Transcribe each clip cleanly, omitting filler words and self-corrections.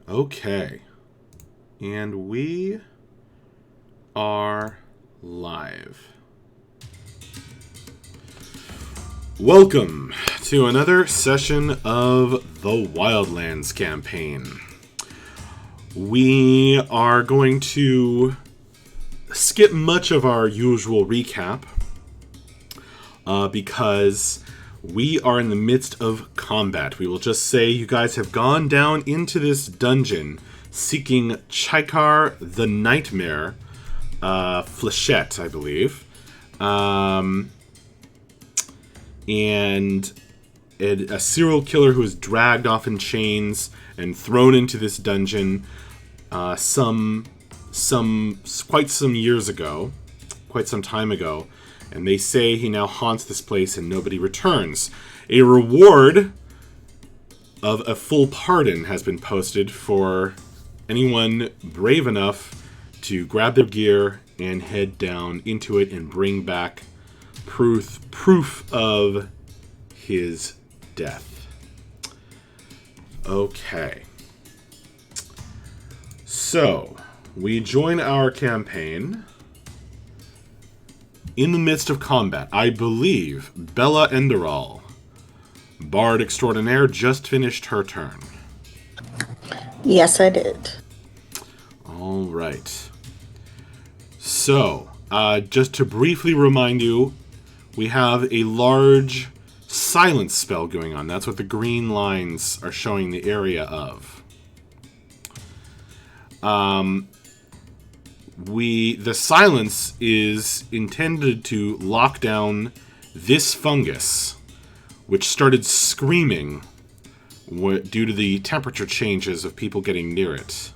Okay. And we are live. Welcome to another session of the Wildlands campaign. We are going to skip much of our usual recap because we are in the midst of combat. We will just say you guys have gone down into this dungeon seeking Chikar the Nightmare, Flechette, I believe. And a serial killer who was dragged off in chains and thrown into this dungeon quite some years ago, quite some time ago. And they say he now haunts this place and nobody returns. A reward of a full pardon has been posted for anyone brave enough to grab their gear and head down into it and bring back proof of his death. Okay. So, we join our campaign in the midst of combat. I believe Bella Enderal, Bard Extraordinaire, just finished her turn. Yes, I did. All right. So, just to briefly remind you, we have a large silence spell going on. That's what the green lines are showing the area of. The silence is intended to lock down this fungus, which started screaming due to the temperature changes of people getting near it.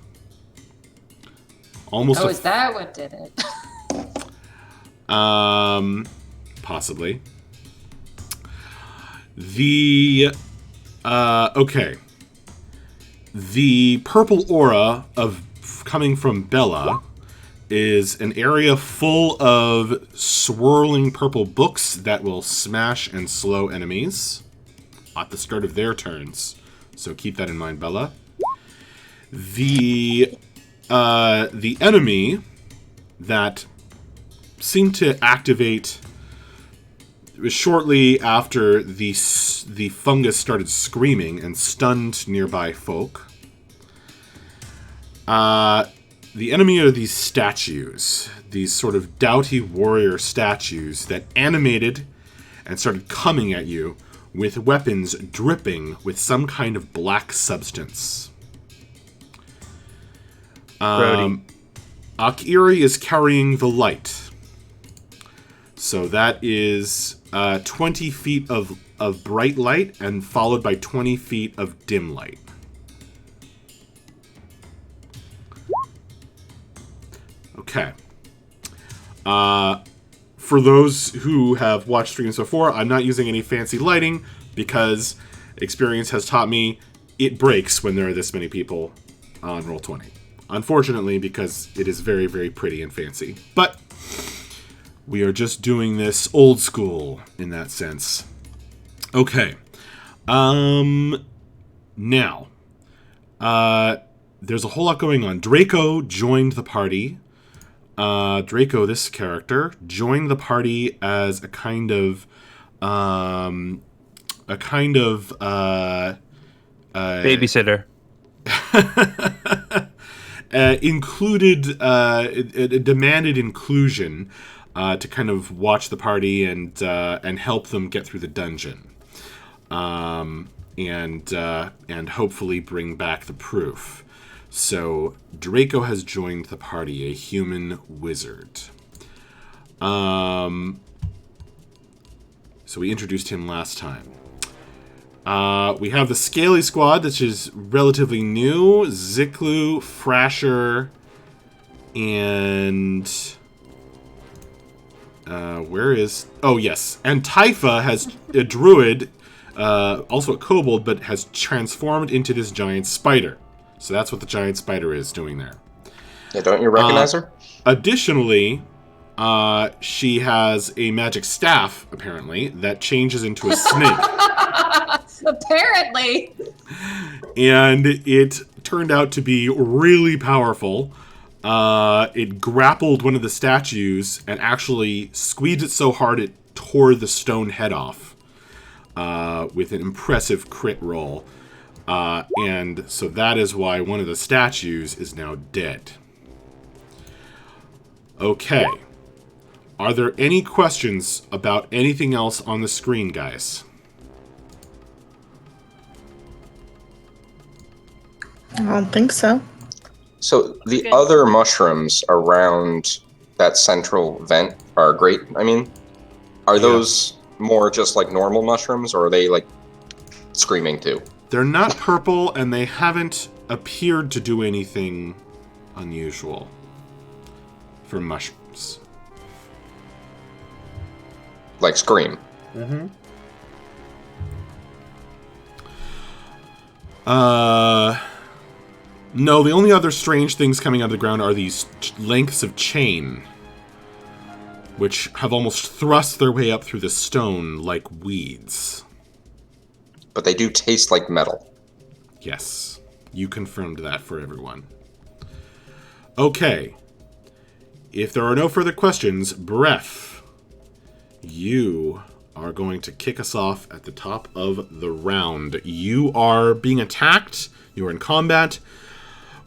Is that what did it? Possibly. Okay. The purple aura coming from Bella is an area full of swirling purple books that will smash and slow enemies at the start of their turns. So keep that in mind, Bella. The enemy that seemed to activate shortly after the fungus started screaming and stunned nearby folk. The enemy are these statues, these sort of doughty warrior statues that animated and started coming at you with weapons dripping with some kind of black substance. Akiri is carrying the light. So that is 20 feet of bright light and followed by 20 feet of dim light. Okay. For those who have watched streams before, I'm not using any fancy lighting because experience has taught me it breaks when there are this many people on Roll20. Unfortunately, because it is very, very pretty and fancy. But we are just doing this old school in that sense. Okay. Now. There's a whole lot going on. Draco joined the party. Draco, this character, joined the party as a kind of babysitter. Demanded inclusion to kind of watch the party and help them get through the dungeon, and hopefully bring back the proof. So Draco has joined the party, a human wizard. So we introduced him last time. We have the Scaly Squad, which is relatively new. Ziklu, Frasher, and... where is... Oh, yes. And Typha has a druid, also a kobold, but has transformed into this giant spider. So that's what the giant spider is doing there. Yeah, don't you recognize her? Additionally, she has a magic staff, apparently, that changes into a snake. Apparently. And it turned out to be really powerful. It grappled one of the statues and actually squeezed it so hard it tore the stone head off with an impressive crit roll. And so that is why one of the statues is now dead. Okay. Are there any questions about anything else on the screen, guys? I don't think so. So the Good. other mushrooms around that central vent are great. I mean, are those more just like normal mushrooms, or are they like screaming too? They're not purple, and they haven't appeared to do anything unusual for mushrooms. Like scream. Mm-hmm. No, the only other strange things coming out of the ground are these lengths of chain, which have almost thrust their way up through the stone like weeds. But they do taste like metal. Yes, you confirmed that for everyone. Okay. If there are no further questions, Bref, you are going to kick us off at the top of the round. You are being attacked. You are in combat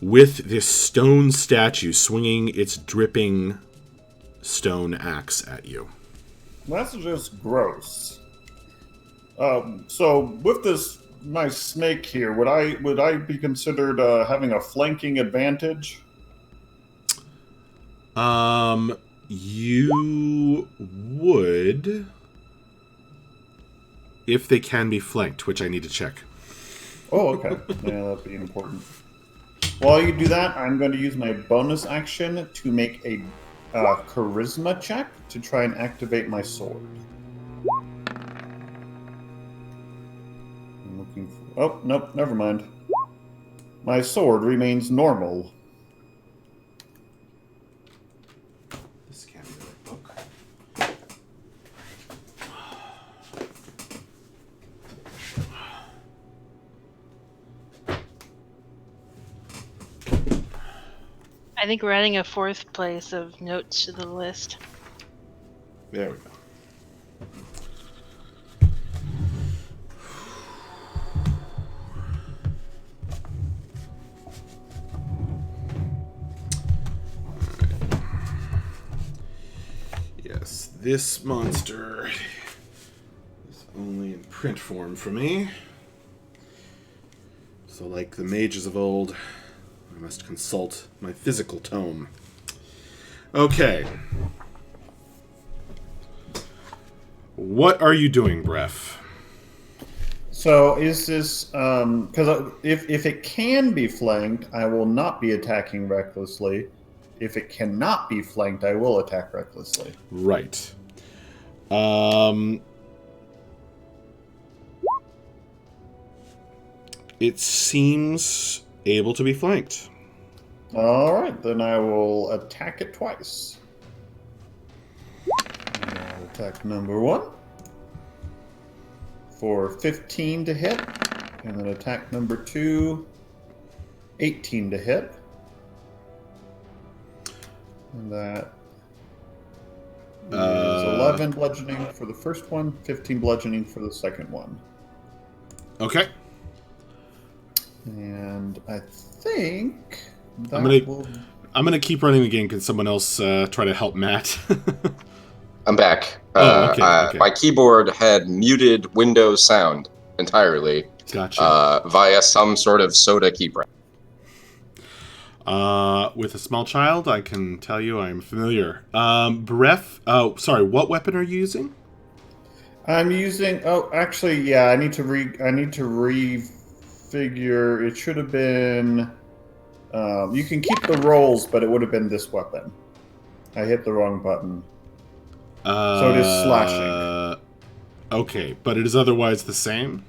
with this stone statue swinging its dripping stone axe at you. That's just gross. So with this nice snake here, would I be considered having a flanking advantage? You would, if they can be flanked, which I need to check. Oh, okay. Yeah, that'd be important. While you do that, I'm going to use my bonus action to make a charisma check to try and activate my sword. I'm looking for... Oh, nope, never mind. My sword remains normal. This can't be the right book. I think we're adding a fourth place of notes to the list. There we go. Yes, this monster is only in print form for me. So like the mages of old, I must consult my physical tome. Okay. What are you doing, Bref? So is this... Because if it can be flanked, I will not be attacking recklessly. If it cannot be flanked, I will attack recklessly. Right. It seems able to be flanked. Alright, then I will attack it twice. I'll attack number 1 for 15 to hit, and then attack number 2, 18 to hit. And that is 11 bludgeoning for the first one, 15 bludgeoning for the second one. Okay. And I think that I'm gonna keep running the game. Can someone else try to help Matt? I'm back. Okay. My keyboard had muted Windows sound entirely. Gotcha. Via some sort of soda keypress. With a small child, I can tell you I'm familiar. Bref, sorry, what weapon are you using? I'm using... Oh, actually, yeah, I need to refigure... It should have been... you can keep the rolls, but it would have been this weapon. I hit the wrong button. So it is slashing. Okay, but it is otherwise the same?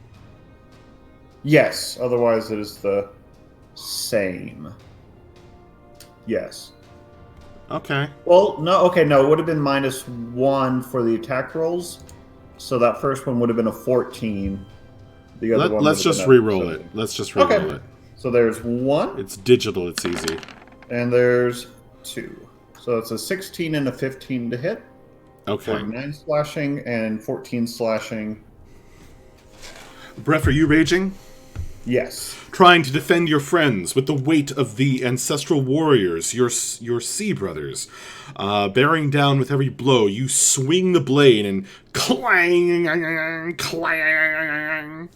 Yes, otherwise it is the same. Yes. Okay. Well, no, okay, no, it would have been -1 for the attack rolls. So that first one would have been a 14. The other one. Let's would have just been at re-roll 17. it. Let's just re-roll it. So there's 1, It's digital. It's easy. and there's 2. So it's a 16 and a 15 to hit. Okay. 49 slashing and 14 slashing. Bref, are you raging? Yes. Trying to defend your friends with the weight of the ancestral warriors, your sea brothers. Bearing down with every blow, you swing the blade and clang, clang.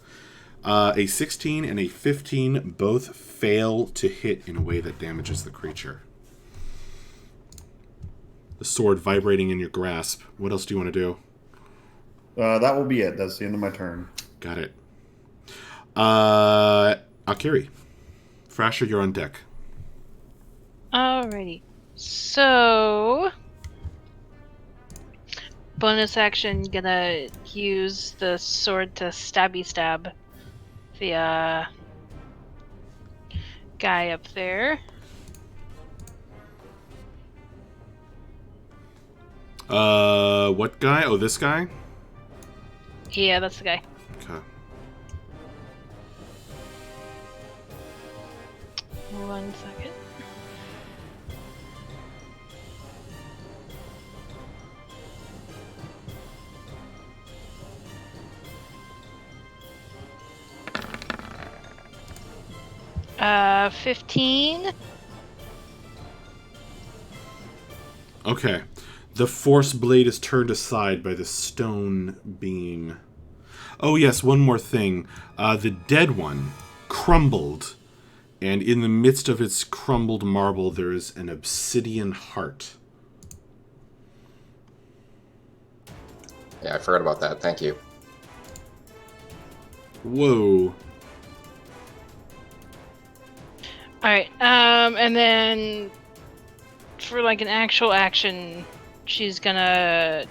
A 16 and a 15 both fail to hit in a way that damages the creature. The sword vibrating in your grasp. What else do you want to do? That will be it. That's the end of my turn. Got it. Akiri. Frasher, you're on deck. Alrighty. So, bonus action, gonna use the sword to stabby stab the guy up there. What guy? Oh, this guy? Yeah, that's the guy. Okay. 1 second. Uh, 15. Okay. The force blade is turned aside by the stone being... Oh, yes, one more thing. The dead one crumbled, and in the midst of its crumbled marble, there is an obsidian heart. Yeah, I forgot about that. Thank you. Whoa. Alright, and then for like an actual action, she's gonna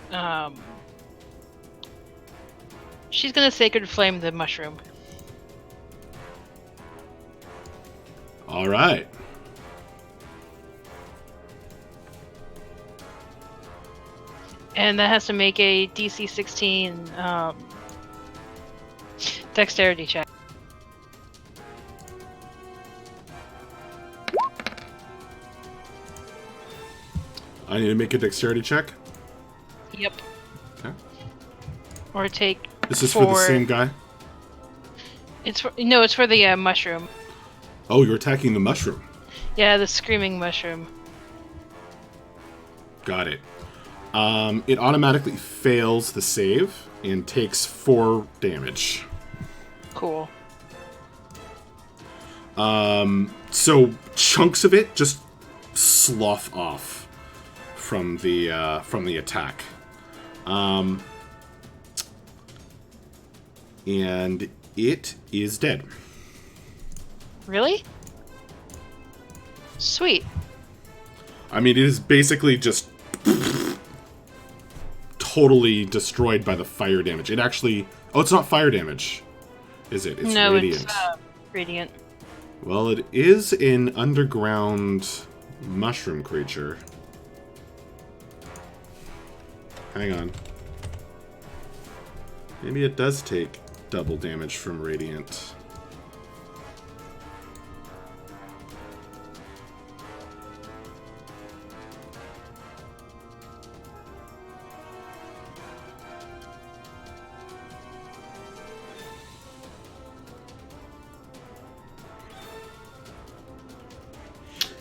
Sacred Flame the mushroom. All right. And that has to make a DC 16 dexterity check. I need to make a dexterity check. Yep. Okay. Or take. This is for the same guy? It's for the mushroom. Oh, you're attacking the mushroom. Yeah, the screaming mushroom. Got it. It automatically fails the save and takes 4 damage. Cool. So chunks of it just slough off from the attack. And it is dead. Really? Sweet. I mean, it is basically just totally destroyed by the fire damage. It actually... Oh, it's not fire damage, is it? It's no, radiant. it's radiant. Well, it is an underground mushroom creature. Hang on. Maybe it does take double damage from radiant.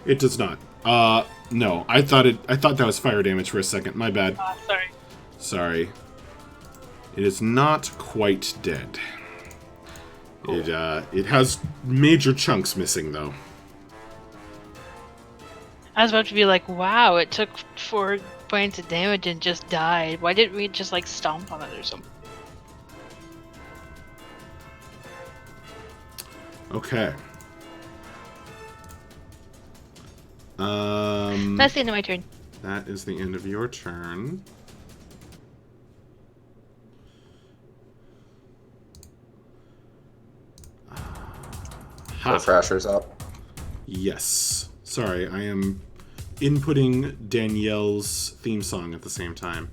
It does not. No. I thought that was fire damage for a second. My bad. Sorry. Sorry. It is not quite dead. It has major chunks missing though. I was about to be like, wow, it took 4 points of damage and just died. Why didn't we just like stomp on it or something? Okay. That's the end of my turn. That is the end of your turn. So Thrasher's up. Yes. Sorry, I am inputting Danielle's theme song at the same time.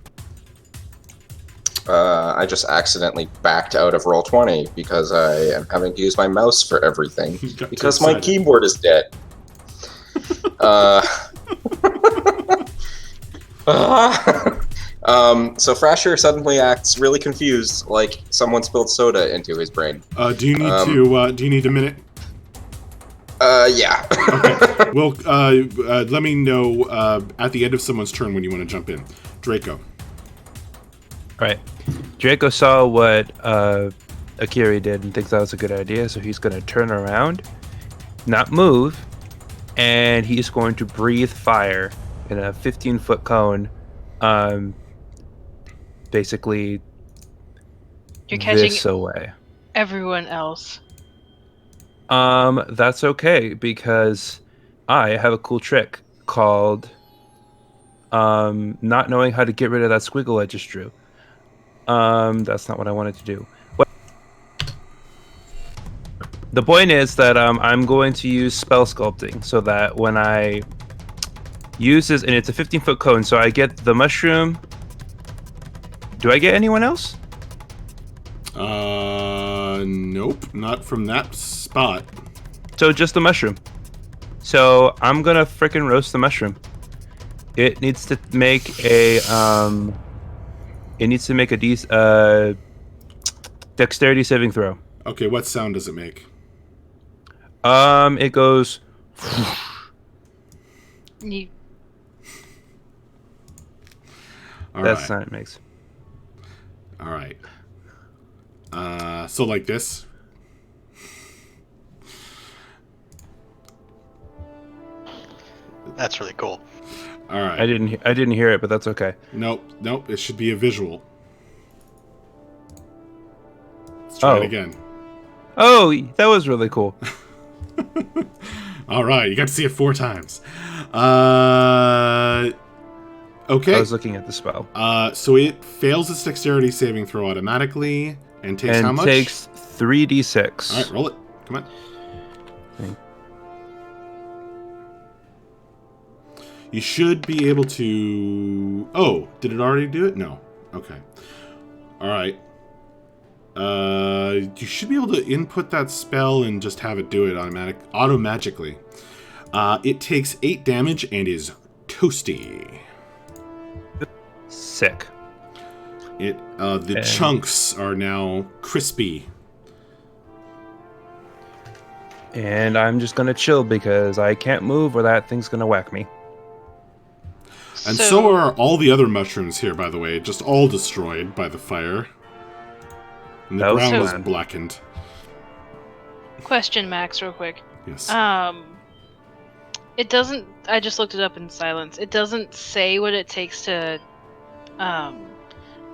I just accidentally backed out of Roll20 because I am having to use my mouse for everything Got because too my excited. keyboard is dead. So Frasher suddenly acts really confused, like someone spilled soda into his brain. Do you need do you need a minute? Yeah. Okay. Well, let me know at the end of someone's turn when you want to jump in. Draco. Right. Draco saw what Akiri did and thinks that was a good idea, so he's going to turn around, not move, and he's going to breathe fire in a 15-foot cone. Basically, You're catching this away. everyone else. That's okay because I have a cool trick called not knowing how to get rid of that squiggle I just drew. That's not what I wanted to do. The point is that I'm going to use spell sculpting so that when I use this, and it's a 15-foot cone, so I get the mushroom. Do I get anyone else? Nope, not from that spot. So just the mushroom. So I'm gonna frickin' roast the mushroom. It needs to make a dexterity saving throw. Okay, what sound does it make? It goes. You, All That's right. the sound it makes. All right. So like this. That's really cool. All right. I didn't hear it, but that's okay. Nope. It should be a visual. Let's try it again. Oh, that was really cool. All right, you got to see it 4 times. Okay. I was looking at the spell. So it fails its dexterity saving throw automatically and takes how much? Takes 3d6. All right, roll it. Come on. Okay. You should be able to... Oh, did it already do it? No. Okay. All right. You should be able to input that spell and just have it do it auto-magically. It takes 8 damage and is toasty. Sick. The chunks are now crispy. And I'm just gonna chill because I can't move or that thing's gonna whack me. And so are all the other mushrooms here, by the way, just all destroyed by the fire. And the ground was blackened. question, Max, real quick. Yes. It doesn't. I just looked it up in silence. It doesn't say what it takes to,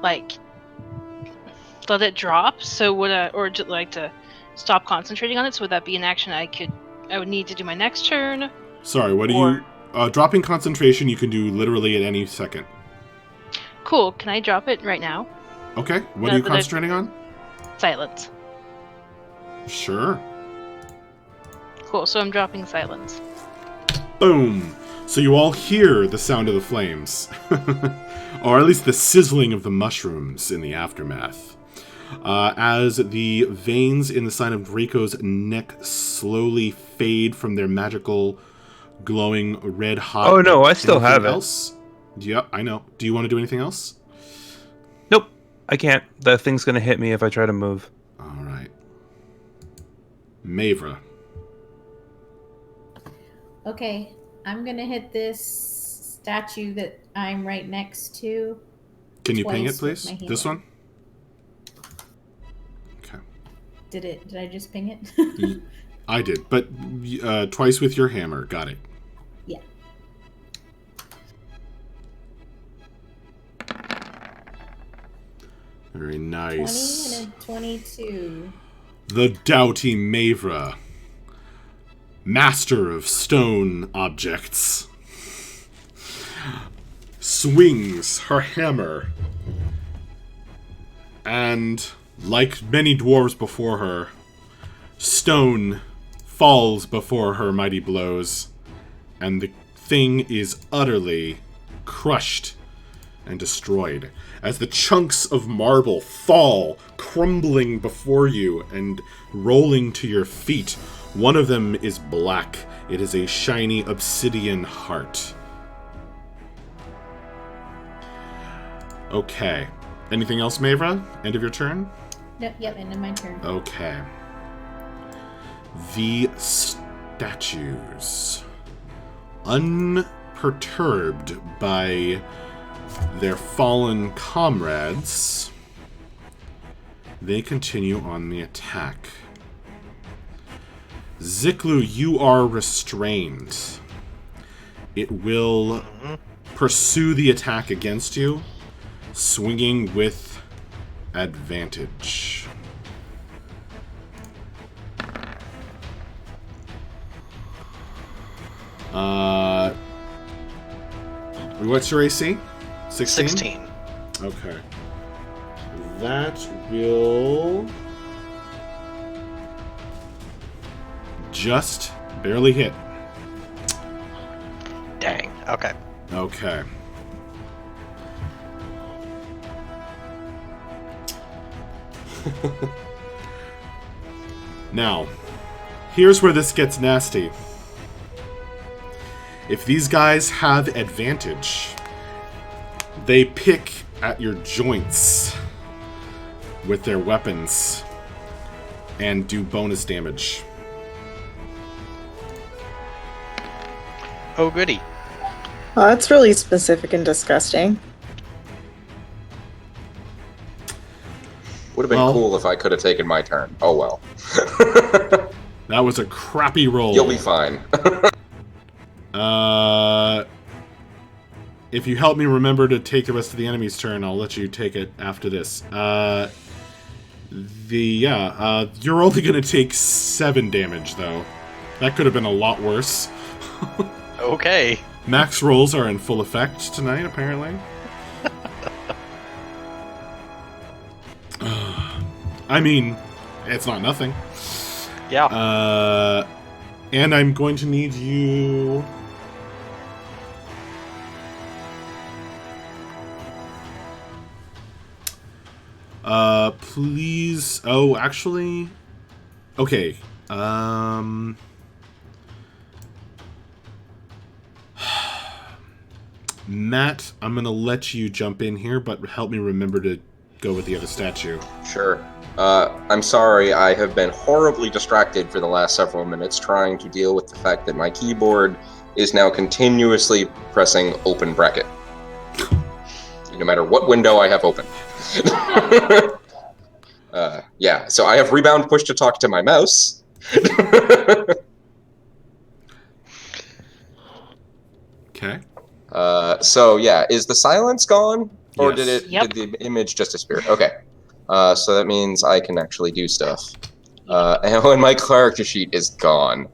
like, let it drop. So would I, or just like to stop concentrating on it? So would that be an action I would need to do my next turn? Sorry, what do you... dropping concentration you can do literally at any second. Cool. Can I drop it right now? Okay. What are you concentrating on? Silence. Sure. Cool. So I'm dropping silence. Boom. So you all hear the sound of the flames. Or at least the sizzling of the mushrooms in the aftermath. As the veins in the side of Draco's neck slowly fade from their magical... glowing red hot. Oh no, I still have else? Yeah, I know. Do you want to do anything else? Nope, I can't. That thing's gonna hit me if I try to move. All right. Mavra. Okay, I'm gonna hit this statue that I'm right next to. Can you ping it, twice please? with my This hammer. one? Okay. Did I just ping it? I did, but twice with your hammer. Got it. Yeah. Very nice. 20 and a 22. The doughty Mavra, master of stone objects, swings her hammer, and, like many dwarves before her, stone falls before her mighty blows, and the thing is utterly crushed and destroyed as the chunks of marble fall, crumbling before you and rolling to your feet. One of them is black. It is a shiny obsidian heart. Okay. Anything else, Mavra? End of your turn? No, yep, end of my turn. Okay. The statues. Unperturbed by their fallen comrades, they continue on the attack. Ziklu, you are restrained. It will pursue the attack against you, swinging with advantage. What's your AC? 16? 16. Okay. That will just barely hit. Dang. Okay. Okay. Now, here's where this gets nasty. If these guys have advantage, they pick at your joints with their weapons and do bonus damage. Oh, goody. Well, that's really specific and disgusting. Would have been Well- cool if I could have taken my turn. Oh well. That was a crappy roll. You'll be fine. If you help me remember to take the rest of the enemy's turn, I'll let you take it after this. You're only going to take 7 damage, though. That could have been a lot worse. Okay. Max rolls are in full effect tonight, apparently. I mean, it's not nothing. Yeah. And I'm going to need you... please... Oh, actually... Okay. Matt, I'm going to let you jump in here, but help me remember to go with the other statue. Sure. I'm sorry, I have been horribly distracted for the last several minutes trying to deal with the fact that my keyboard is now continuously pressing open bracket. No matter what window I have open. Yeah, so I have rebound push to talk to my mouse. Okay. So yeah, is the silence gone? Or Yes. Yep. did the image just disappear? Okay. So that means I can actually do stuff. And my character sheet is gone.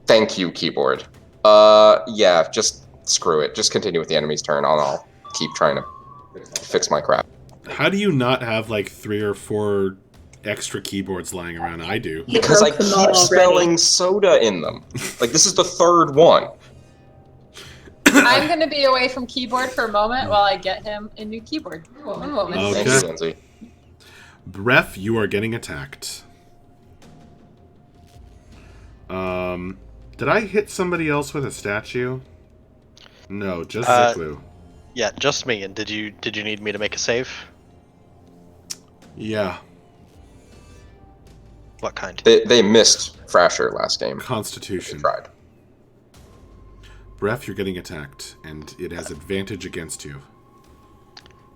Thank you, keyboard. Yeah, just screw it. Just continue with the enemy's turn. I'll keep trying to fix my crap. How do you not have like 3 or 4 extra keyboards lying around? I do. Because I broke them keep already. spelling soda in them. Like, this is the 3rd one. I'm going to be away from keyboard for a moment while I get him a new keyboard. One moment. Okay. Thank you, Lindsay. Bref, you are getting attacked. Did I hit somebody else with a statue? No, just Ziklu. Yeah, just me. And did you need me to make a save? Yeah, What kind? They missed Frasher last game. They Constitution. tried. Bref, you're getting attacked, and it has advantage against you.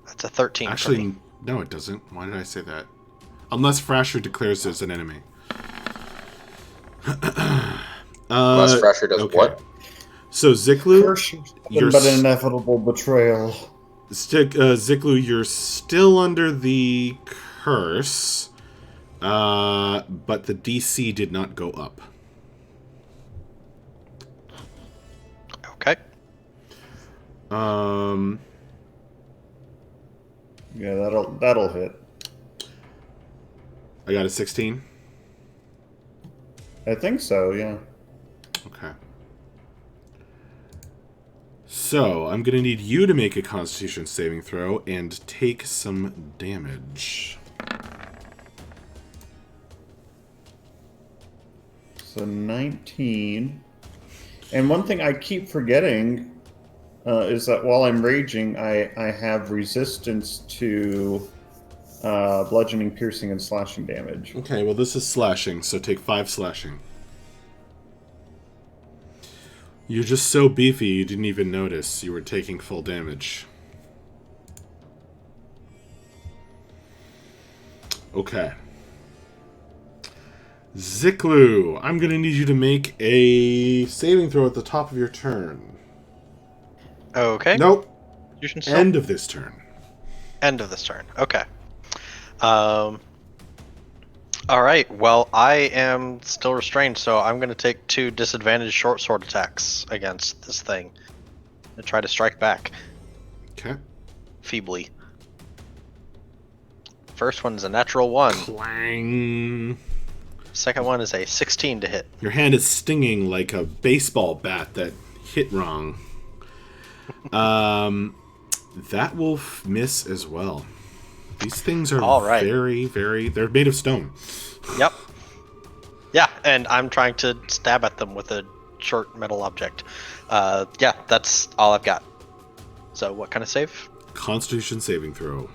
That's a 13 for Actually, me. no, it doesn't. Why did I say that? Unless Frasher declares as an enemy. Unless Frasher does okay. what? So Ziklu, Curse You're but s- inevitable betrayal. Ziklu, you're still under the curse, but the DC did not go up. Okay. Yeah, that'll hit. I got a 16. I think so. Yeah. Okay. So, I'm going to need you to make a Constitution saving throw and take some damage. So 19. And one thing I keep forgetting is that while I'm raging, I have resistance to bludgeoning, piercing, and slashing damage. Okay, well this is slashing, so take 5 slashing. You're just so beefy you didn't even notice you were taking full damage. Okay. Ziklu, I'm going to need you to make a saving throw at the top of your turn. Okay. Nope. Constitution still? End of this turn. End of this turn. Okay. All right. Well, I am still restrained, so I'm going to take 2 disadvantaged short sword attacks against this thing and try to strike back Okay. feebly. First one's a natural 1. Clang. Second one is a 16 to hit. Your hand is stinging like a baseball bat that hit wrong. That will miss as well. These things are All right. very, very... They're made of stone. Yep. Yeah, and I'm trying to stab at them with a short metal object. Yeah, that's all I've got. So what kind of save? Constitution saving throw.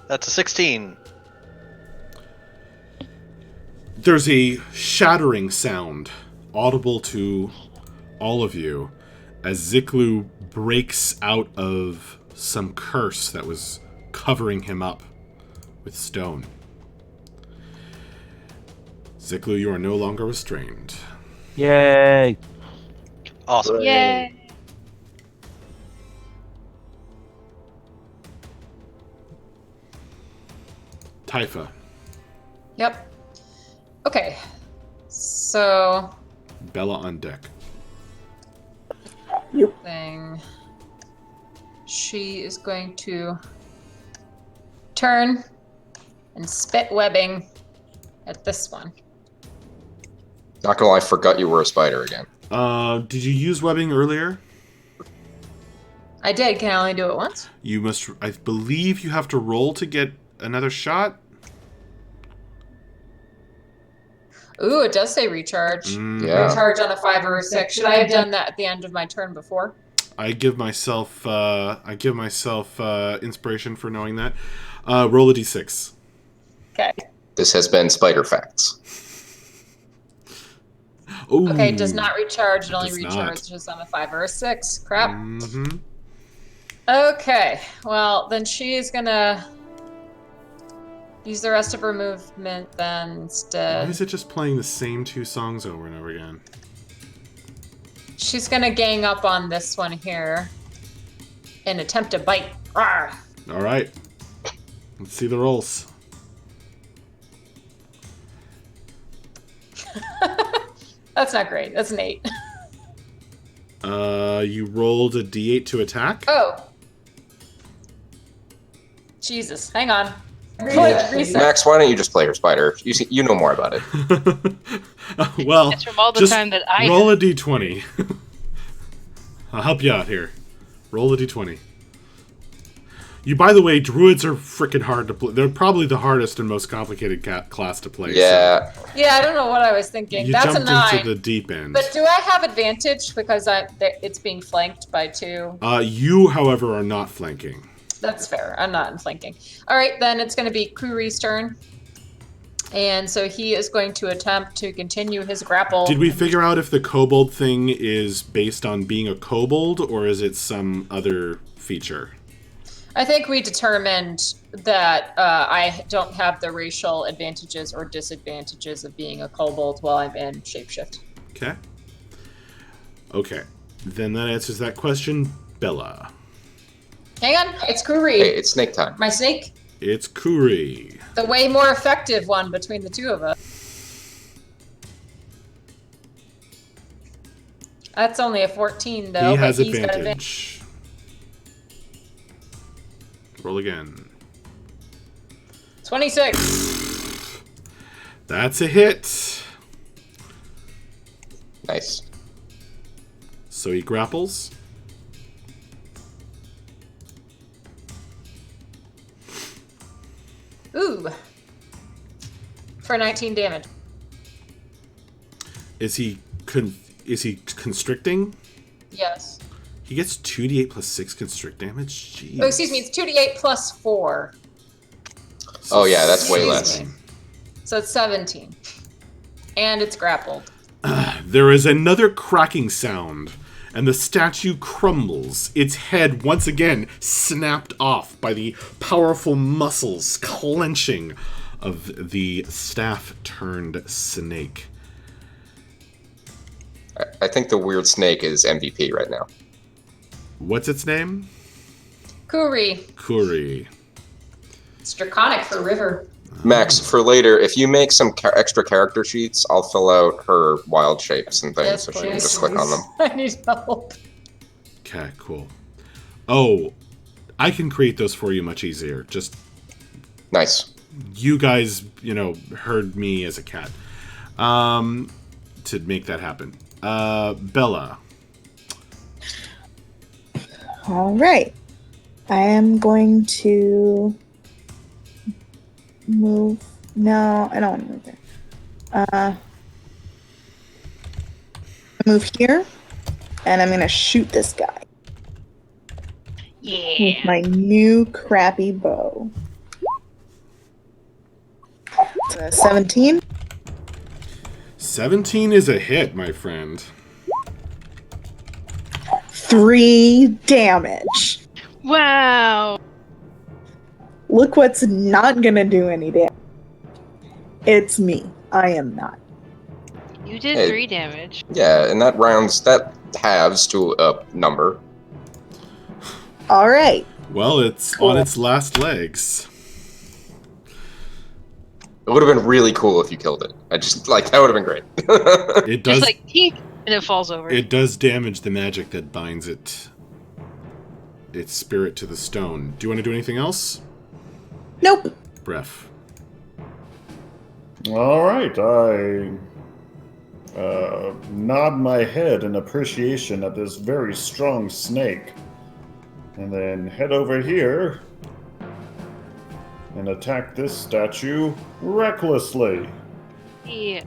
That's a 16. There's a shattering sound audible to all of you as Ziklu breaks out of some curse that was covering him up with stone. Ziklu, you are no longer restrained. Yay! Awesome. Yay! Typha. Yep. Okay. So Bella on deck. thing. She is going to turn and spit webbing at this one. Not gonna lie, I forgot you were a spider again. Did you use webbing earlier? I did. Can I only do it once? You must... I believe you have to roll to get another shot? Ooh, it does say recharge. Yeah. Recharge on a 5 or a 6. Should I have done that at the end of my turn before? I give myself inspiration for knowing that. Roll a d6. Okay. This has been Spider Facts. Ooh. Okay, does not recharge. It only Does not. recharges on a 5 or a 6. Crap. Mm-hmm. Okay, well, then she's gonna use the rest of her movement then Why instead. is it just playing the same 2 songs over and over again? She's gonna gang up on this one here and attempt to bite. Rawr. All right. Let's see the rolls. That's not great. That's an 8. You rolled a d8 to attack. Oh. Jesus, hang on. Reset. Max, why don't you just play her spider? You know more about it. Well, It's from all the just time that I roll a d20. I'll help you out here. Roll a d20. You, by the way, druids are freaking hard to play. They're probably the hardest and most complicated class to play. Yeah. Yeah, I don't know what I was thinking. You That's a jumped 9. into the deep end. But do I have advantage because it's being flanked by 2? You, however, are not flanking. That's fair. I'm not in flanking. All right, then it's going to be Kuri's turn. And so he is going to attempt to continue his grapple. Did we figure out if the kobold thing is based on being a kobold, or is it some other feature? I think we determined that I don't have the racial advantages or disadvantages of being a kobold while I'm in shapeshift. Okay. Okay. Then that answers that question. Bella. Hang on, it's Kuri. Hey, it's snake time. My snake. It's Kuri. The way more effective one between the 2 of us. That's only a 14 though. He has but he's got advantage. Roll again. 26. That's a hit. Nice. So he grapples. Ooh. For 19 damage. Is he constricting? Yes. He gets 2d8 plus 6 constrict damage? Jeez. Oh, excuse me, it's 2d8 plus 4. Oh yeah, that's way Excuse less. me. So it's 17. And it's grappled. There is another cracking sound, and the statue crumbles, its head once again snapped off by the powerful muscles clenching of the staff-turned snake. I think the weird snake is MVP right now. What's its name? Kuri. Kuri. It's draconic for river. Max, for later, if you make some extra character sheets, I'll fill out her wild shapes and things Yes, so she can please. just click on them. I need help. Okay, cool. Oh, I can create those for you much easier. Just, Nice. you guys, heard me as a cat. To make that happen. Bella. All right. I am going to move. No, I don't want to move there. Move here, and I'm going to shoot this guy Yeah. with my new crappy bow. 17. 17 is a hit, my friend. 3 damage. Wow. Look what's not gonna do any damage. It's me. I am not. You did Hey. 3 damage. Yeah, and that halves to a number. Alright. Well, it's Cool. on its last legs. It would have been really cool if you killed it. That would have been great. It does. Just like teeth, and it falls over. It does damage the magic that binds its spirit to the stone. Do you want to do anything else? Nope. Bref. All right, I nod my head in appreciation of this very strong snake, and then head over here and attack this statue recklessly. Yeah.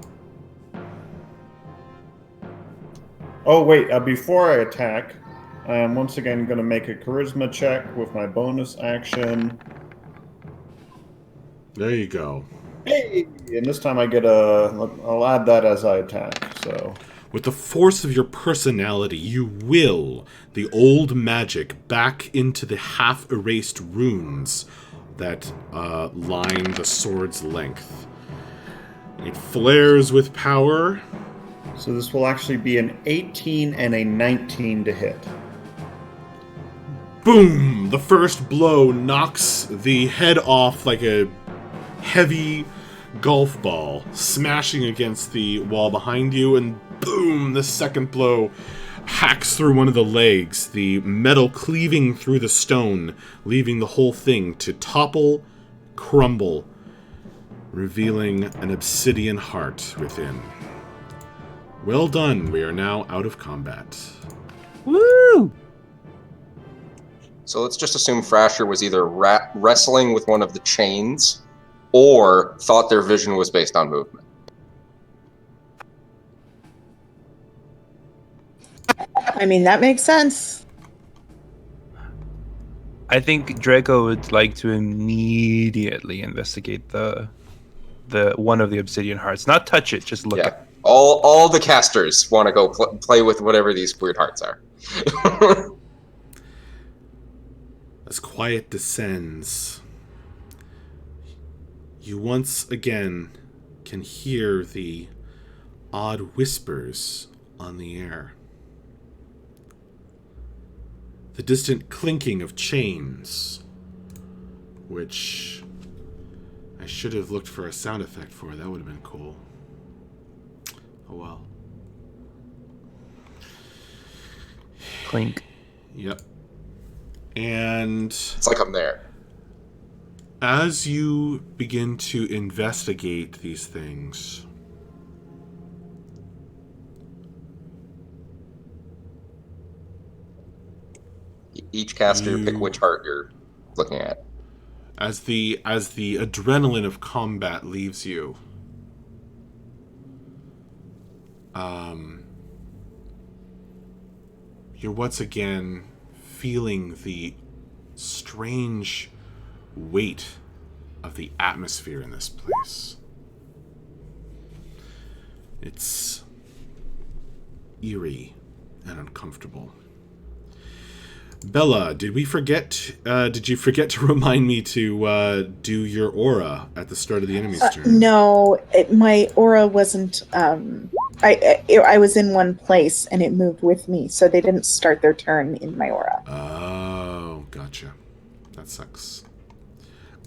Oh wait, before I attack, I am once again going to make a charisma check with my bonus action. There you go. Hey! And this time I'll add that as I attack, so. With the force of your personality, you will the old magic back into the half-erased runes that line the sword's length. It flares with power. So this will actually be an 18 and a 19 to hit. Boom! The first blow knocks the head off like a heavy golf ball, smashing against the wall behind you, and boom! The second blow hacks through one of the legs, the metal cleaving through the stone, leaving the whole thing to topple, crumble, revealing an obsidian heart within. Well done, we are now out of combat. Woo! So let's just assume Thrasher was either wrestling with one of the chains or thought their vision was based on movement. I mean, that makes sense. I think Draco would like to immediately investigate the one of the obsidian hearts. Not touch it, just look Yeah. at it. All the casters want to go play with whatever these weird hearts are. As quiet descends, you once again can hear the odd whispers on the air. The distant clinking of chains, which I should have looked for a sound effect for. That would have been cool. Oh well. Clink. Yep. And It's like I'm there. as you begin to investigate these things, Each caster, pick which heart you're looking at. As the adrenaline of combat leaves you, you're once again feeling the strange weight of the atmosphere in this place. It's eerie and uncomfortable. Bella, did you forget to remind me to do your aura at the start of the enemy's turn? No, my aura wasn't. I was in one place and it moved with me, so they didn't start their turn in my aura. Oh, gotcha. That sucks.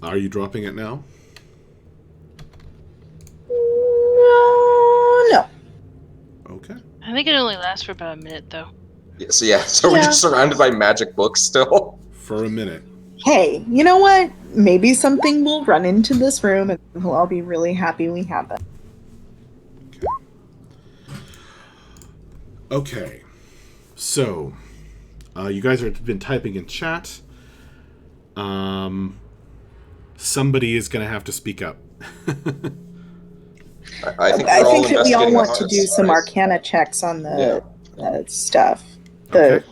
Are you dropping it now? No. Okay. I think it only lasts for about a minute, though. So we're just surrounded by magic books still. For a minute. Hey, you know what? Maybe something will run into this room and we'll all be really happy we have it. Okay. So, you guys have been typing in chat. Somebody is going to have to speak up. I think that we all want to do some arcana checks on the stuff. The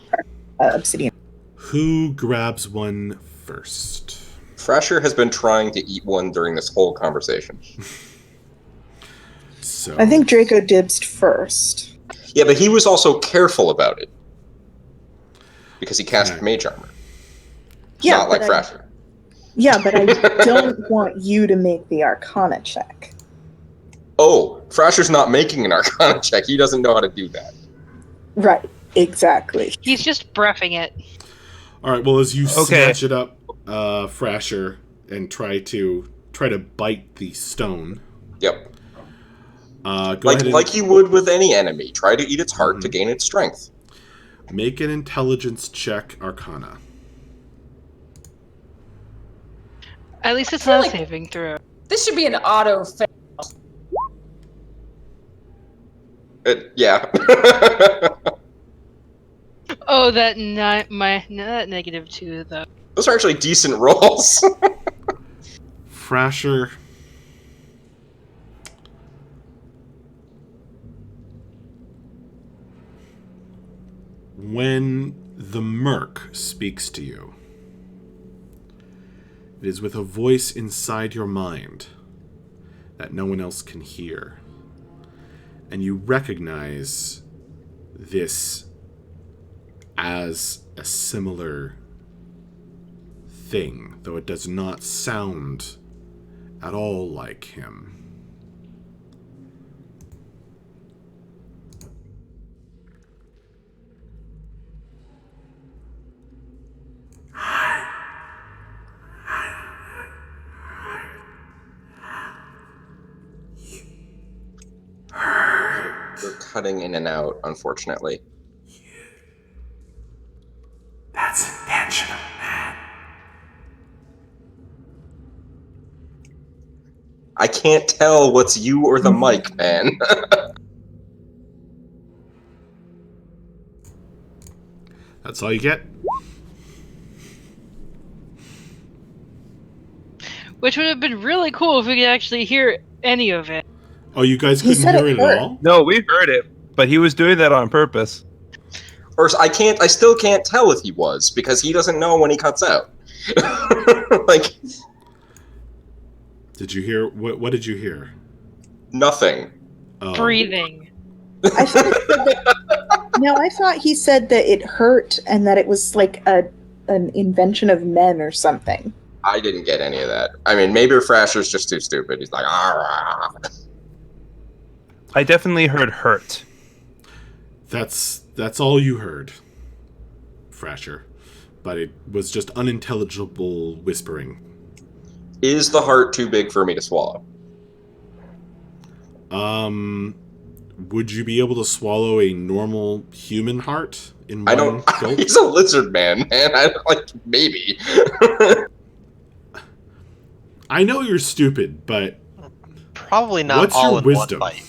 obsidian. Who grabs one first? Frasher has been trying to eat one during this whole conversation. So I think Draco dibsed first. Yeah, but he was also careful about it. Because he cast mage armor. Yeah, Not like Frasher. Yeah, but I don't want you to make the arcana check. Oh, Frasher's not making an arcana check. He doesn't know how to do that. Right, exactly. He's just breathing it. Alright, well, as you snatch it up, Frasher, and try to bite the stone. Yep. Go ahead like you would with any enemy. Try to eat its heart to gain its strength. Make an intelligence check, Arcana. At least it's not a saving throw. This should be an auto fail. Yeah. Oh, that -2 though. Those are actually decent rolls. Frasher. When the Merc speaks to you, it is with a voice inside your mind that no one else can hear. And you recognize this as a similar thing, though it does not sound at all like him. They're cutting in and out, unfortunately. That's intentional, man. I can't tell what's you or the mic, man. That's all you get? Which would have been really cool if we could actually hear any of it. Oh, you guys couldn't hear it at all? No, we heard it, but he was doing that on purpose. Or I still can't tell if he was, because he doesn't know when he cuts out. Like, did you hear what did you hear? Nothing. Oh. Breathing. I thought he said that it hurt and that it was like an invention of men or something. I didn't get any of that. I mean, maybe Frasher's just too stupid. He's like, ah. I definitely heard hurt. That's all you heard, Frasher. But it was just unintelligible whispering. Is the heart too big for me to swallow? Would you be able to swallow a normal human heart in one gulp? He's a lizard man, maybe. I know you're stupid, but probably not what's all your in wisdom? one bite.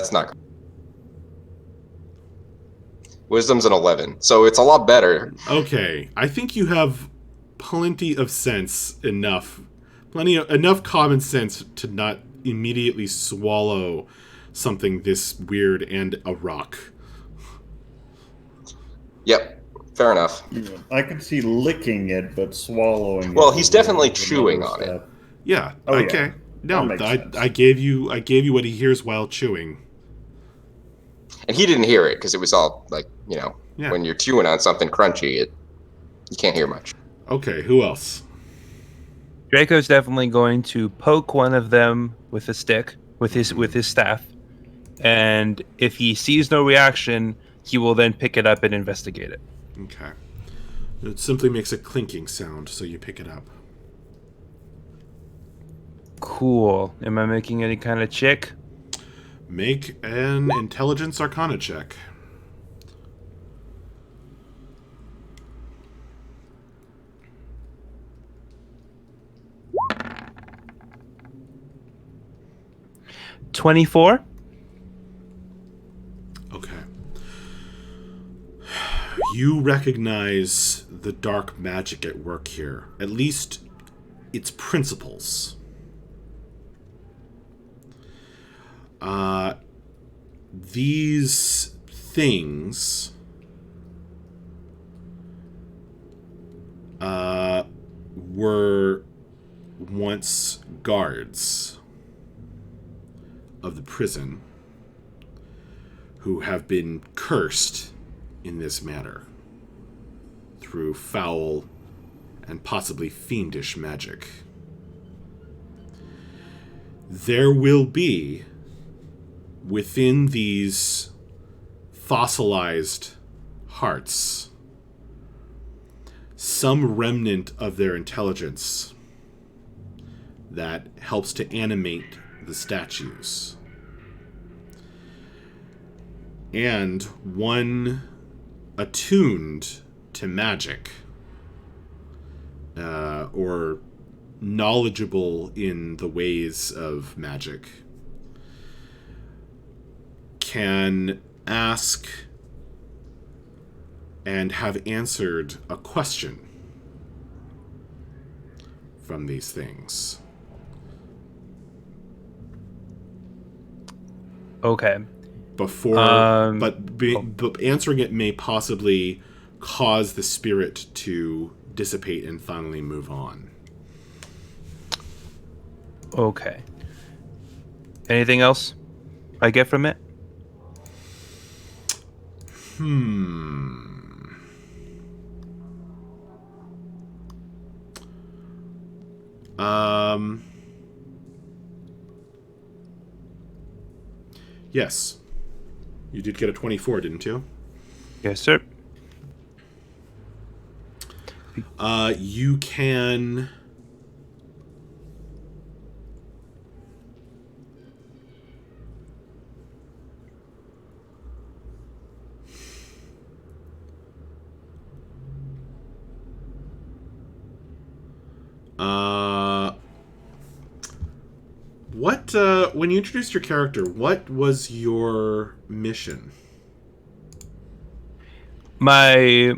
It's not. Wisdom's an 11, so it's a lot better. Okay, I think you have plenty of sense enough, enough common sense to not immediately swallow something this weird and a rock. Yep, fair enough. Yeah, I could see licking it, but swallowing. Well, it he's is definitely another chewing on it. step. Yeah. Oh, yeah. Okay. No, That makes sense. I gave you what he hears while chewing. And he didn't hear it because it was all like, Yeah. when you're chewing on something crunchy, you can't hear much. Okay. Who else? Draco's definitely going to poke one of them with a stick, with his staff, and if he sees no reaction, he will then pick it up and investigate it. Okay. It simply makes a clinking sound, so you pick it up. Cool. Am I making any kind of check? Make an intelligence arcana check. $24. Okay. You recognize the dark magic at work here. At least its principles. These things were once guards of the prison who have been cursed in this manner through foul and possibly fiendish magic. There will be, within these fossilized hearts, some remnant of their intelligence that helps to animate the statues. And one attuned to magic, or knowledgeable in the ways of magic, can ask and have answered a question from these things. Okay. Before, but answering it may possibly cause the spirit to dissipate and finally move on. Okay. Anything else I get from it? Yes. You did get a 24, didn't you? Yes, sir. You can... when you introduced your character, what was your mission? My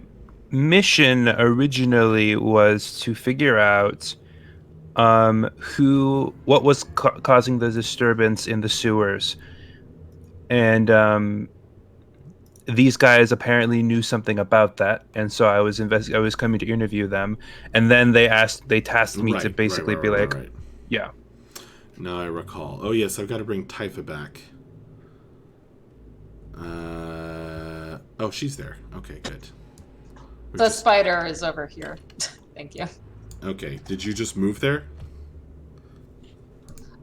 mission originally was to figure out what was causing the disturbance in the sewers, and these guys apparently knew something about that, and so I was coming to interview them, and then they tasked me to basically be like, yeah. Now I recall. Oh yes, I've got to bring Typha back. Oh, she's there. Okay, good. The spider is over here. Thank you. Okay, did you just move there?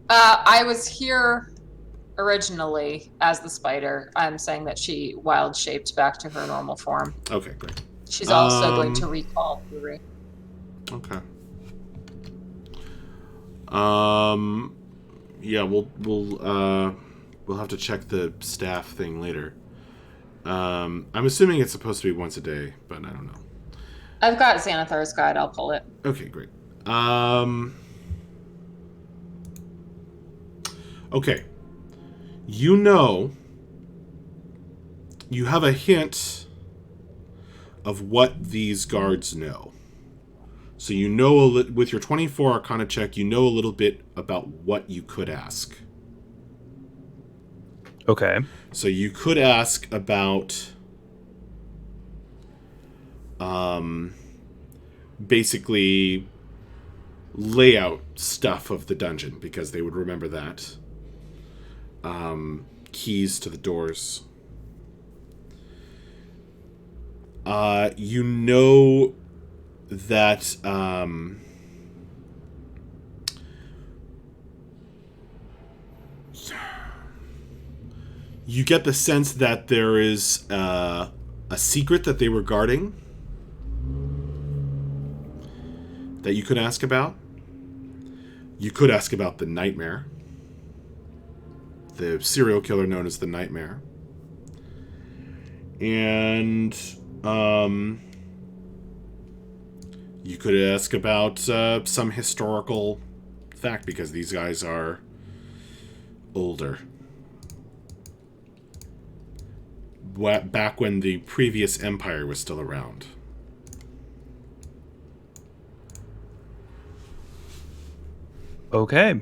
I was here originally as the spider. I'm saying that she wild shaped back to her normal form. Okay, great. She's also going to recall Yuri. Okay. Yeah, we'll have to check the staff thing later. I'm assuming it's supposed to be once a day, but I don't know. I've got Xanathar's guide. I'll pull it. Okay, great. Okay. You have a hint of what these guards know. So you know, with your 24 Arcana check, you know a little bit about what you could ask. Okay. So you could ask about, basically layout stuff of the dungeon, because they would remember that. Keys to the doors. You know that you get the sense that there is a secret that they were guarding that you could ask about. You could ask about the Nightmare, the serial killer known as the Nightmare. And you could ask about some historical fact, because these guys are older. Back when the previous empire was still around. Okay.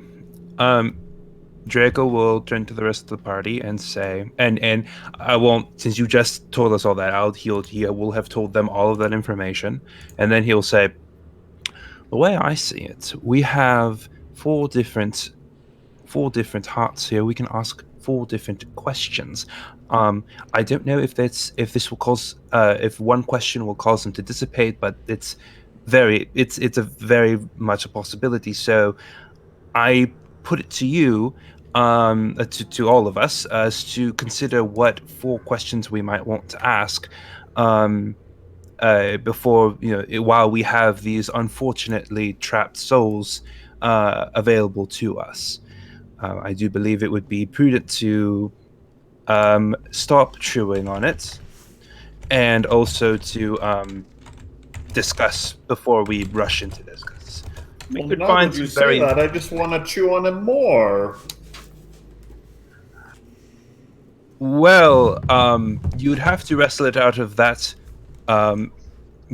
Draco will turn to the rest of the party and say, and I won't, since you just told us all that, he will have told them all of that information, and then he'll say, the way I see it, we have four different hearts here. We can ask 4 different questions. I don't know if this will cause if one question will cause them to dissipate, but it's a very much a possibility. So I put it to you, to all of us, as to consider what 4 questions we might want to ask before, while we have these unfortunately trapped souls available to us. I do believe it would be prudent to stop chewing on it, and also to discuss before we rush into this. Because we could now find that you some very. say that, I just want to chew on it more. Well, you'd have to wrestle it out of that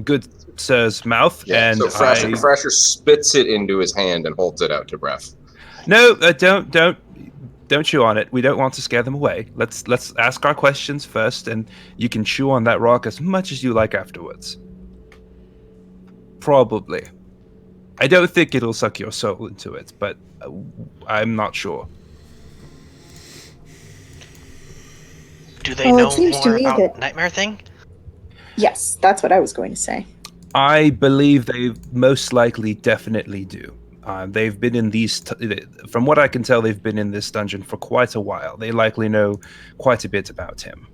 good sir's mouth, Yeah, and so Thrasher spits it into his hand and holds it out to Breath. No, don't chew on it. We don't want to scare them away. Let's ask our questions first, and you can chew on that rock as much as you like afterwards. Probably. I don't think it'll suck your soul into it, but I'm not sure. Do they know it seems to more me about that- Nightmare Thing? Yes, that's what I was going to say. I believe they most likely definitely do. They've been in these, from what I can tell, they've been in this dungeon for quite a while. They likely know quite a bit about him.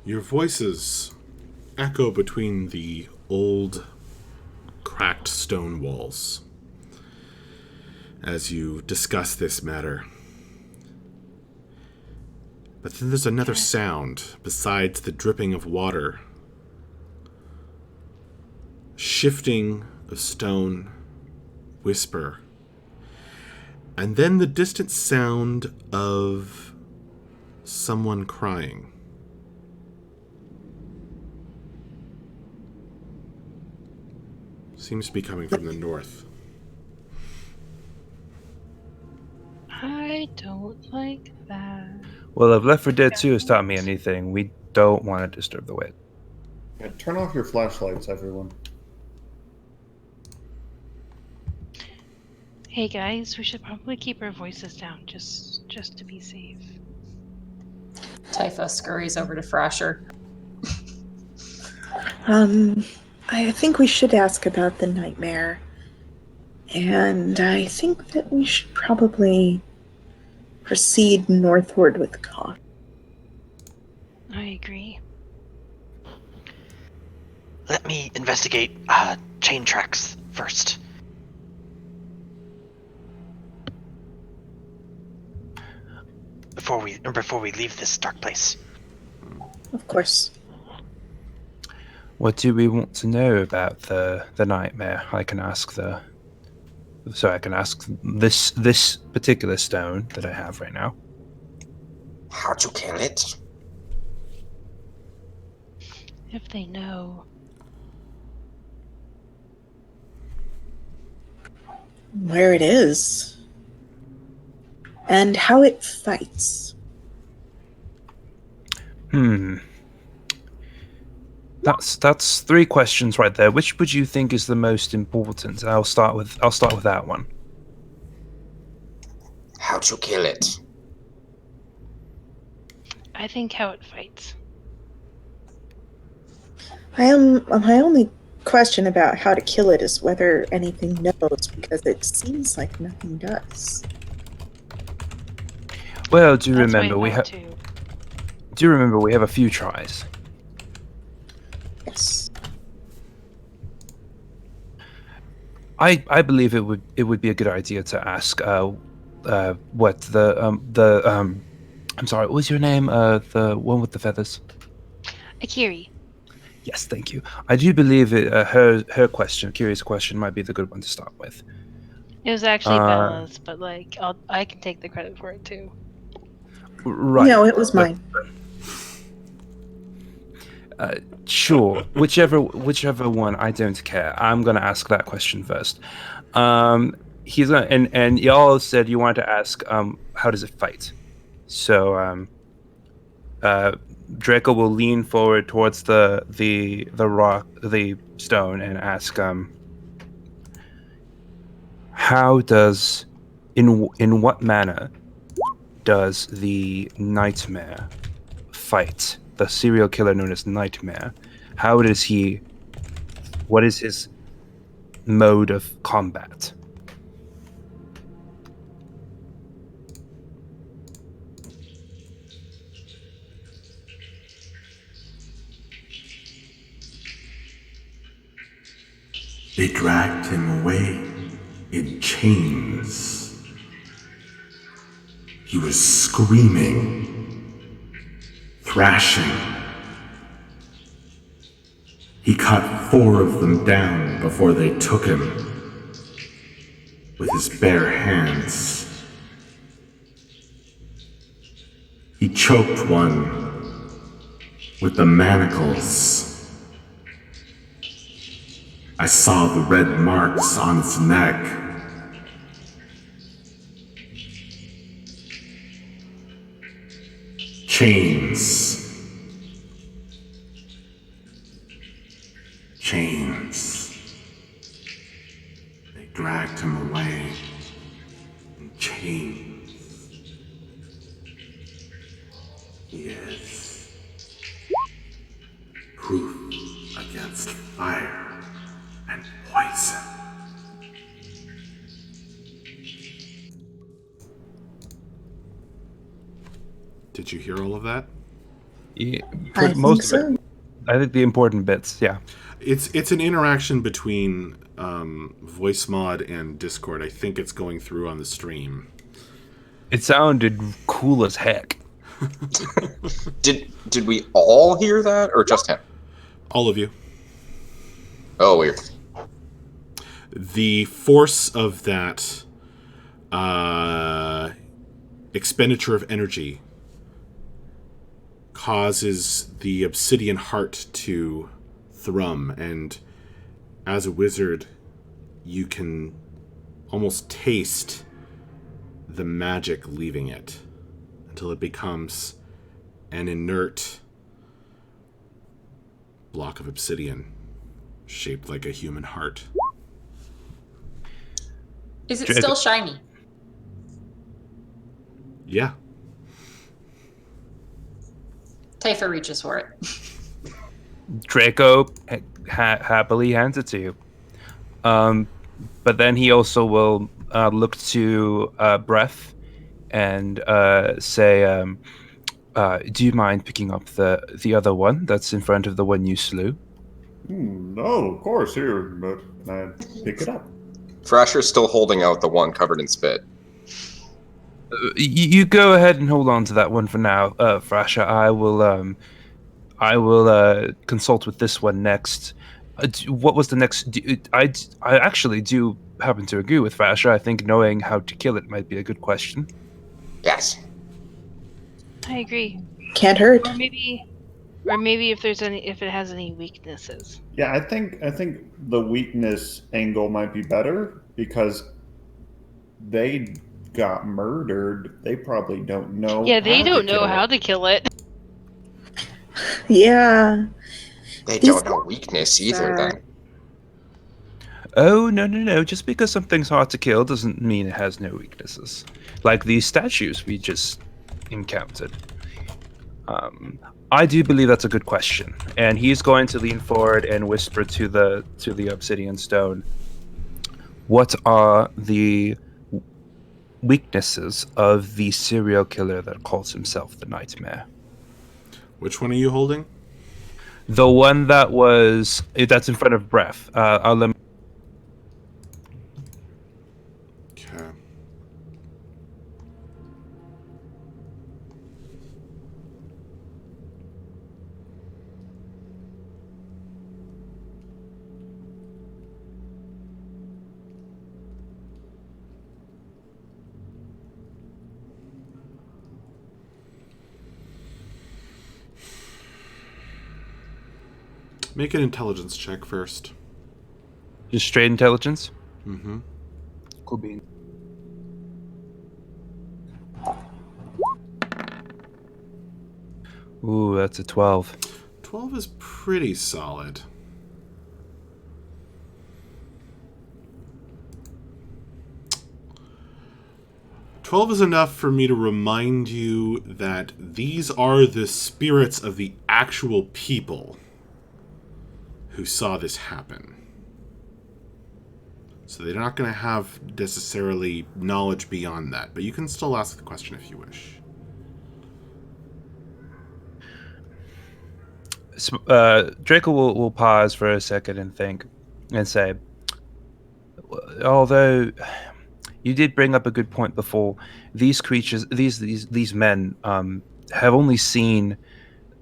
Your voices echo between the old, cracked stone walls as you discuss this matter. But then there's another sound besides the dripping of water. Shifting of stone, whisper, and then the distant sound of someone crying. Seems to be coming from the north. I don't like that. Well, if Left 4 Dead 2 has taught me anything, we don't want to disturb the wit. Yeah, turn off your flashlights, everyone. Hey guys, we should probably keep our voices down just to be safe. Typha scurries over to Thrasher. I think we should ask about the Nightmare. And I think that we should probably proceed northward with caution. I agree. Let me investigate chain tracks first. Before we leave this dark place. Of course. What do we want to know about the Nightmare? I can ask this particular stone that I have right now. How'd you kill it? If they know. Where it is. And how it fights. That's 3 questions right there. Which would you think is the most important? I'll start with that one. How to kill it? I think how it fights. My only question about how to kill it is whether anything knows, because it seems like nothing does. Well, do you That's remember what I we have? thought too. Do you remember we have a few tries? Yes. I believe it would be a good idea to ask what I'm sorry, what was your name? The one with the feathers. Akiri. Yes, thank you. I do believe her question, curious question, might be the good one to start with. It was actually Bella's, but like I can take the credit for it too. Right. No, it was but- mine. Sure, whichever one, I don't care. I'm gonna ask that question first. He's gonna, and y'all said you wanted to ask how does it fight? So Draco will lean forward towards the rock, the stone, and ask how does in what manner does the nightmare fight? The serial killer known as Nightmare. How does he? What is his mode of combat? They dragged him away in chains. He was screaming, thrashing. He cut 4 of them down before they took him with his bare hands. He choked one with the manacles. I saw the red marks on its neck. Chains. Chains. They dragged him away in chains. He is proof against fire and poison. Did you hear all of that? Yeah, I think most of so. it. I think the important bits. Yeah. It's an interaction between voice mod and Discord. I think it's going through on the stream. It sounded cool as heck. Did we all hear that, or just him? All of you. Oh, weird. The force of that expenditure of energy causes the obsidian heart to thrum, and as a wizard, you can almost taste the magic leaving it until it becomes an inert block of obsidian shaped like a human heart. Is it Draco- still shiny? Yeah. Tifa reaches for it. Draco happily hands it to you. But then he also will look to Breath and say, do you mind picking up the other one that's in front of the one you slew? No, of course, here, but I pick it up. Thrasher's still holding out the one covered in spit. You go ahead and hold on to that one for now, Thrasher. I will consult with this one next. What was the next? I actually do happen to agree with Thrasher. I think knowing how to kill it might be a good question. Yes. I agree. Can't hurt. Or maybe Or maybe if it has any weaknesses. Yeah, I think the weakness angle might be better because they got murdered. They probably don't know. Yeah, they how don't to know kill how it. to kill it. Yeah. They These don't know weakness either, are- then. Oh, no. Just because something's hard to kill doesn't mean it has no weaknesses. Like these statues we just encountered. I do believe that's a good question, and he's going to lean forward and whisper to the obsidian stone. What are the weaknesses of the serial killer that calls himself the Nightmare? Which one are you holding? The one that's in front of Breath. I'll let Okay. Make an intelligence check first. just straight intelligence. Mm-hmm. Cool bean. Ooh, that's a 12. 12 is pretty solid. "12 is enough for me to remind you that these are the spirits of the actual people who saw this happen. So they're not going to have necessarily knowledge beyond that, but you can still ask the question if you wish." Draco will pause for a second and think and say, although you did bring up a good point before, these creatures, these men, have only seen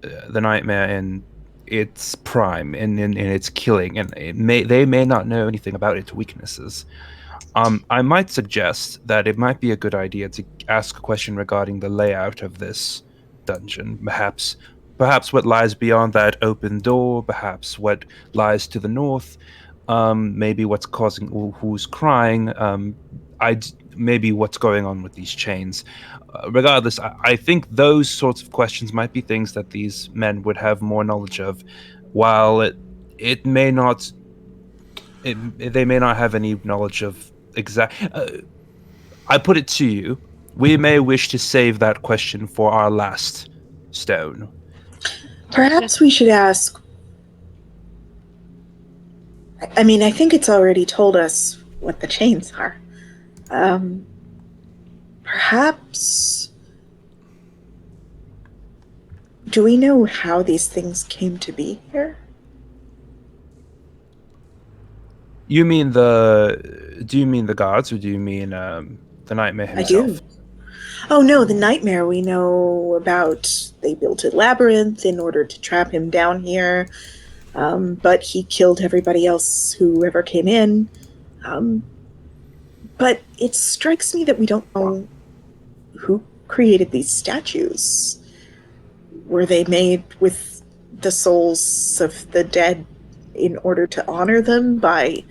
the Nightmare in its prime and in its killing, and they may not know anything about its weaknesses. I might suggest that it might be a good idea to ask a question regarding the layout of this dungeon. Perhaps what lies beyond that open door. Perhaps what lies to the north. Maybe what's causing who's crying. Maybe what's going on with these chains. Regardless, I think those sorts of questions might be things that these men would have more knowledge of, while it may not. They may not have any knowledge of exact. I put it to you. We may wish to save that question for our last stone. Perhaps we should ask. I mean, I think it's already told us what the chains are. Perhaps. Do we know how these things came to be here? Do you mean the gods, or do you mean the Nightmare himself? I do. Oh no, the nightmare we know about. They built a labyrinth in order to trap him down here, but he killed everybody else who ever came in. But it strikes me that we don't know who created these statues. Were they made with the souls of the dead in order to honor them by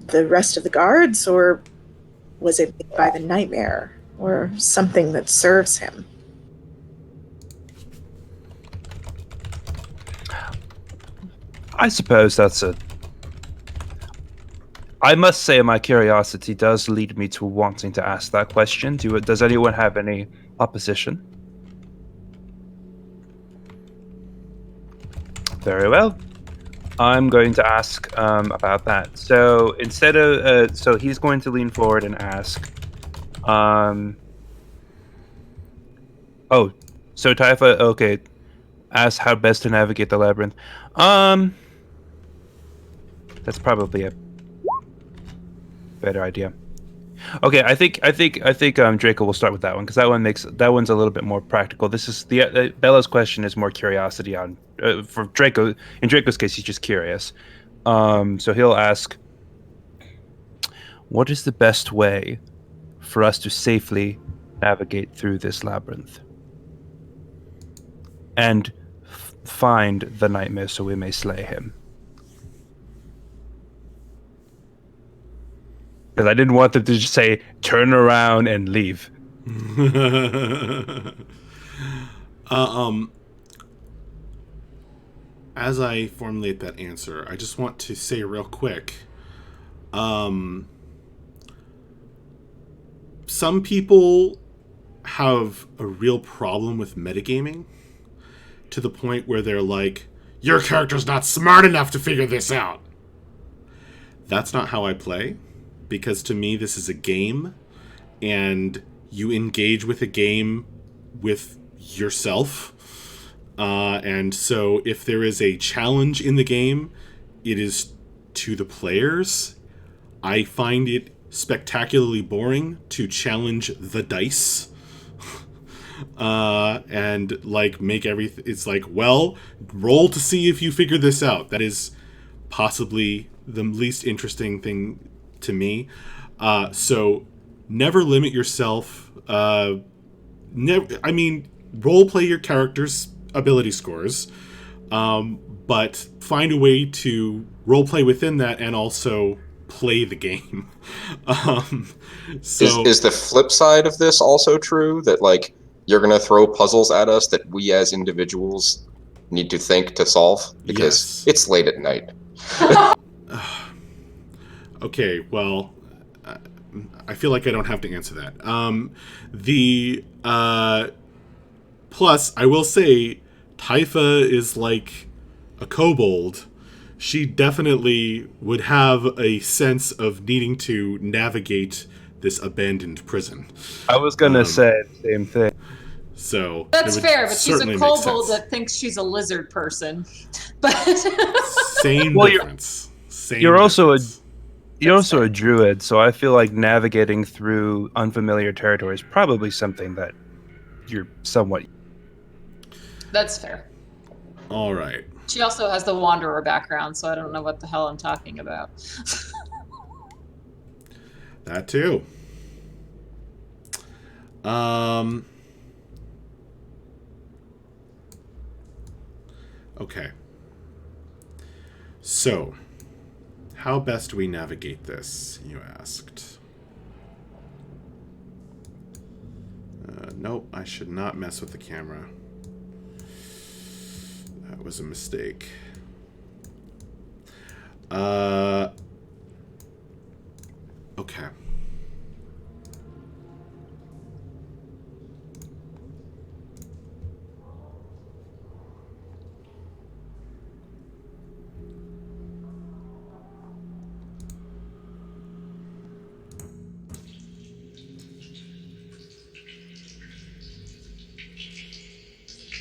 the rest of the guards, or was it made by the nightmare, or something that serves him? I suppose that's a. I must say, my curiosity does lead me to wanting to ask that question. Does anyone have any opposition? Very well. I'm going to ask about that. So instead of, so he's going to lean forward and ask. Oh, so Taifa, okay. Ask how best to navigate the labyrinth. That's probably a better idea. Okay, I think Draco will start with that one, because that one's a little bit more practical. This is the Bella's question is more curiosity on for Draco. In Draco's case, he's just curious. So he'll ask, what is the best way for us to safely navigate through this labyrinth? And find the nightmare so we may slay him. Because I didn't want them to just say, turn around and leave. As I formulate that answer, I just want to say real quick, some people have a real problem with metagaming to the point where they're like, your character's not smart enough to figure this out. That's not how I play, because to me this is a game, and you engage with a game with yourself. And so if there is a challenge in the game, it is to the players. I find it spectacularly boring to challenge the dice. And like make everything, it's like, well, roll to see if you figure this out. That is possibly the least interesting thing to me. So never limit yourself. Role play your character's ability scores, but find a way to role play within that and also play the game. Is the flip side of this also true? That like you're gonna throw puzzles at us that we as individuals need to think to solve because it's late at night. Okay, well, I feel like I don't have to answer that. Plus, I will say, Typha is like a kobold. She definitely would have a sense of needing to navigate this abandoned prison. I was gonna say the same thing. So that's fair, but she's a kobold that that thinks she's a lizard person. But same difference. You're also a druid, so I feel like navigating through unfamiliar territory is probably something that you're somewhat. That's fair. All right. She also has the wanderer background, so I don't know what the hell I'm talking about. That too. Okay. So, how best do we navigate this, you asked? Nope, I should not mess with the camera. That was a mistake. Okay.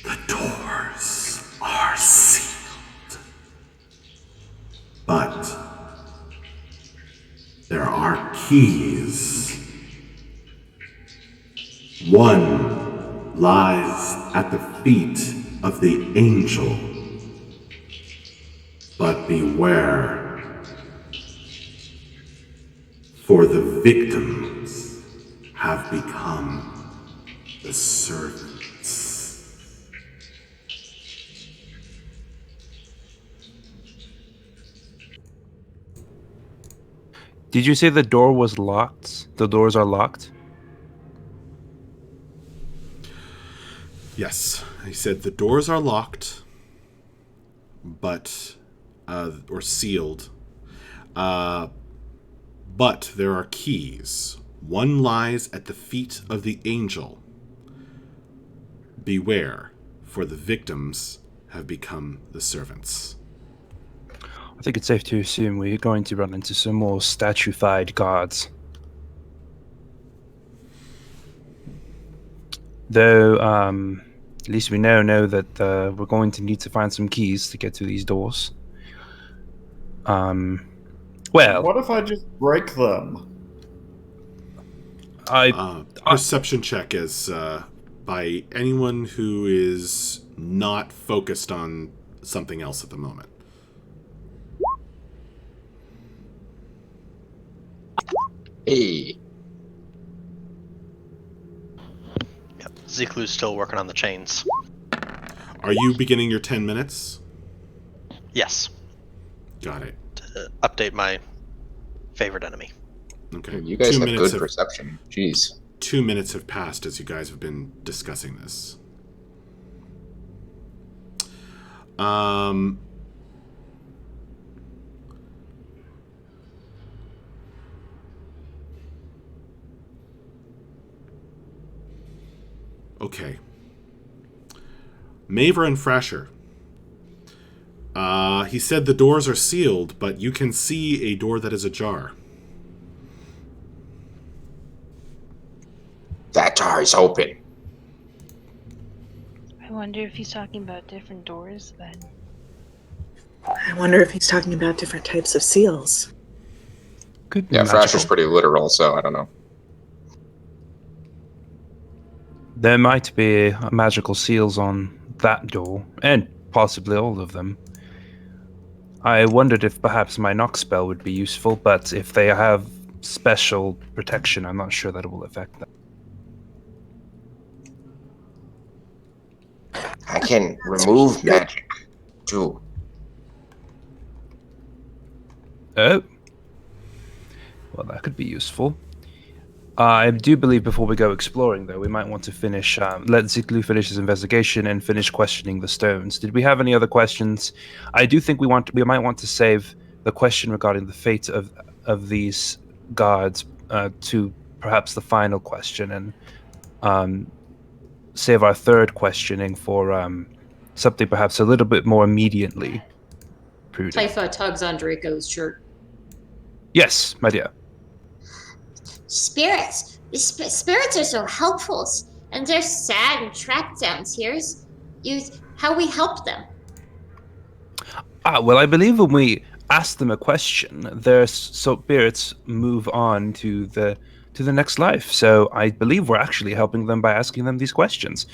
The doors are sealed. But there are keys. One lies at the feet of the angel. But beware, for the victims have become the servants. Did you say the door was locked? The doors are locked? Yes, he said the doors are locked, but or sealed. But there are keys. One lies at the feet of the angel. Beware, for the victims have become the servants. I think it's safe to assume we're going to run into some more statuified gods. Though, at least we know that we're going to need to find some keys to get through these doors. Well, what if I just break them? Perception check is by anyone who is not focused on something else at the moment. Hey. Yep. Ziklu's still working on the chains. Are you beginning your 10 minutes? Yes. Got it. Update my favorite enemy. Okay. You guys 2 have minutes good perception. Jeez. 2 minutes have passed as you guys have been discussing this. Okay. Maver and Frasher. He said the doors are sealed, but you can see a door that is ajar. That door is open. I wonder if he's talking about different doors then. I wonder if he's talking about different types of seals. Could be Yeah, magical. Frasher's pretty literal, so I don't know. There might be magical seals on that door, and possibly all of them. I wondered if perhaps my knock spell would be useful, but if they have special protection, I'm not sure that it will affect them. I can remove magic, too. Oh. Well, that could be useful. I do believe before we go exploring, though, we might want to finish, let Ziklu finish his investigation and finish questioning the stones. Did we have any other questions? I do think we might want to save the question regarding the fate of these guards to perhaps the final question, and save our third questioning for something perhaps a little bit more immediately prudent. Typha tugs on Draco's shirt. Yes, my dear. Spirits. Spirits are so helpful, and they're sad and trapped down here. How we help them. Well, I believe when we ask them a question, their spirits move on to the next life. So I believe we're actually helping them by asking them these questions.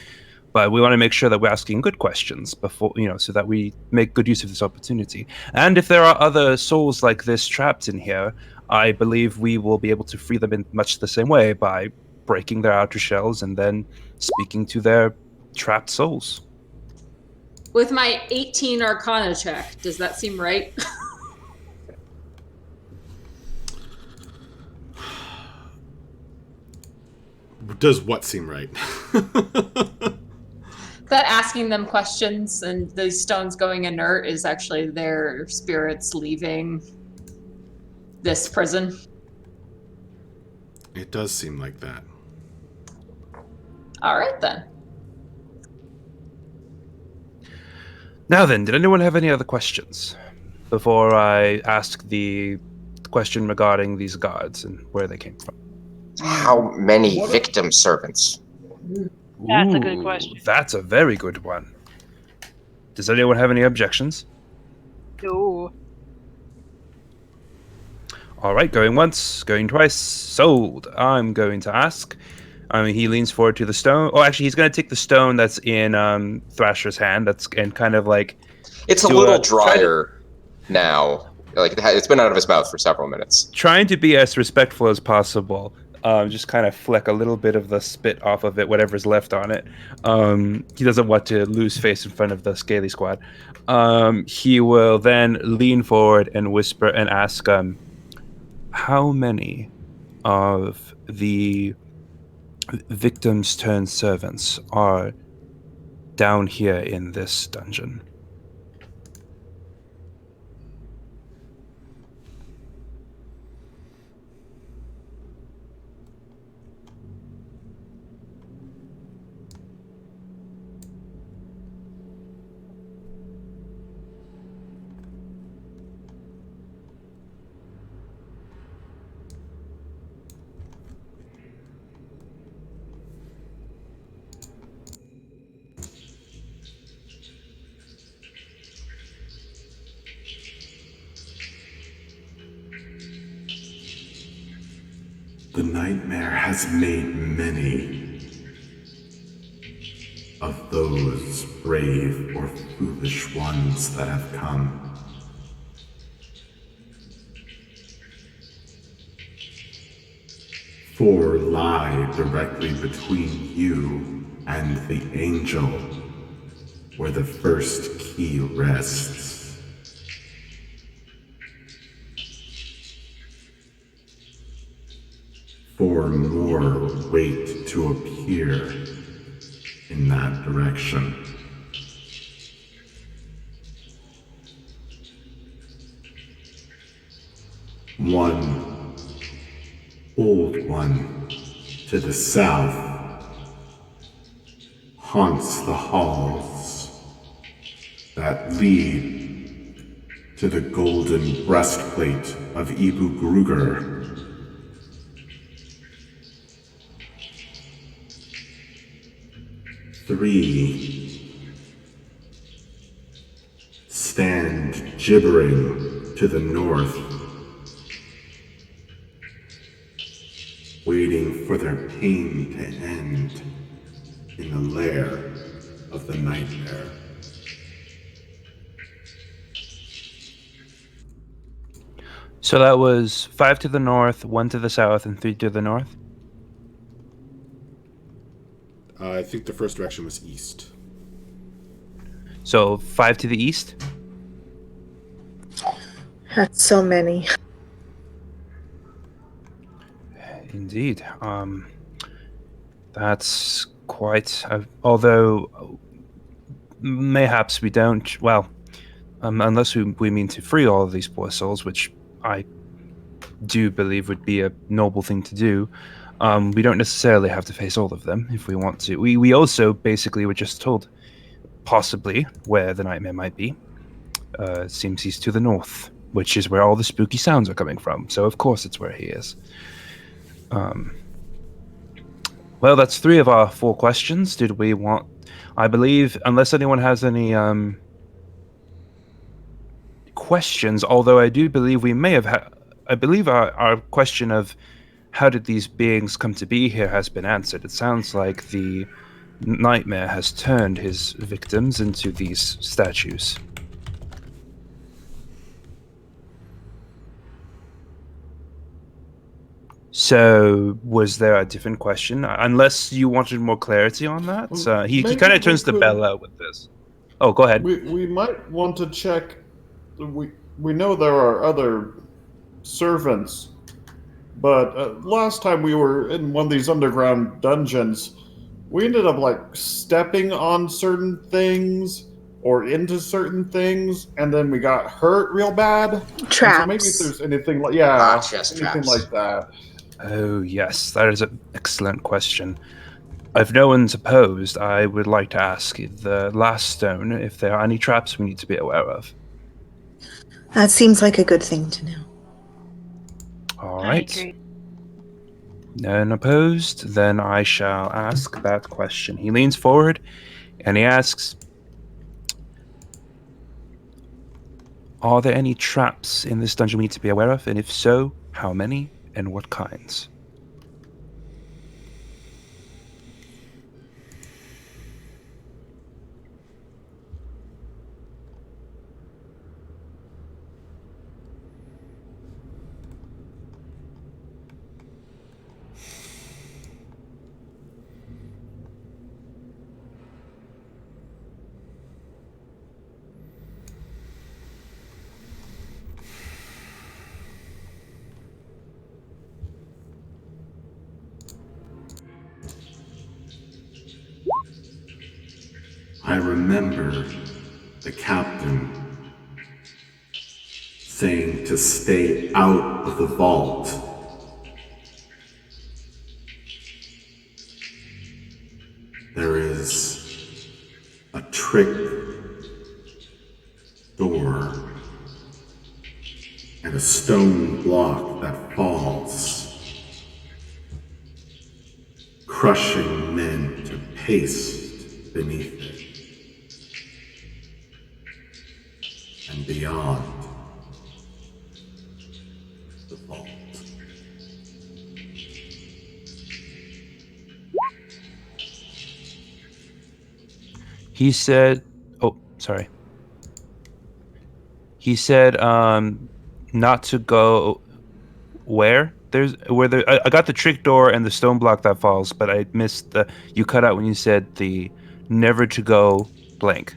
But we want to make sure that we're asking good questions before, so that we make good use of this opportunity. And if there are other souls like this trapped in here, I believe we will be able to free them in much the same way by breaking their outer shells and then speaking to their trapped souls. With my 18 Arcana check, does that seem right? Does what seem right? That asking them questions and the stones going inert is actually their spirits leaving this prison. It does seem like that. All right, then. Now then, did anyone have any other questions before I ask the question regarding these guards and where they came from? How many victim servants? That's a good question. That's a very good one. Does anyone have any objections? No. All right, going once, going twice, sold. I'm going to ask. He leans forward to the stone. Oh, actually, he's going to take the stone that's in Thrasher's hand. And kind of like. It's a little drier now. Like it's been out of his mouth for several minutes. Trying to be as respectful as possible. Just kind of fleck a little bit of the spit off of it, whatever's left on it. He doesn't want to lose face in front of the Scaly Squad. He will then lean forward and whisper and ask, how many of the victims turned servants are down here in this dungeon? The nightmare has made many of those brave or foolish ones that have come. Four lie directly between you and the angel. where the first key rests. Four more wait to appear in that direction. One old one to the south haunts the halls that lead to the golden breastplate of Ibu Gruger. Three stand gibbering to the north, waiting for their pain to end in the lair of the nightmare. So that was 5 to the north, 1 to the south, and 3 to the north? I think the first direction was east. So 5 to the east? That's so many. Indeed. That's quite... although, mayhaps we don't... Well, unless we mean to free all of these poor souls, which I do believe would be a noble thing to do, we don't necessarily have to face all of them if we want to. We also basically were just told possibly where the nightmare might be. It seems he's to the north, which is where all the spooky sounds are coming from. So of course it's where he is. Well, that's 3 of our 4 questions. Did we want... I believe, unless anyone has any questions, although I do believe we may have I believe our question of how did these beings come to be here has been answered. It sounds like the nightmare has turned his victims into these statues. So, was there a different question? Unless you wanted more clarity on that? He kind of turns the bell out with this. Oh, go ahead. We might want to check. We know there are other servants, but last time we were in one of these underground dungeons, we ended up like stepping on certain things or into certain things, and then we got hurt real bad. Traps. So maybe if there's anything like chest anything traps. like that. Oh, yes, that is an excellent question. If no one's opposed, I would like to ask the last stone if there are any traps we need to be aware of. That seems like a good thing to know. All I right. agree. None opposed? Then I shall ask that question. He leans forward and he asks, are there any traps in this dungeon we need to be aware of? And if so, how many and what kinds? I remember the captain saying to stay out of the vault. There is a trick door and a stone block that falls, crushing men to paste beneath it. And beyond the vault. He said, oh, sorry. He said, not to go where? I got the trick door and the stone block that falls, but I missed you cut out when you said the never to go blank.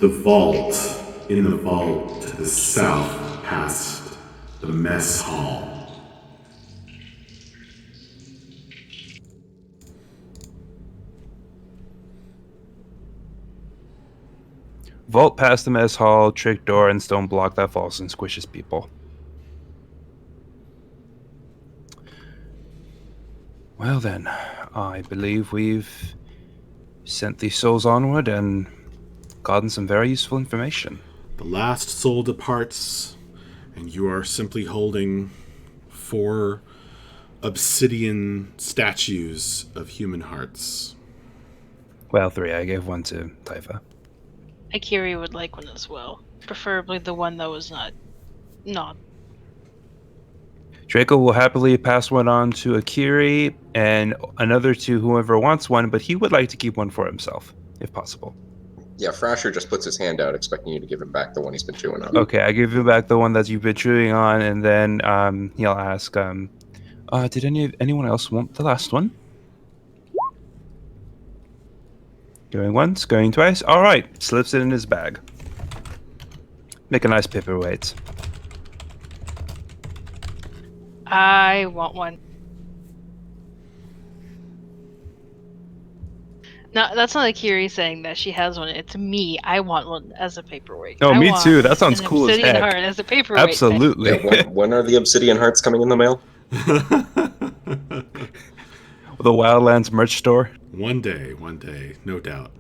The vault. In the vault to the south, past the mess hall. Vault past the mess hall, trick door, and stone block that falls and squishes people. Well then, I believe we've sent these souls onward and gotten some very useful information. The last soul departs, and you are simply holding 4 obsidian statues of human hearts. Well, 3. I gave 1 to Taifa. Akiri would like one as well. Preferably the one that was not. Draco will happily pass one on to Akiri and another to whoever wants one, but he would like to keep one for himself, if possible. Yeah, Frasher just puts his hand out, expecting you to give him back the one he's been chewing on. Okay, I give you back the one that you've been chewing on, and then he'll ask, did anyone else want the last one? Going once, going twice. All right, slips it in his bag. Make a nice paperweight. I want one. No, that's not Akiri saying that she has one. It's me. I want one as a paperweight. Oh, I me want too. That sounds an cool as obsidian heck. heart as a paperweight. Absolutely. Yeah, when are the obsidian hearts coming in the mail? The Wildlands merch store. One day, no doubt.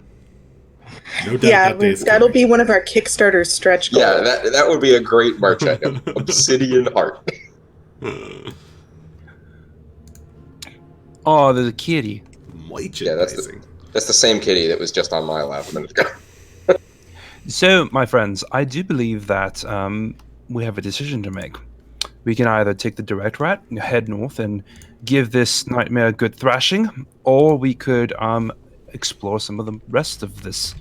No doubt Yeah, that day is that'll coming. be one of our Kickstarter stretch goals. Yeah, that would be a great March item. Obsidian heart. Oh, there's a kitty. Yeah, that's the same kitty that was just on my lap a minute ago. So, my friends, I do believe that we have a decision to make. We can either take the direct route, head north, and give this nightmare a good thrashing, or we could explore some of the rest of this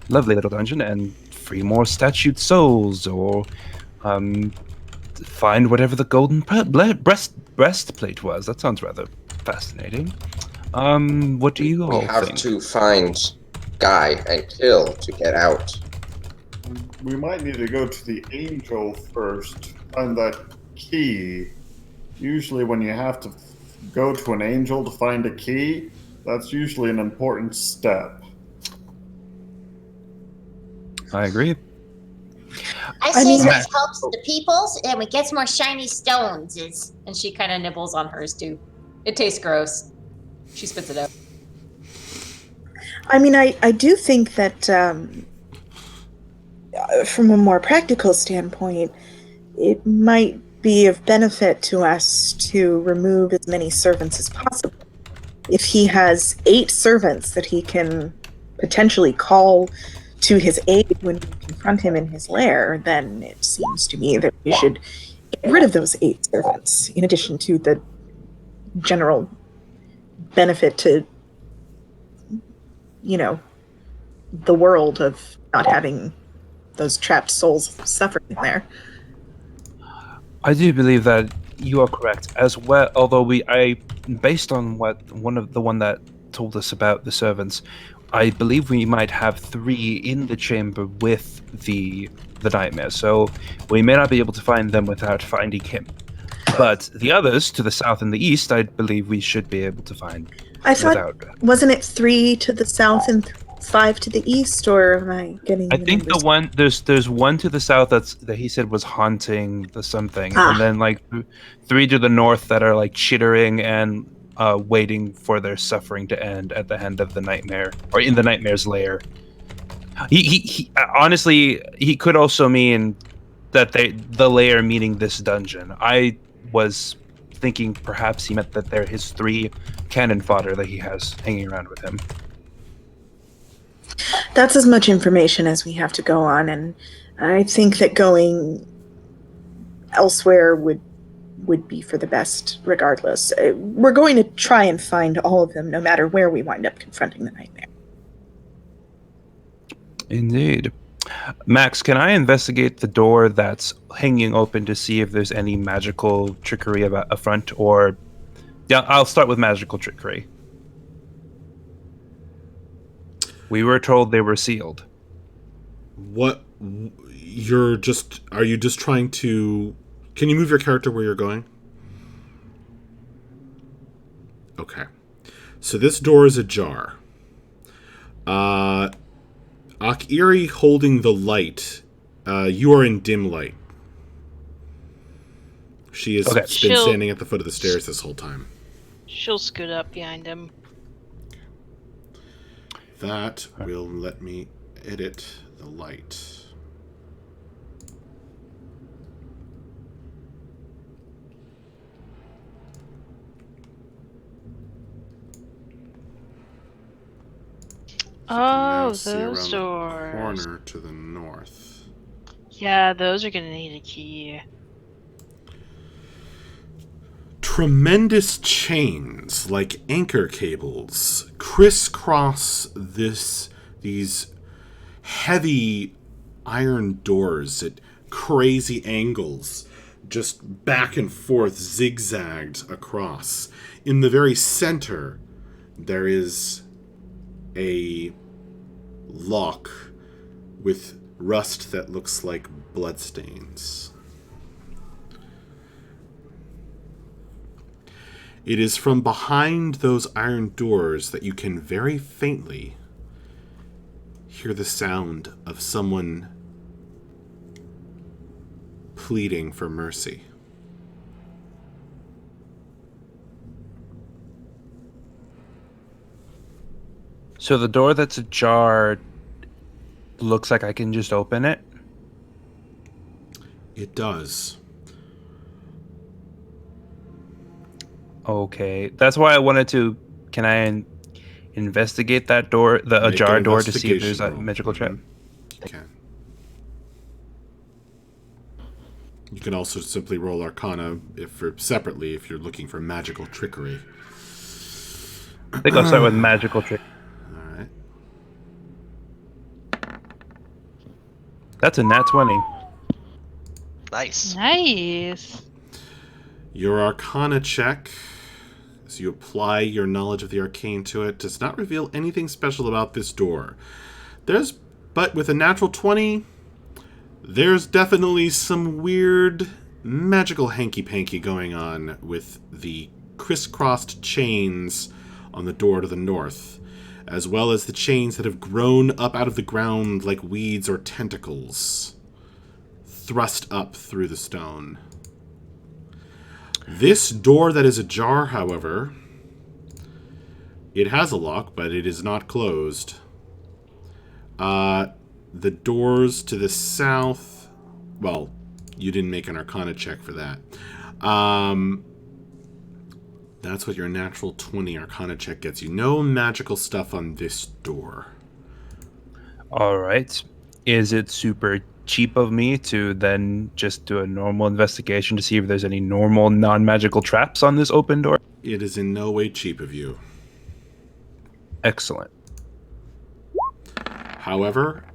lovely little dungeon and free more statued souls, or find whatever the golden breastplate was. That sounds rather fascinating. What do you all We have think? to find Guy and kill to get out. We might need to go to the angel first, find that key. Usually when you have to go to an angel to find a key, that's usually an important step. I agree. I say this helps the peoples and we get some more shiny stones. And she kind of nibbles on hers too. It tastes gross. She spits it out. I mean, I do think that from a more practical standpoint, it might be of benefit to us to remove as many servants as possible. If he has 8 servants that he can potentially call to his aid when we confront him in his lair, then it seems to me that we should get rid of those 8 servants, in addition to the general benefit to, the world of not having those trapped souls suffering there. I do believe that you are correct as well. Although based on the one that told us about the servants, I believe we might have 3 in the chamber with the nightmare. So we may not be able to find them without finding him. But the others to the south and the east, I believe we should be able to find. I thought, wasn't it 3 to the south and 5 to the east, or am I getting? I think the one there's one to the south that he said was haunting the something, and then like 3 to the north that are like chittering and waiting for their suffering to end at the end of the nightmare or in the nightmare's lair. He honestly, he could also mean that the lair meaning this dungeon. I was thinking perhaps he meant that they're his 3 cannon fodder that he has hanging around with him. That's as much information as we have to go on, and I think that going elsewhere would be for the best regardless. We're going to try and find all of them no matter where we wind up confronting the nightmare. Indeed. Max, can I investigate the door that's hanging open to see if there's any magical trickery about a front, or... Yeah, I'll start with magical trickery. We were told they were sealed. What are you just trying to? Can you move your character where you're going? Okay. So this door is ajar. Akiri holding the light. You are in dim light. She has been standing at the foot of the stairs this whole time. She'll scoot up behind him. That will let me edit the light. Oh, now see those around the doors. corner to the north. Yeah, those are gonna need a key. Tremendous chains, like anchor cables, crisscross these heavy iron doors at crazy angles, just back and forth, zigzagged across. In the very center, there is a lock with rust that looks like bloodstains. It is from behind those iron doors that you can very faintly hear the sound of someone pleading for mercy. So the door that's ajar looks like I can just open it? It does. Okay. That's why I wanted to... Can I investigate that door, the Make ajar an door, to see if there's a investigation roll. magical trap? You can. You can also simply roll Arcana separately if you're looking for magical trickery. I think I'll start with magical trick. All right. That's a nat 20. Nice. Nice. Your Arcana check, as you apply your knowledge of the arcane to it, does not reveal anything special about this door. But with a natural 20, there's definitely some weird magical hanky-panky going on with the crisscrossed chains on the door to the north, as well as the chains that have grown up out of the ground like weeds or tentacles, thrust up through the stone. This door that is ajar, however, it has a lock, but it is not closed. The doors to the south... Well, you didn't make an Arcana check for that. That's what your natural 20 Arcana check gets you. No magical stuff on this door. Alright. Is it super cheap of me to then just do a normal investigation to see if there's any normal non-magical traps on this open door? It is in no way cheap of you. Excellent. However,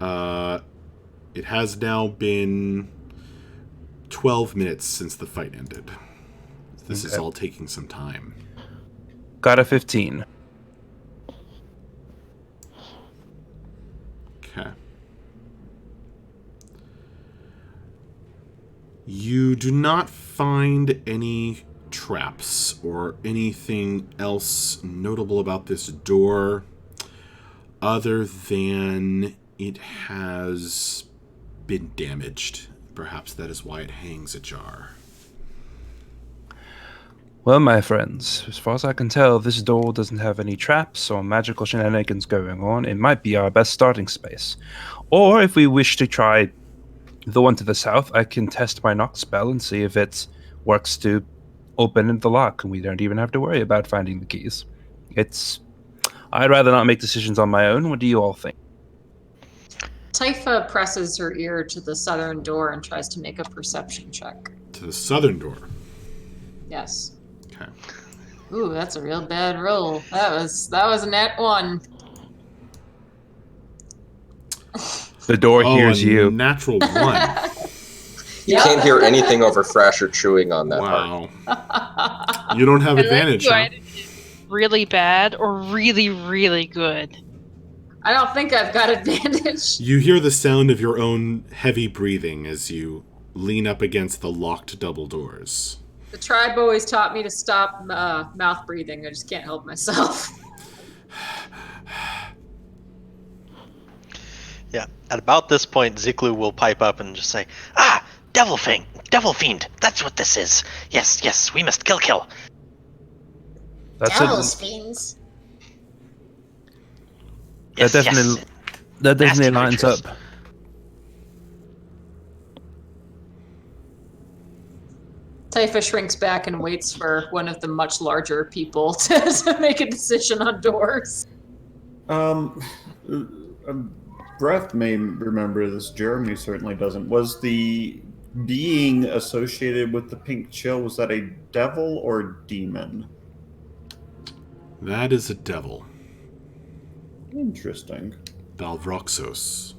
it has now been 12 minutes since the fight ended. This is all taking some time. Got a 15. Okay. You do not find any traps or anything else notable about this door other than it has been damaged. Perhaps that is why it hangs ajar. Well, my friends, as far as I can tell, this door doesn't have any traps or magical shenanigans going on. It might be our best starting space. Or if we wish to try the one to the south, I can test my knock spell and see if it works to open the lock, and we don't even have to worry about finding the keys. I'd rather not make decisions on my own. What do you all think? Typha presses her ear to the southern door and tries to make a perception check. To the southern door. Yes. Okay. Ooh, that's a real bad roll. That was a nat 1. The door hears you. Natural 1. You can't hear anything over Thrasher chewing on that part. Wow. You don't have advantage, huh? Really bad or really, really good? I don't think I've got advantage. You hear the sound of your own heavy breathing as you lean up against the locked double doors. The tribe always taught me to stop mouth breathing. I just can't help myself. Yeah. At about this point, Ziklu will pipe up and just say, "Ah, devil fiend. That's what this is. Yes. We must kill. That's Devil's it. fiends. Yes, That definitely Nasty lines creatures. up. Taifa shrinks back and waits for one of the much larger people to make a decision on doors. Breath may remember this. Jeremy certainly doesn't. Was the being associated with the pink chill, was that a devil or a demon? That is a devil. Interesting. Balvroxos.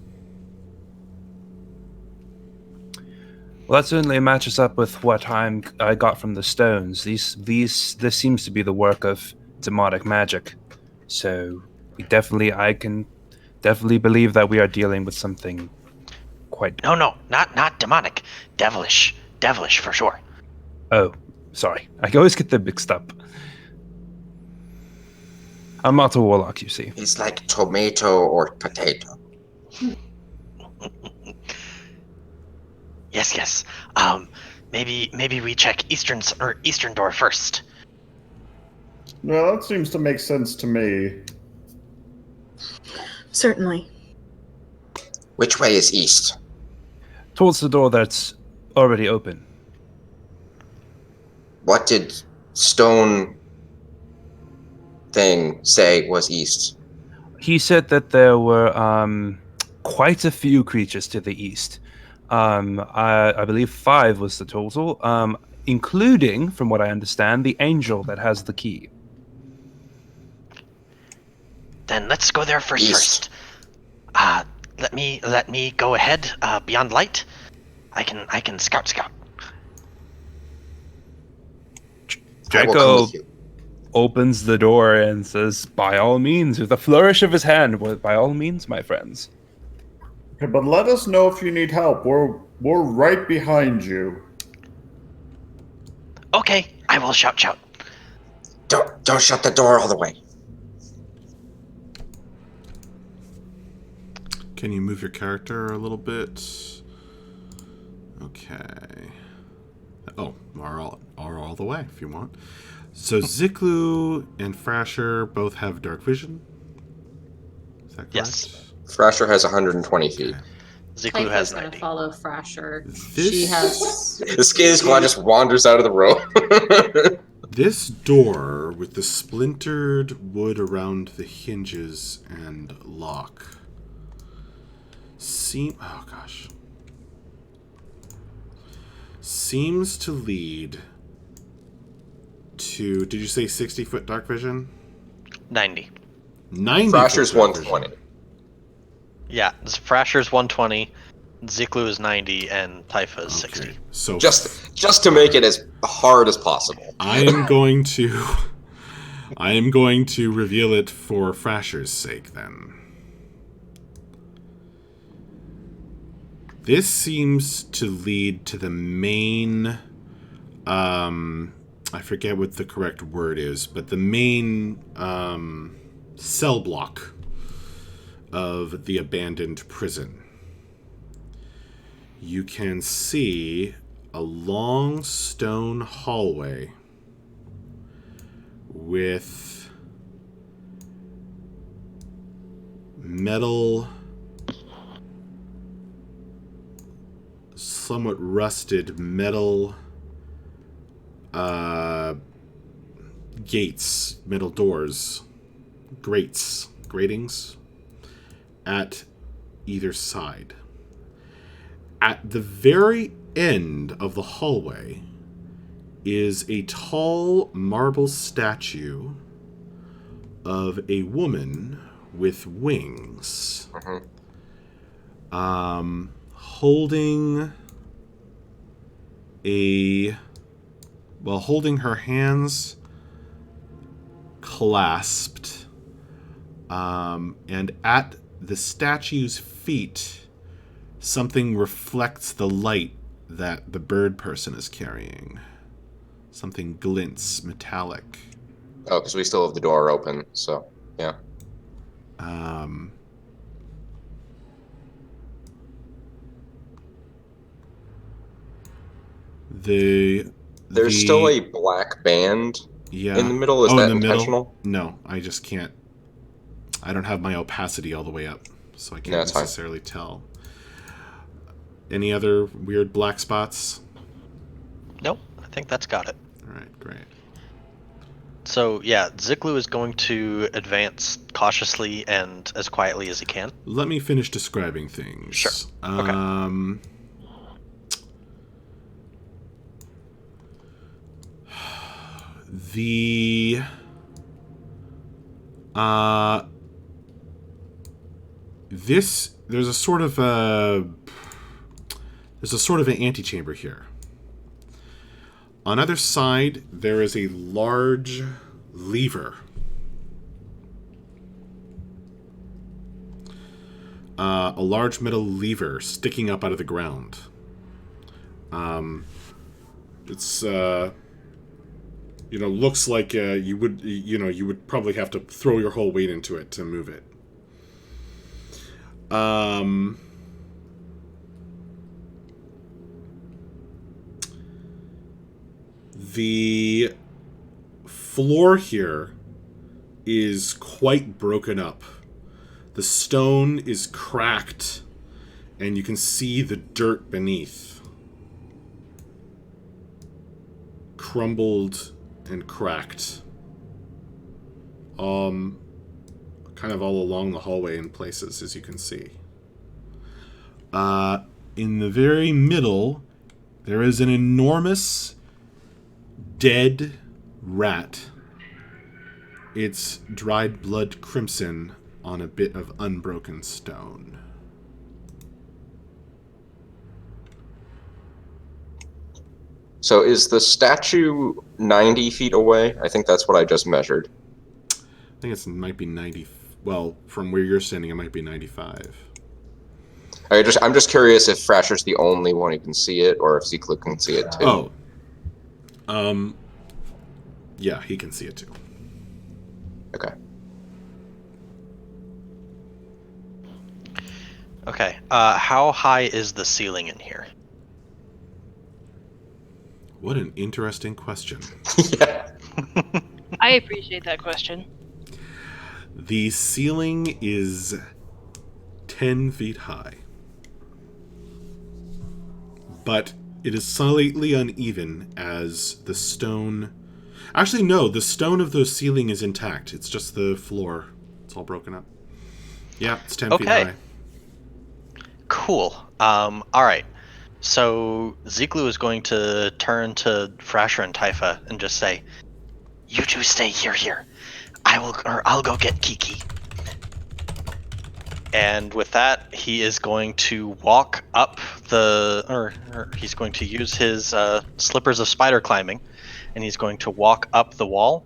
Well, that certainly matches up with what I got from the stones. This seems to be the work of demonic magic. So I can definitely believe that we are dealing with something quite. No, not demonic. Devilish for sure. Oh, sorry. I always get them mixed up. I'm not a warlock, you see. It's like tomato or potato. Yes. Maybe we check eastern door first. Well, that seems to make sense to me. Certainly. Which way is east? Towards the door that's already open. What did stone thing say was east? He said that there were quite a few creatures to the east. I believe 5 was the total, including, from what I understand, the angel that has the key. Then let's go there first. East. Let me go ahead. Beyond light, I can scout. I will come Draco with you. opens the door and says, "By all means," with a flourish of his hand. "By all means, my friends." Okay, but let us know if you need help. We're right behind you. Okay, I will shout. Don't shut the door all the way. Can you move your character a little bit? Okay. Oh, are all the way if you want. So Ziklu and Frasher both have dark vision. Is that correct? Yes. Thrasher has 120 feet. Ziklu Taifa's has going to 90. follow Frasher. This- She has... The Scaly Squad just wanders out of the row. This door with the splintered wood around the hinges and lock seems to lead to, did you say 60-foot dark vision? 90. 90. Thrasher's 120. Yeah, Frasher's 120, Ziklu is 90, and Taifa is 60. So Just to make it as hard as possible. I am going to reveal it for Frasher's sake then. This seems to lead to the main I forget what the correct word is, but the main cell block of the abandoned prison. You can see a long stone hallway with metal, somewhat rusted metal gates, metal doors, gratings at either side. At the very end of the hallway is a tall marble statue of a woman with wings, holding holding her hands clasped And at the statue's feet, something reflects the light that the bird person is carrying. Something glints, metallic. Oh, because we still have the door open, so, yeah. There's still a black band in the middle. Is that intentional? No, I just can't. I don't have my opacity all the way up, so I can't necessarily tell. Any other weird black spots? Nope, I think that's got it. All right, great. So, yeah, Ziklu is going to advance cautiously and as quietly as he can. Let me finish describing things. Sure. Okay. There's a sort of an antechamber here. On either side, there is a large lever. A large metal lever sticking up out of the ground. It's looks like you would probably have to throw your whole weight into it to move it. The floor here is quite broken up. The stone is cracked, and you can see the dirt beneath. Crumbled and cracked. Kind of all along the hallway in places, as you can see. In the very middle, there is an enormous dead rat. Its dried blood crimson on a bit of unbroken stone. So is the statue 90 feet away? I think that's what I just measured. I think it might be 90. Well, from where you're standing, it might be 95. I'm just curious if Frasher's the only one who can see it, or if Ziklu can see it too. Oh. Yeah, he can see it too. Okay. Okay. How high is the ceiling in here? What an interesting question. Yeah. I appreciate that question. The ceiling is 10 feet high. But it is slightly uneven as the stone... Actually, no, the stone of the ceiling is intact. It's just the floor. It's all broken up. Yeah, it's 10 feet high. Cool. All right. So Ziklu is going to turn to Frasher and Typha and just say, "You two stay here. I'll go get Kiki." And with that, he is going to walk up or he's going to use his slippers of spider climbing, and he's going to walk up the wall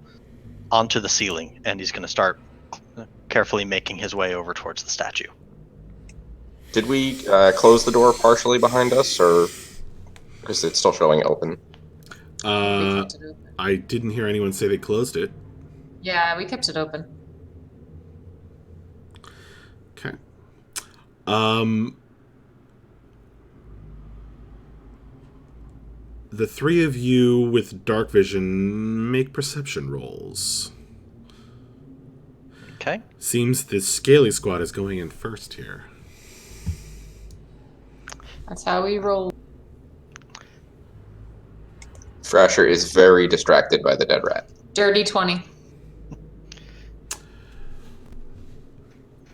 onto the ceiling, and he's going to start carefully making his way over towards the statue. Did we close the door partially behind us, or because it's still showing open? I didn't hear anyone say they closed it. Yeah, we kept it open. Okay. The three of you with dark vision make perception rolls. Okay. Seems the Scaly Squad is going in first here. That's how we roll. Frasher is very distracted by the dead rat. Dirty 20.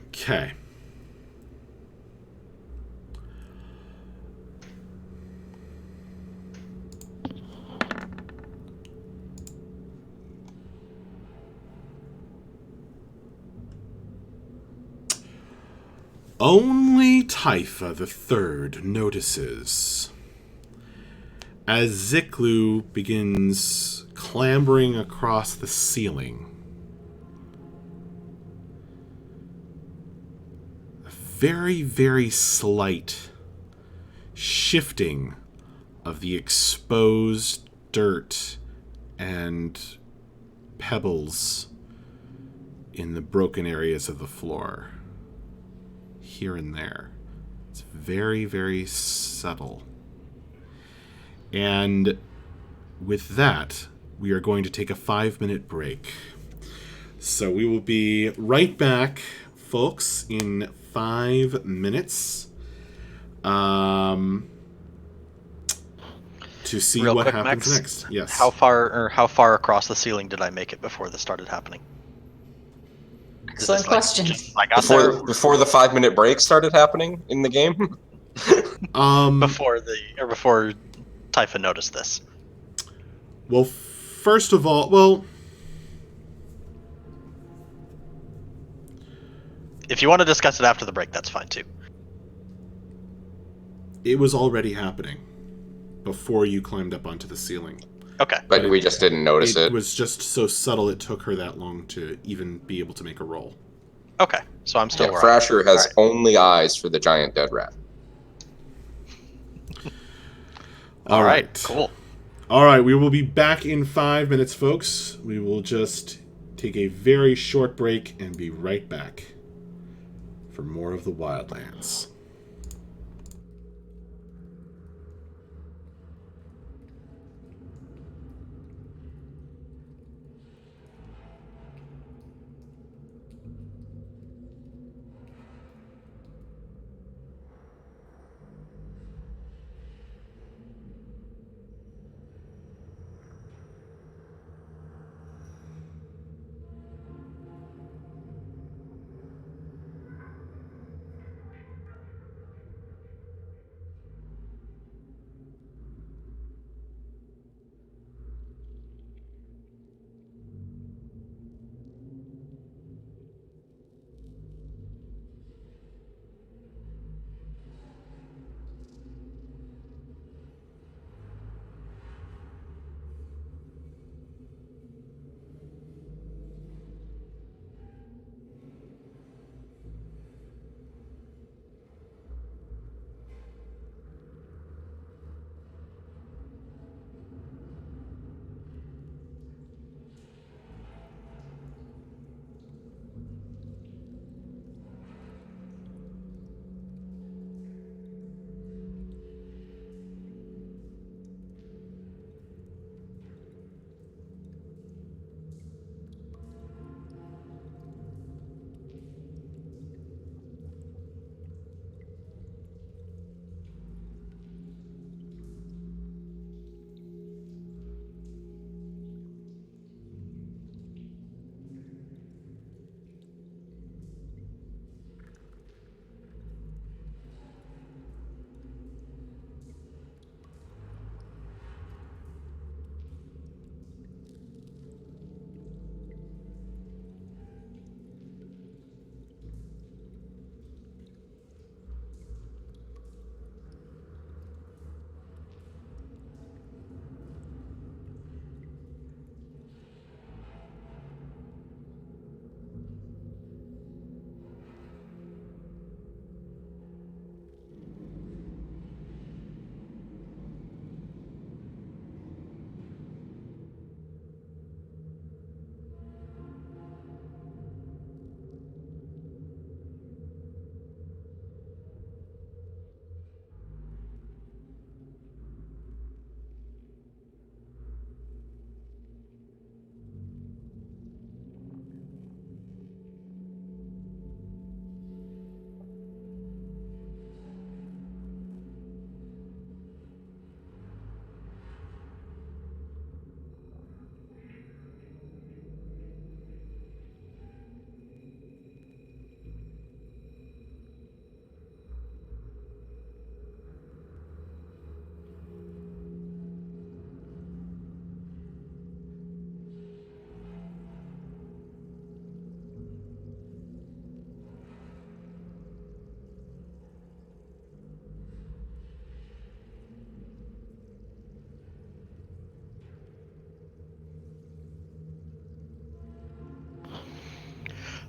Okay. Only Typha the Third notices as Ziklu begins clambering across the ceiling. very, very slight shifting of the exposed dirt and pebbles in the broken areas of the floor, here and there. It's very, very subtle. And with that, we are going to take a 5-minute break. So we will be right back, folks, in 5 minutes. To see Real what quick, happens Max, next. Yes. How far across the ceiling did I make it before this started happening? Excellent question. I got there Before the 5-minute break started happening in the game? before Typhon noticed this. Well, first of all, If you want to discuss it after the break, that's fine too. it was already happening before you climbed up onto the ceiling. Okay. But we just didn't notice it. It was just so subtle it took her that long to even be able to make a roll. Okay, so I'm still Yeah, where Thrasher has only eyes for the giant dead rat. All right, cool. All right, we will be back in 5 minutes, folks. We will just take a very short break and be right back for more of the Wildlands.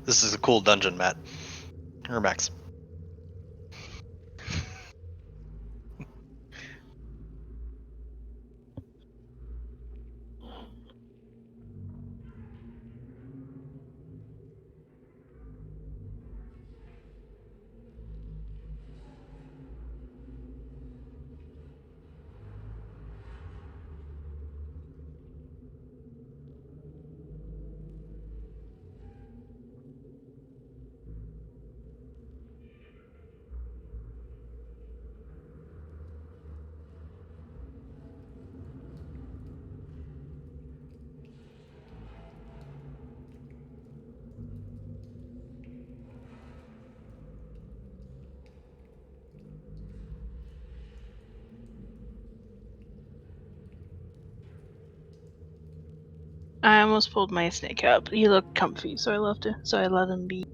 This is a cool dungeon, Matt. Or Max. I almost pulled my snake out, but he looked comfy, so I let him be.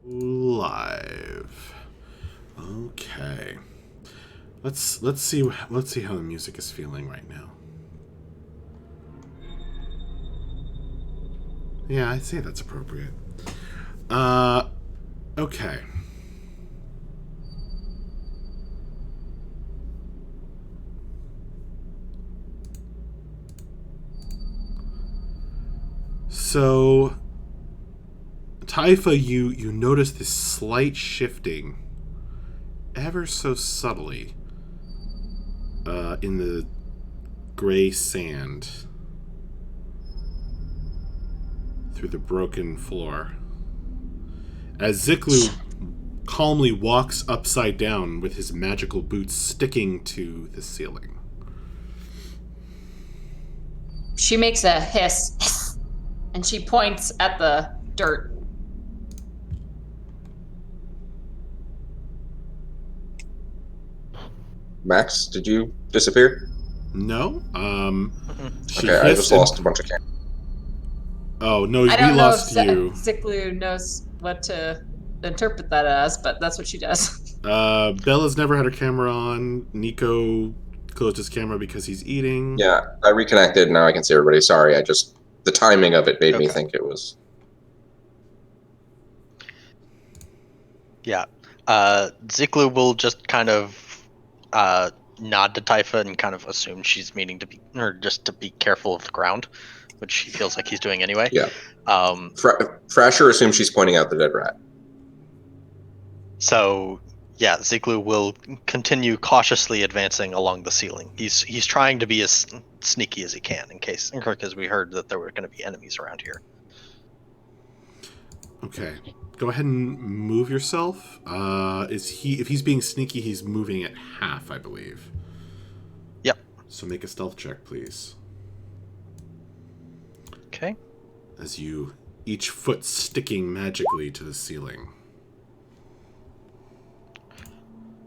Live. Okay. Let's see how the music is feeling right now. Yeah, I'd say that's appropriate. Okay. So, Taifa, you notice this slight shifting, ever so subtly, in the gray sand through the broken floor. As Ziklu calmly walks upside down with his magical boots sticking to the ceiling. She makes a hiss, and she points at the dirt. Max, did you disappear? No. She Okay, I just and... lost a bunch of cameras. Oh, no, I don't we know lost if you. Ziklu knows what to interpret that as, but that's what she does. Bella's never had her camera on. Nico closed his camera because he's eating. Yeah, I reconnected. Now I can see everybody. Sorry, the timing of it made me think it was. Yeah. Ziklu will just kind of nod to Taifa and kind of assume she's meaning to be, or just to be careful of the ground, which he feels like he's doing anyway. Yeah. Thrasher assumes she's pointing out the dead rat. So yeah, Ziklu will continue cautiously advancing along the ceiling. He's trying to be as sneaky as he can because we heard that there were going to be enemies around here. Okay. Go ahead and move yourself. If he's being sneaky, he's moving at half, I believe. Yep. So make a stealth check, please. Okay. As you, each foot sticking magically to the ceiling.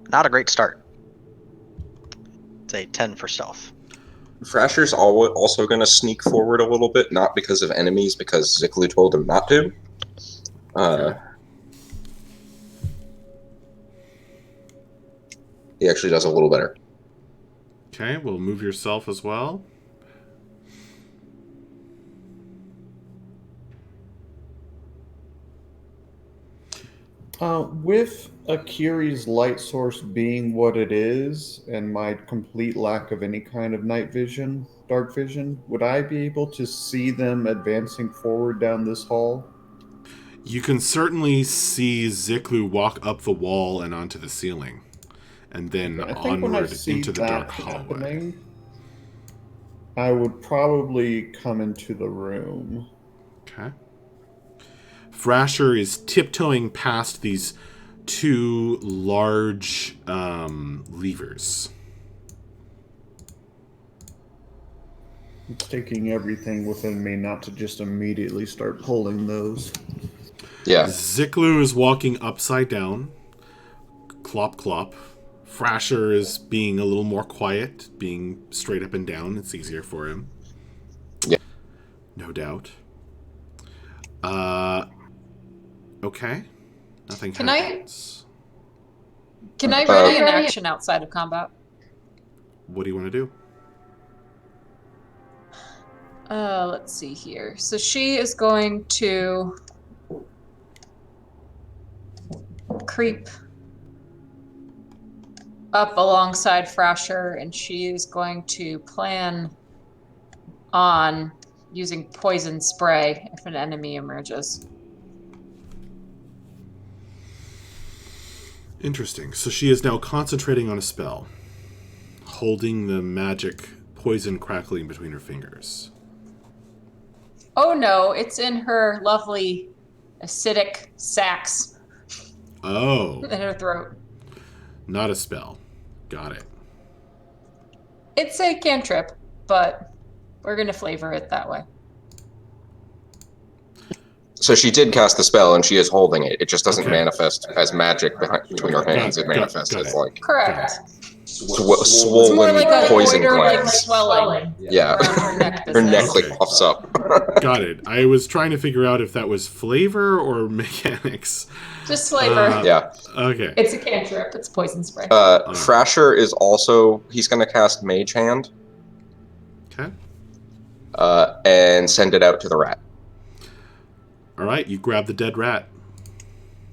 Not a great start. It's a 10 for stealth. Thrasher's also going to sneak forward a little bit, not because of enemies, because Ziklu told him not to. He actually does a little better. Okay, we'll move yourself as well. With Akiri's light source being what it is, and my complete lack of any kind of night vision, dark vision, would I be able to see them advancing forward down this hall? You can certainly see Ziklu walk up the wall and onto the ceiling. And then I think when I onward see into the that dark hallway. happening, I would probably come into the room. Okay. Thrasher is tiptoeing past these two large levers. It's taking everything within me not to just immediately start pulling those. Yeah. Ziklu is walking upside down. Clop, clop. Thrasher is being a little more quiet, being straight up and down. It's easier for him. Yeah. No doubt. Okay. Nothing happens. Can I ready an action outside of combat? What do you want to do? Let's see here. So she is going to creep up alongside Thrasher, and she is going to plan on using poison spray if an enemy emerges. Interesting. So she is now concentrating on a spell, holding the magic poison crackling between her fingers. Oh no, it's in her lovely acidic sacs Oh, in her throat. not a spell. Got it. It's a cantrip, but we're going to flavor it that way. So she did cast the spell, and she is holding it. It just doesn't manifest as magic between her hands. It manifests as like correct swollen like poison like glands. swelling. Yeah, her neck like puffs up. Got it. I was trying to figure out if that was flavor or mechanics. Just flavor. Yeah. Okay. It's a cantrip. It's poison spray. Thrasher is also, he's going to cast Mage Hand. Okay. And send it out to the rat. All right, you grab the dead rat.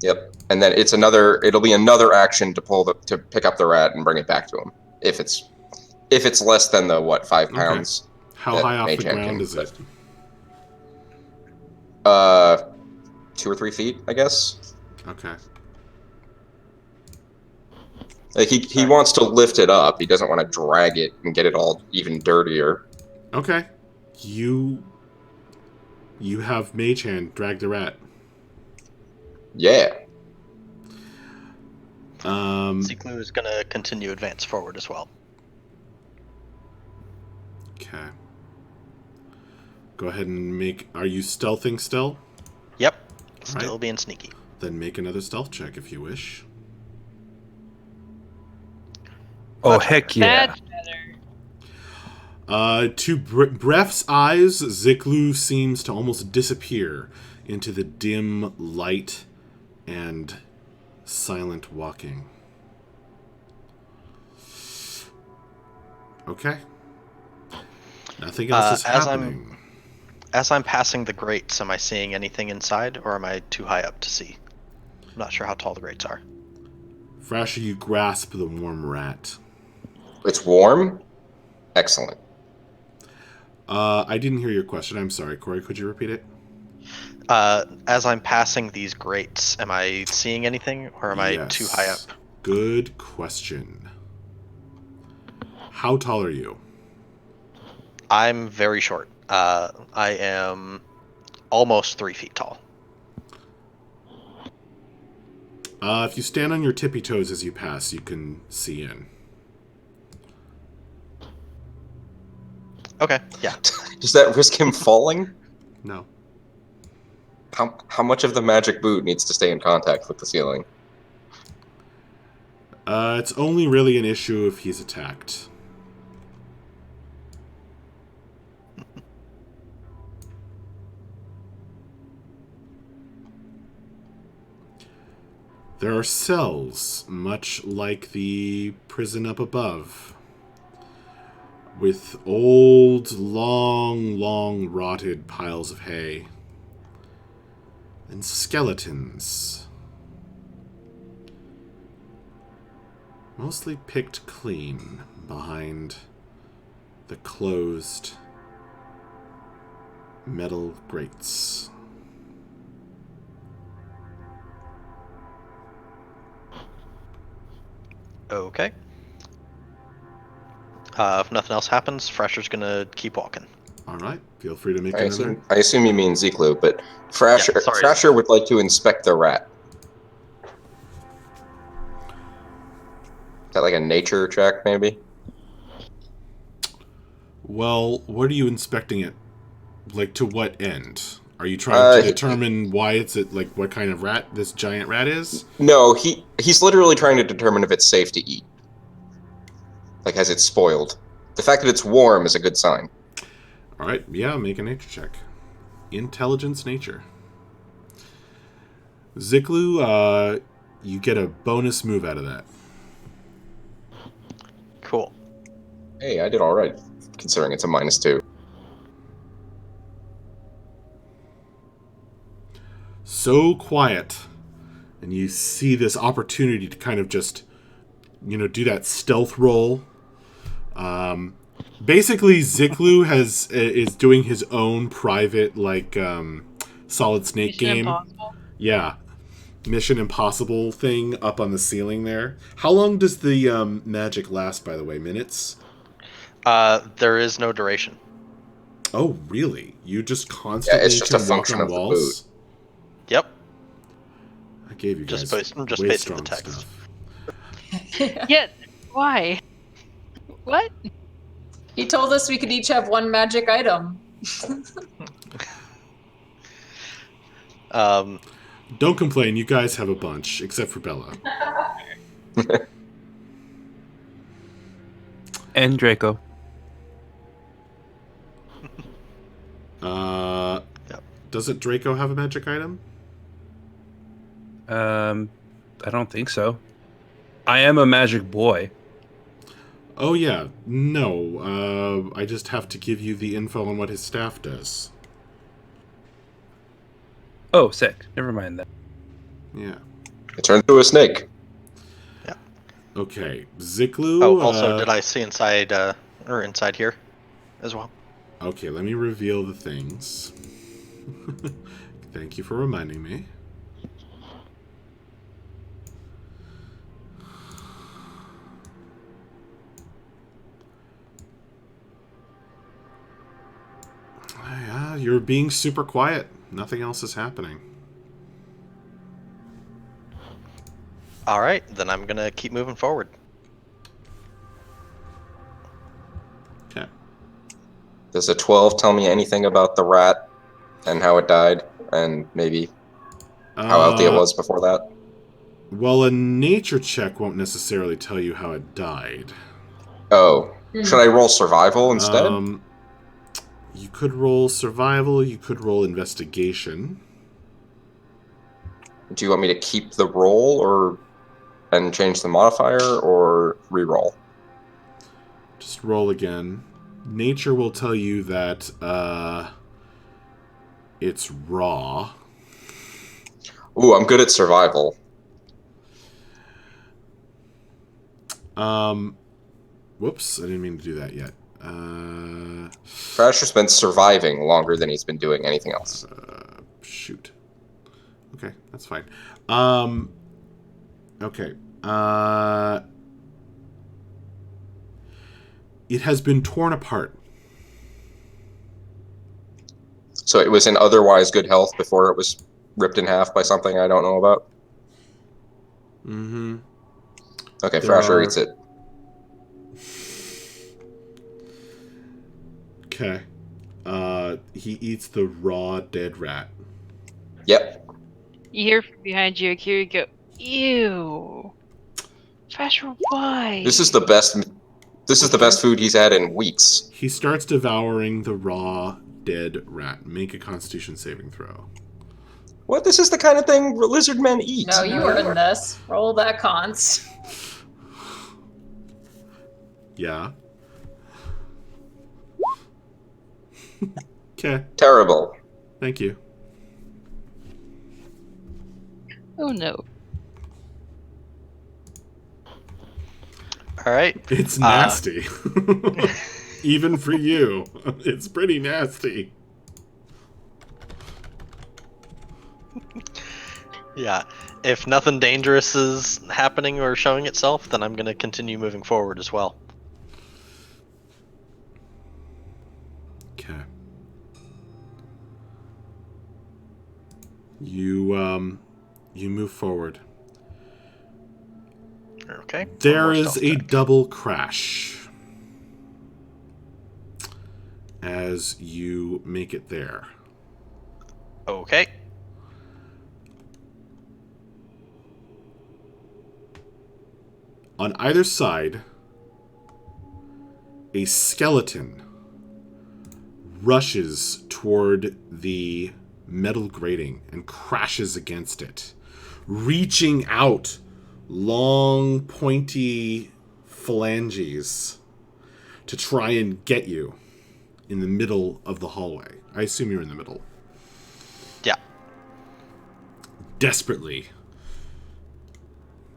Yep. And then it'll be another action to pick up the rat and bring it back to him. If it's less than the 5 pounds. Okay. How high off the ground is it? 2 or 3 feet, I guess. Okay. Like he wants to lift it up. He doesn't want to drag it and get it all even dirtier. Okay. You have Mage Hand. Drag the rat. Yeah. Ziklu is going to continue advance forward as well. Okay. Go ahead and make... Are you stealthing still? Yep. Still being sneaky. Then make another stealth check if you wish. Oh, heck yeah. That's better. To Bref's eyes, Ziklu seems to almost disappear into the dim light and silent walking. Okay. Nothing else is happening. As I'm passing the grates, am I seeing anything inside, or am I too high up to see? I'm not sure how tall the grates are. Thrasher, you grasp the warm rat. It's warm? Excellent. I didn't hear your question. I'm sorry. Corey, could you repeat it? As I'm passing these grates, am I seeing anything, or am I too high up? Good question. How tall are you? I'm very short. I am almost 3 feet tall. If you stand on your tippy toes as you pass, you can see in. Okay, yeah. Does that risk him falling? No. How much of the magic boot needs to stay in contact with the ceiling? It's only really an issue if he's attacked. There are cells, much like the prison up above, with old, long rotted piles of hay. And skeletons. Mostly picked clean behind the closed metal grates. Okay. If nothing else happens, Frasher's gonna keep walking. Alright, feel free to make I another. assume you mean Zeklu, but Frasher, Yeah, sorry. Frasher would like to inspect the rat. Is that like a nature check, maybe? Well, what are you inspecting it? Like, to what end? Are you trying to determine why it's like what kind of rat this giant rat is? No, he's literally trying to determine if it's safe to eat. Like, has it spoiled? The fact that it's warm is a good sign. Alright, yeah, make a nature check. Intelligence nature. Zeklu, you get a bonus move out of that. Cool. Hey, I did alright, considering it's a -2. So quiet. And you see this opportunity to kind of just, do that stealth roll. Basically, Zeklu is doing his own private, Solid Snake Mission game. Impossible. Yeah. Mission Impossible thing up on the ceiling there. How long does the magic last, by the way? Minutes? There is no duration. Oh, really? You just constantly it's just a can function walk on of the walls? Yep. I gave you guys Just way based on strong the text. stuff. Yeah. Why? What? He told us we could each have one magic item. Don't complain, you guys have a bunch, except for Bella. And Draco. Doesn't Draco have a magic item? I don't think so. I am a magic boy. Oh yeah, no. I just have to give you the info on what his staff does. Oh, sick. Never mind that. Yeah. It turns into a snake. Yeah. Okay, Zeklu. Oh, also, did I see inside here as well? Okay, let me reveal the things. Thank you for reminding me. Yeah, you're being super quiet. Nothing else is happening. All right, then I'm gonna keep moving forward. Okay. Does a 12 tell me anything about the rat and how it died, and maybe how healthy it was before that? Well, a nature check won't necessarily tell you how it died. Oh. Should I roll survival instead? You could roll survival, you could roll investigation. Do you want me to keep the roll and change the modifier, or re-roll? Just roll again. Nature will tell you that it's raw. Ooh, I'm good at survival. Whoops, I didn't mean to do that yet. Frasher's been surviving longer than he's been doing anything else. Shoot. Okay, that's fine. Okay. It has been torn apart. So it was in otherwise good health before it was ripped in half by something I don't know about? Mm-hmm. Okay, Frasher eats it. Okay. He eats the raw dead rat. Yep. You hear from behind you, Akira go, ew. Fasher, why? This is the best food he's had in weeks. He starts devouring the raw dead rat. Make a Constitution saving throw. What? This is the kind of thing lizard men eat. No, you were in this. Roll that cons. Yeah. Okay. Terrible. Thank you. Oh no. All right. It's nasty. Even for you. It's pretty nasty. Yeah. If nothing dangerous is happening or showing itself, then I'm going to continue moving forward as well. Okay. You move forward. Okay. There is a double crash as you make it there. Okay. On either side, a skeleton rushes toward the metal grating and crashes against it, reaching out long, pointy phalanges to try and get you in the middle of the hallway. I assume you're in the middle. Yeah. Desperately,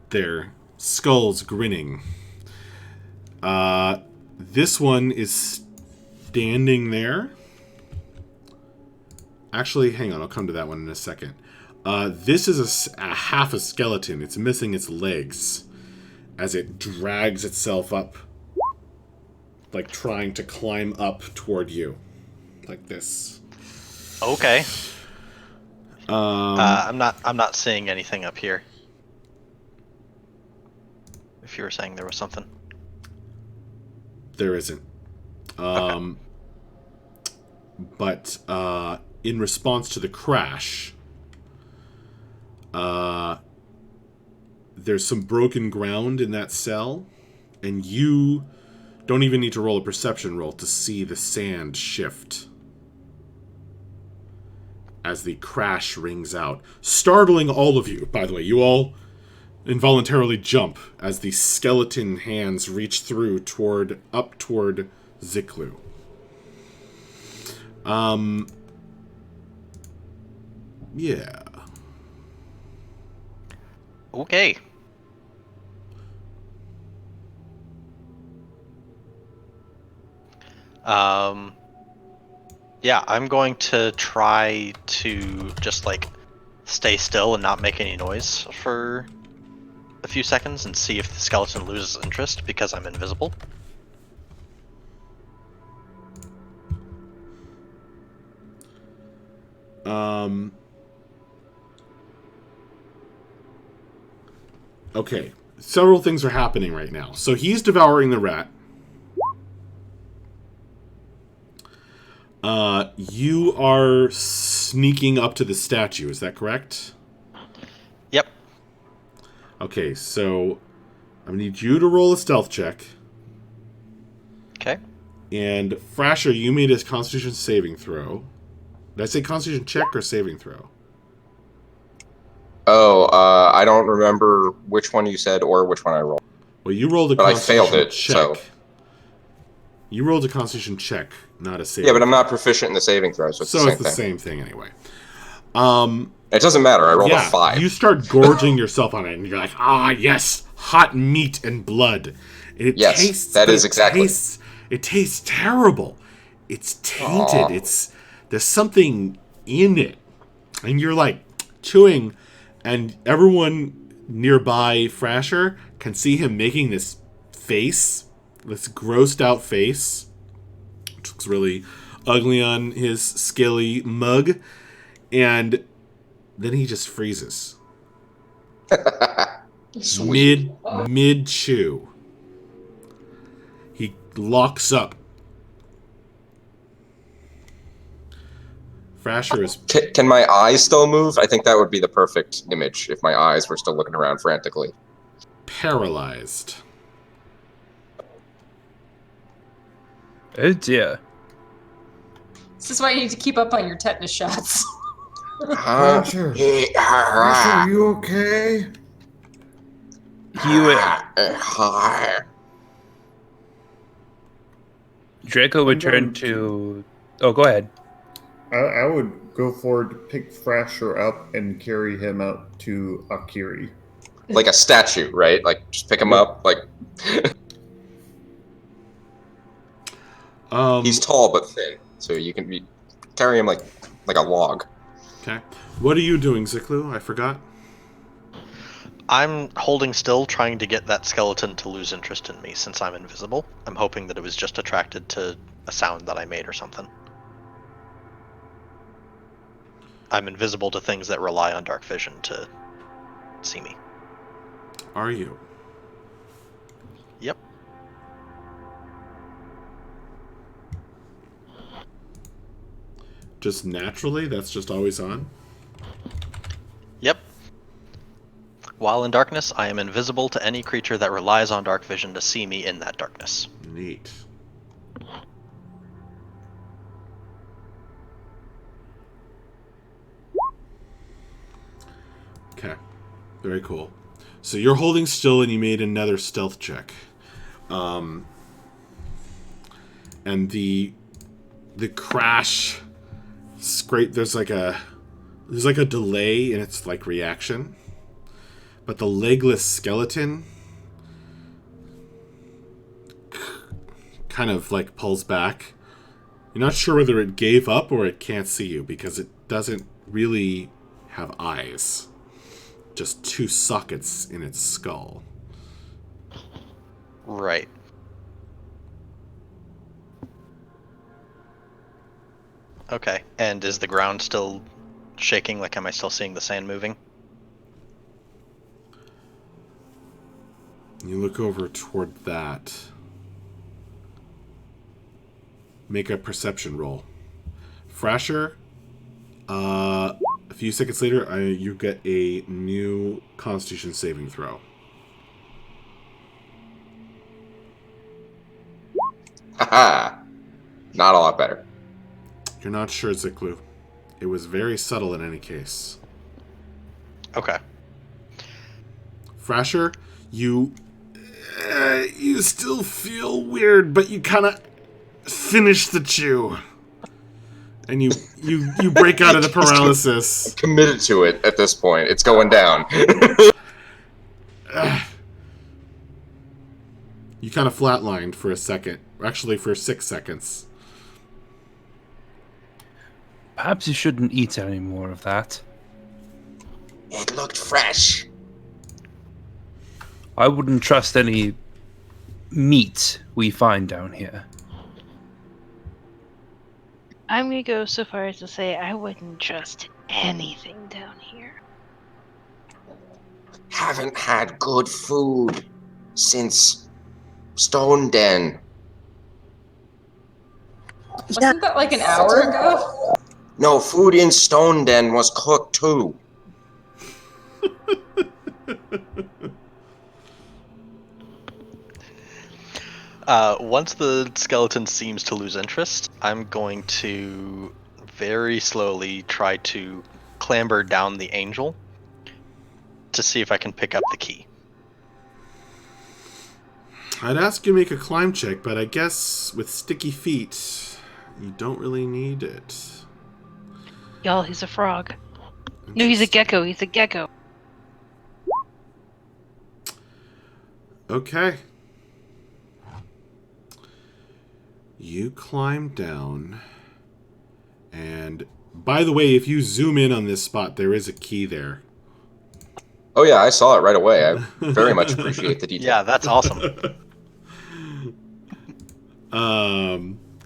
their skulls grinning. This one is standing there. Actually, hang on. I'll come to that one in a second. This is a half a skeleton. It's missing its legs as it drags itself up, like trying to climb up toward you, like this. Okay. I'm not seeing anything up here. If you were saying there was something. There isn't. Okay. But in response to the crash, there's some broken ground in that cell, and you don't even need to roll a perception roll to see the sand shift as the crash rings out, startling all of you. By the way, you all involuntarily jump as the skeleton hands reach through up toward Ziklu. Yeah. Okay. Yeah, I'm going to try to just like stay still and not make any noise for a few seconds and see if the skeleton loses interest because I'm invisible. Okay. Several things are happening right now. So he's devouring the rat. You are sneaking up to the statue, is that correct? Yep. Okay, so I need you to roll a stealth check. Okay. And Frasher, you made a Constitution saving throw. Did I say Constitution check or saving throw? Oh, I don't remember which one you said or which one I rolled. Well, you rolled a But I Constitution failed it, check. so... You rolled a Constitution check, not a saving. Yeah, but I'm not proficient in the saving throw, so it's the same thing. So it's the same thing anyway. It doesn't matter. I rolled a 5. You start gorging yourself on it, and you're like, ah, yes, hot meat and blood. And it Yes, tastes, that is exactly. It tastes terrible. It's tainted. There's something in it, and you're like chewing, and everyone nearby, Frasher, can see him making this face, this grossed out face, which looks really ugly on his scaly mug, and then he just freezes. Mid chew. He locks up. Frasher is Can my eyes still move? I think that would be the perfect image if my eyes were still looking around frantically. paralyzed. Oh dear. This is why you need to keep up on your tetanus shots. Crusher, Crusher, are you okay? You Draco would turn to. Oh, go ahead. I would go forward to pick Thrasher up and carry him out to Akiri. Like a statue, right? Like, just pick him up, like... He's tall but thin, so you can carry him like a log. Okay. What are you doing, Ziklu? I forgot. I'm holding still, trying to get that skeleton to lose interest in me since I'm invisible. I'm hoping that it was just attracted to a sound that I made or something. I'm invisible to things that rely on dark vision to see me. Are you? Yep. Just naturally? That's just always on? Yep. While in darkness, I am invisible to any creature that relies on dark vision to see me in that darkness. Neat. Okay. Very cool. So you're holding still and you made another stealth check. And the crash scrape, there's like a delay in its like reaction. But the legless skeleton kind of like pulls back. You're not sure whether it gave up or it can't see you because it doesn't really have eyes. Just two sockets in its skull. Right. Okay. And is the ground still shaking? Like, am I still seeing the sand moving? You look over toward that. Make a perception roll. Frasher, a few seconds later, you get a new Constitution saving throw. Haha! Not a lot better. You're not sure, Ziklu. It was very subtle in any case. Okay. Frasher, you still feel weird, but you kind of finish the chew. And you break out of the paralysis. Committed to it at this point. It's going down. You kind of flatlined for a second. Actually, for 6 seconds. Perhaps you shouldn't eat any more of that. It looked fresh. I wouldn't trust any meat we find down here. I'm gonna go so far as to say I wouldn't trust anything down here. Haven't had good food since Stone Den. Wasn't that like an hour ago? No, food in Stone Den was cooked too. Once the skeleton seems to lose interest, I'm going to very slowly try to clamber down the angel to see if I can pick up the key. I'd ask you to make a climb check, but I guess with sticky feet, you don't really need it. Y'all, he's a frog. No, he's a gecko. He's a gecko. Okay. You climb down, and by the way, if you zoom in on this spot, there is a key there. Oh yeah, I saw it right away. I very much appreciate the detail. Yeah, that's awesome.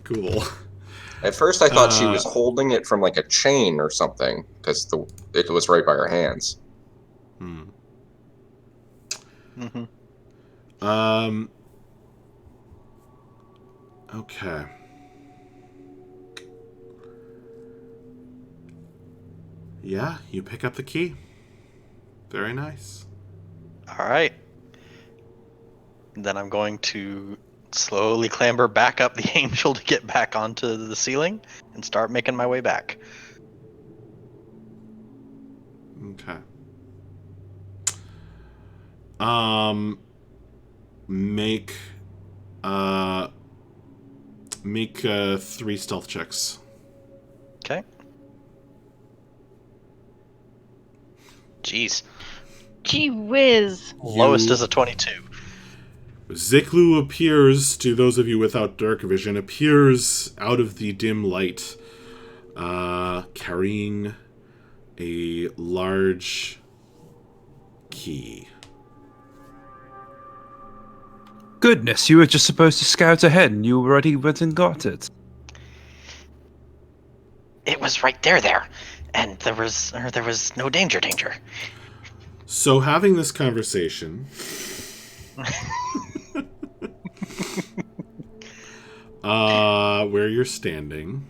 Cool. At first I thought she was holding it from like a chain or something, because it was right by her hands. Mm-hmm. Okay. Yeah, you pick up the key. Very nice. All right. Then I'm going to slowly clamber back up the angel to get back onto the ceiling and start making my way back. Okay. Make make 3 stealth checks. Okay. Jeez. Gee whiz. Lowest You- is a 22. Ziklu appears, to those of you without dark vision, appears out of the dim light, carrying a large key. Goodness, you were just supposed to scout ahead and you already went and got it. It was right there. And there was no danger. So having this conversation, where you're standing,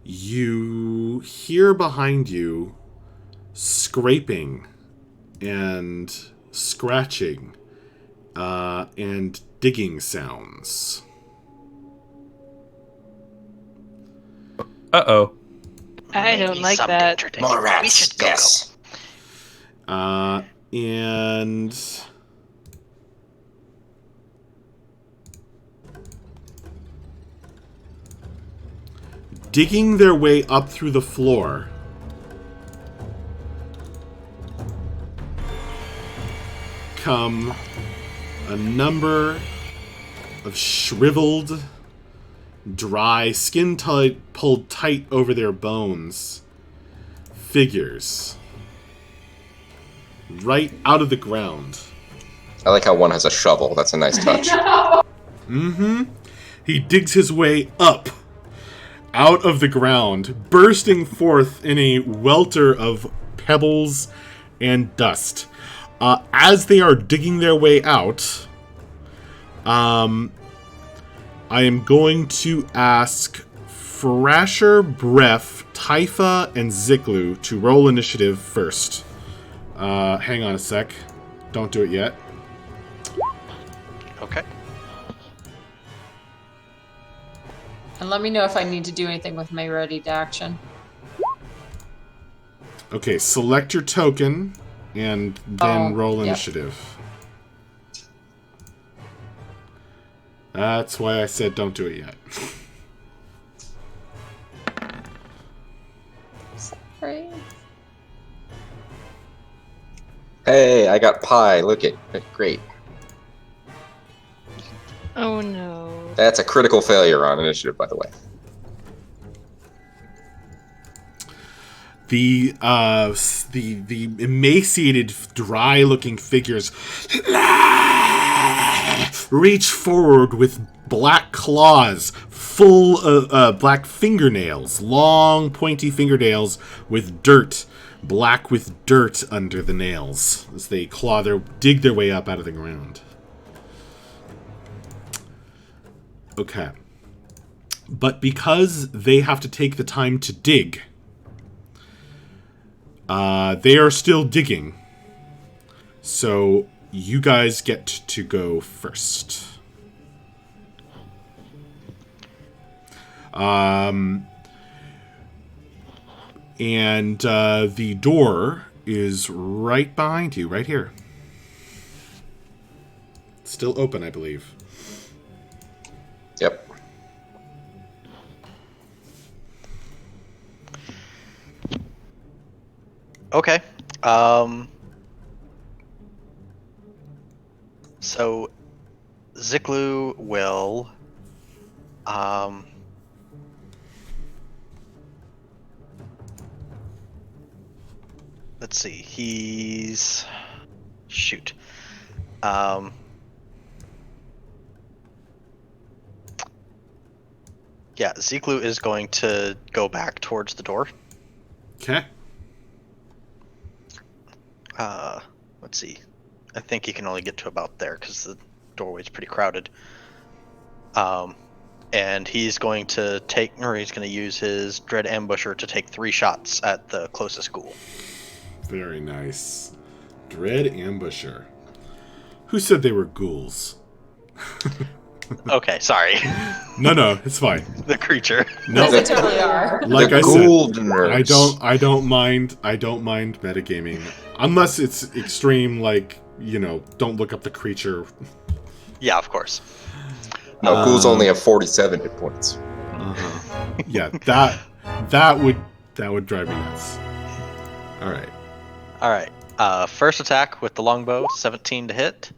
you hear behind you scraping and scratching and digging sounds. Uh-oh. I don't Maybe like some that. danger. More We rats. should go. Yes. And digging their way up through the floor come a number of shriveled, dry, skin pulled tight over their bones figures right out of the ground. I like how one has a shovel. That's a nice touch. Mm-hmm. He digs his way up out of the ground, bursting forth in a welter of pebbles and dust. As they are digging their way out, I am going to ask Frasher, Bref, Typha, and Ziklu to roll initiative first. Hang on a sec. Don't do it yet. Okay. And let me know if I need to do anything with my ready to action. Okay, select your token and then roll yep. initiative. That's why I said don't do it yet. Sorry. Hey, I got pie. Look it. Great. Oh no. That's a critical failure on initiative, by the way. The emaciated, dry-looking figures reach forward with black claws, full of black fingernails, long, pointy fingernails with dirt, black with dirt under the nails as they dig their way up out of the ground. Okay. But because they have to take the time to dig, they are still digging. So you guys get to go first. And the door is right behind you, right here. Still open, I believe. Yep. Okay. So Ziklu will let's see. He's shoot. Yeah, Ziklu is going to go back towards the door. Okay. Let's see. I think he can only get to about there because the doorway's pretty crowded. and he's going to use his Dread Ambusher to take 3 shots at the closest ghoul. Very nice. Dread Ambusher. Who said they were ghouls? Okay, sorry. No, it's fine. The creature. No, They totally are. like The I ghoul said, nerds. I don't mind metagaming unless it's extreme. Like, don't look up the creature. Yeah, of course. No, ghouls only have 47 hit points. Yeah, that would drive me nuts. All right. First attack with the longbow, 17 to hit.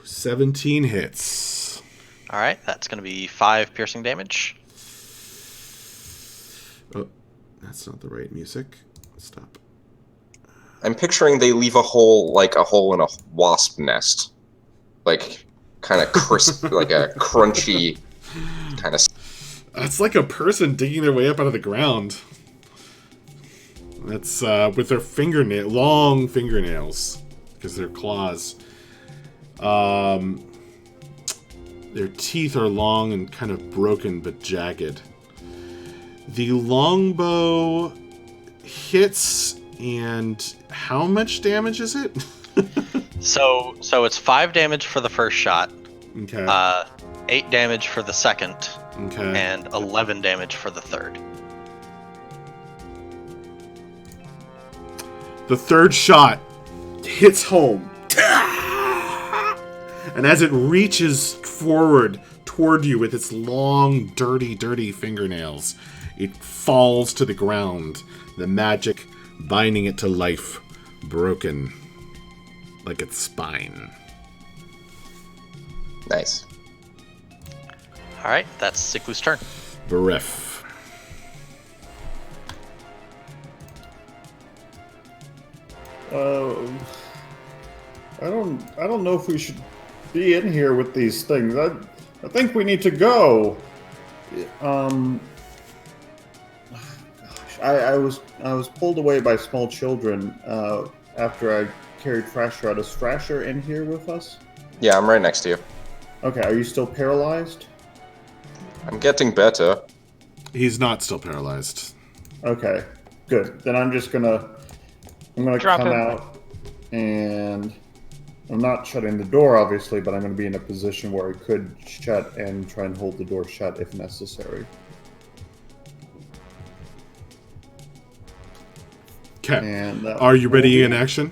17 hits. All right, that's going to be 5 piercing damage. Oh, that's not the right music. Stop. I'm picturing they leave a hole in a wasp nest. Like, kind of crisp, like a crunchy kind of... It's like a person digging their way up out of the ground. That's with their long fingernails, because they're claws. Their teeth are long and kind of broken but jagged. The longbow hits, and how much damage is it? So it's 5 damage for the first shot. Okay. 8 damage for the second. Okay. And 11 damage for the third. The third shot hits home. And as it reaches forward toward you with its long, dirty fingernails, it falls to the ground, the magic binding it to life, broken like its spine. Nice. Alright, that's Siklu's turn. Beref. I don't know if we should be in here with these things. I think we need to go. Gosh, I was pulled away by small children after I carried Thrasher out. Is Thrasher in here with us? Yeah, I'm right next to you. Okay, are you still paralyzed? I'm getting better. He's not still paralyzed. Okay, good. Then I'm gonna Drop come him. out, and I'm not shutting the door, obviously, but I'm gonna be in a position where I could shut and try and hold the door shut if necessary. Okay. And Are you ready in action?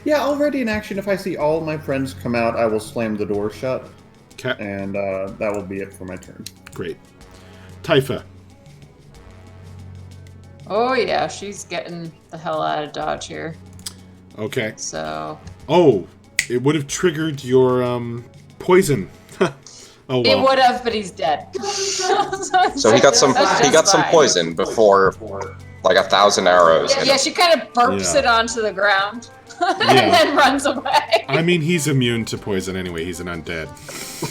Yeah, already in action. If I see all my friends come out, I will slam the door shut. Okay. And that will be it for my turn. Great. Typha. Oh yeah, she's getting the hell out of Dodge here. Okay. So. Oh, it would have triggered your poison. Oh well. It would have, but he's dead. So he got some poison before like 1,000 arrows. Yeah, she kind of burps it onto the ground and then runs away. I mean, he's immune to poison anyway. He's an undead.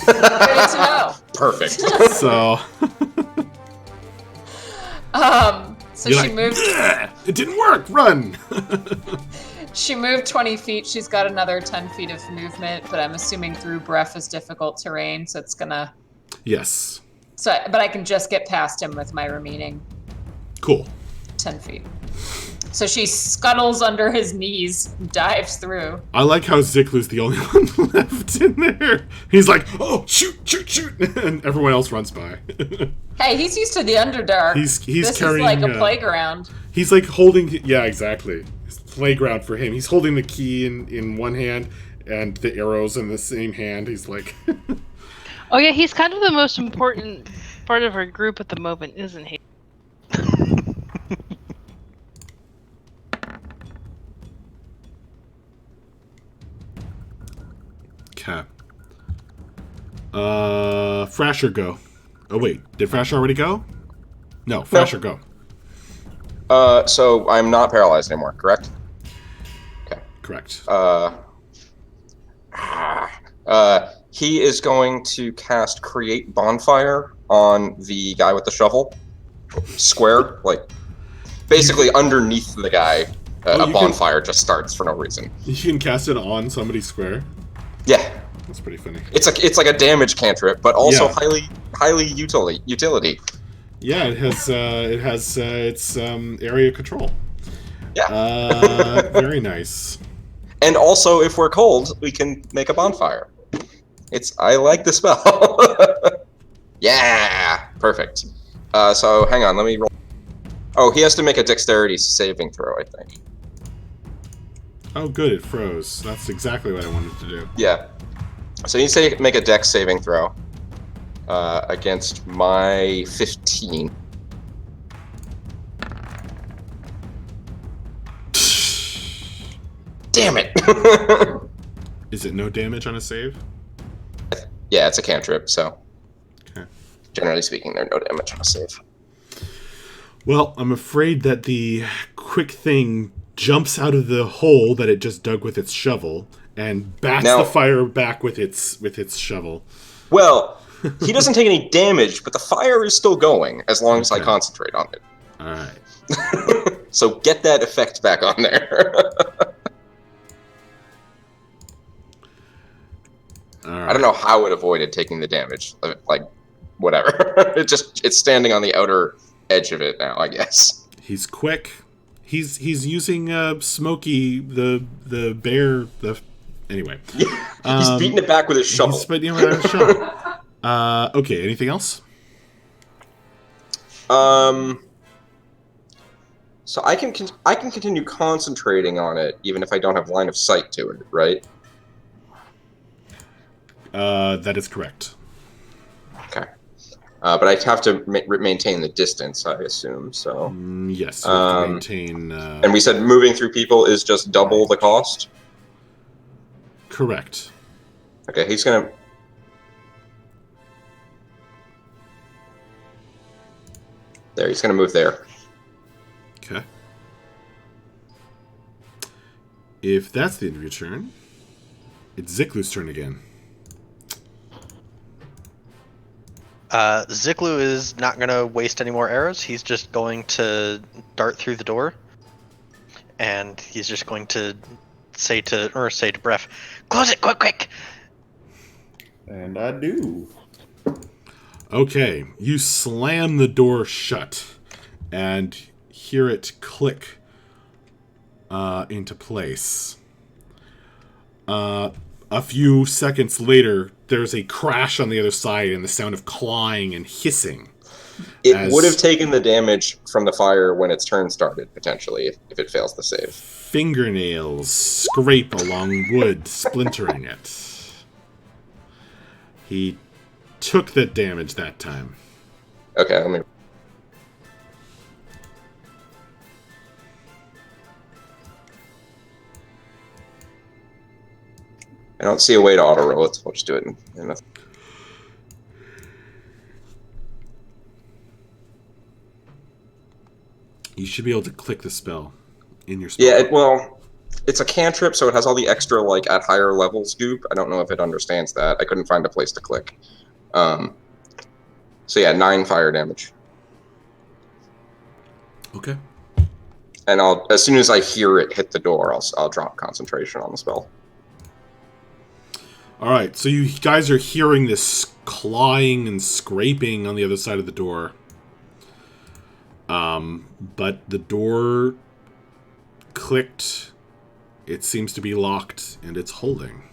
Good to know. Perfect. So. So You're she like, moved. It didn't work. Run. She moved 20 feet. She's got another 10 feet of movement, but I'm assuming through breath is difficult terrain, so it's gonna. Yes. So, but I can just get past him with my remaining. Cool. 10 feet. So she scuttles under his knees, dives through. I like how Ziklu's the only one left in there. He's like, oh, shoot, and everyone else runs by. Hey, he's used to the Underdark. He's this carrying. Is like a playground. He's like holding. Yeah, exactly. It's playground for him. He's holding the key in one hand and the arrows in the same hand. He's like. Oh yeah, he's kind of the most important part of our group at the moment, isn't he? Okay. Thrasher go. Oh wait, did Thrasher already go? No, Thrasher go. So I'm not paralyzed anymore, correct? Okay. Correct. He is going to cast Create Bonfire on the guy with the shovel. Square, like, basically underneath the guy, a bonfire just starts for no reason. You can cast it on somebody's square? Yeah. That's pretty funny. It's like a damage cantrip, but also Yeah. highly utility. Yeah, it has its area control. Yeah. Very nice. And also, if we're cold, we can make a bonfire. I like the spell. Yeah, perfect. So hang on, let me roll. Oh, he has to make a dexterity saving throw, I think. Oh, good, it froze. That's exactly what I wanted to do. Yeah. So you say make a dex saving throw against my 15. Damn it! Is it no damage on a save? Yeah, it's a cantrip, so Okay. generally speaking, there's no damage on a save. Well, I'm afraid that the quick thing jumps out of the hole that it just dug with its shovel and bats the fire back with its shovel. Well, he doesn't take any damage, but the fire is still going as long as I concentrate on it. Alright. So get that effect back on there. I don't know how it avoided taking the damage. Like, whatever. It's standing on the outer edge of it now, I guess. He's quick. He's using Smokey the bear. Anyway. He's beating it back with his shovel. He's beating it with his shovel. Okay. Anything else? So I can continue concentrating on it even if I don't have line of sight to it, right? That is correct. Okay. But I have to maintain the distance, I assume. So. Yes. You have to maintain. And we said moving through people is just double the cost. Correct. Okay, he's gonna. There, he's gonna move there. Okay. If that's the end of your turn, it's Ziklu's turn again. Ziklu is not going to waste any more arrows. He's just going to dart through the door. And he's just going to say to Bref, close it, quick! And I do. Okay, you slam the door shut and hear it click into place. A few seconds later, there's a crash on the other side and the sound of clawing and hissing. It would have taken the damage from the fire when its turn started, potentially, if it fails the save. Fingernails scrape along wood, splintering it. He took the damage that time. Okay, let me... I don't see a way to auto-roll it, so we'll just do it in a... You should be able to click the spell in your spell. Yeah, well, it's a cantrip, so it has all the extra, like, at higher levels goop. I don't know if it understands that. I couldn't find a place to click. So yeah, 9 fire damage. Okay. And as soon as I hear it hit the door, I'll drop concentration on the spell. Alright, so you guys are hearing this clawing and scraping on the other side of the door. But the door clicked. It seems to be locked, and it's holding.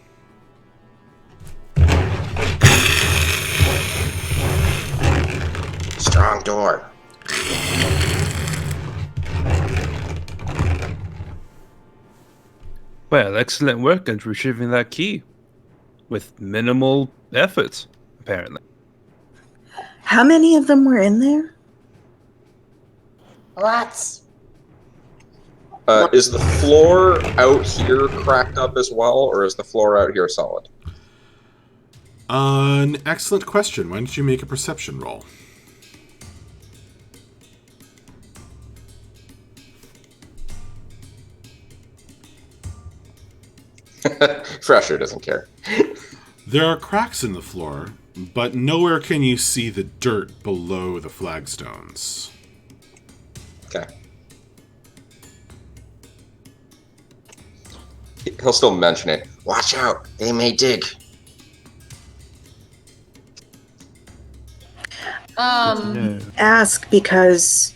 Strong door. Well, excellent work in retrieving that key. With minimal efforts, apparently. How many of them were in there? Lots. Is the floor out here cracked up as well, or is the floor out here solid? An excellent question. Why don't you make a perception roll? Fresher doesn't care. There are cracks in the floor, but nowhere can you see the dirt below the flagstones. Okay. He'll still mention it. Watch out, they may dig. No. Ask because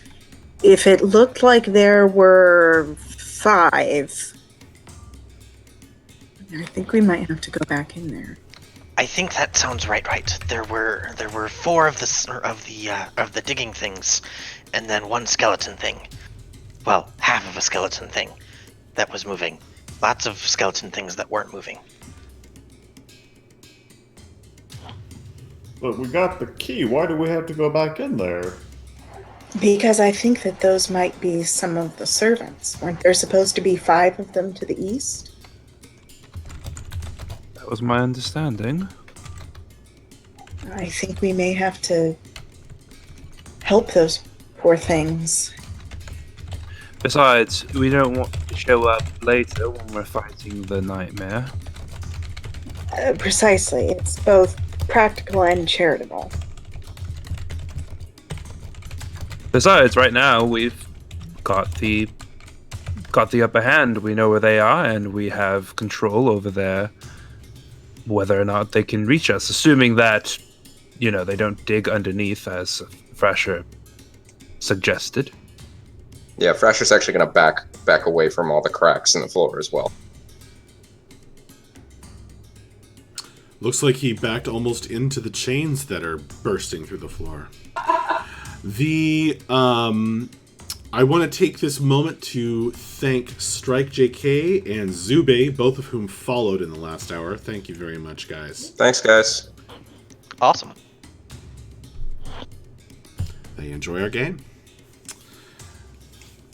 if it looked like there were 5, I think we might have to go back in there. I think that sounds right. There were 4 of the digging things, and then 1 skeleton thing. Well, half of a skeleton thing that was moving. Lots of skeleton things that weren't moving. But we got the key. Why do we have to go back in there? Because I think that those might be some of the servants. Weren't there supposed to be 5 of them to the east? That was my understanding. I think we may have to help those poor things. Besides, we don't want to show up later when we're fighting the nightmare. Precisely. It's both practical and charitable. Besides, right now we've got the upper hand. We know where they are, and we have control over whether or not they can reach us, assuming that, they don't dig underneath, as Frasher suggested. Yeah, Frasher's actually going to back away from all the cracks in the floor as well. Looks like he backed almost into the chains that are bursting through the floor. I want to take this moment to thank Strike JK and Zube, both of whom followed in the last hour. Thank you very much, guys. Thanks, guys. Awesome. They enjoy our game.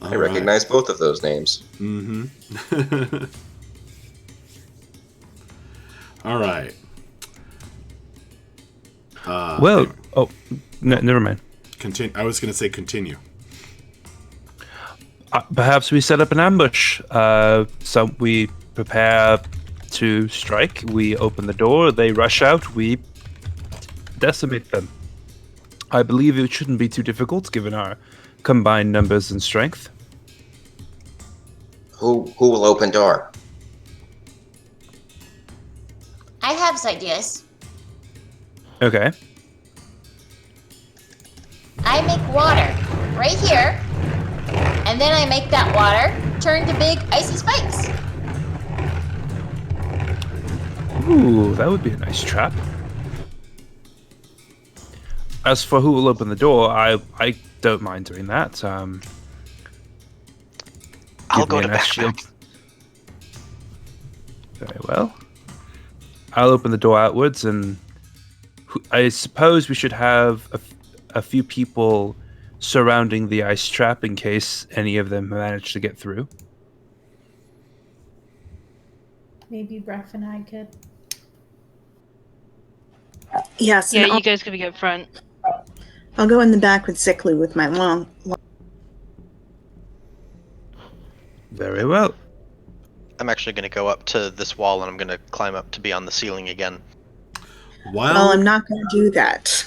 I recognize both of those names. Mm-hmm. All right. Well, never mind. Continue. I was going to say continue. Perhaps we set up an ambush. So we prepare to strike. We open the door. They rush out. We decimate them. I believe it shouldn't be too difficult, given our combined numbers and strength. Who will open door? I have some ideas. Okay. I make water right here, and then I make that water turn to big icy spikes. Ooh, that would be a nice trap. As for who will open the door, I don't mind doing that. I'll go to nice backpack. shield. Very well. I'll open the door outwards, and I suppose we should have a few people surrounding the ice trap in case any of them manage to get through. Maybe Breff and I could. Yes. Yeah, and you guys could be up front. I'll go in the back with Sickly with my long. Very well. I'm actually going to go up to this wall and I'm going to climb up to be on the ceiling again. Well, I'm not going to do that.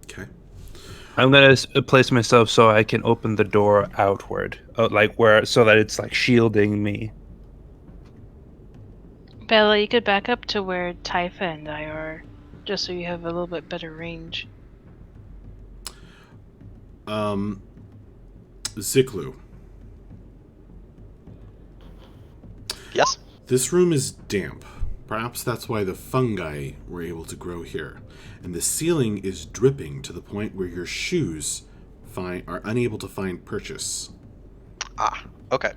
Okay. I'm gonna place myself so I can open the door outward, so that it's like shielding me. Bella, you could back up to where Typha and I are, just so you have a little bit better range. Ziklu. Yes? This room is damp. Perhaps that's why the fungi were able to grow here. And the ceiling is dripping to the point where your shoes are unable to find purchase. Ah, okay.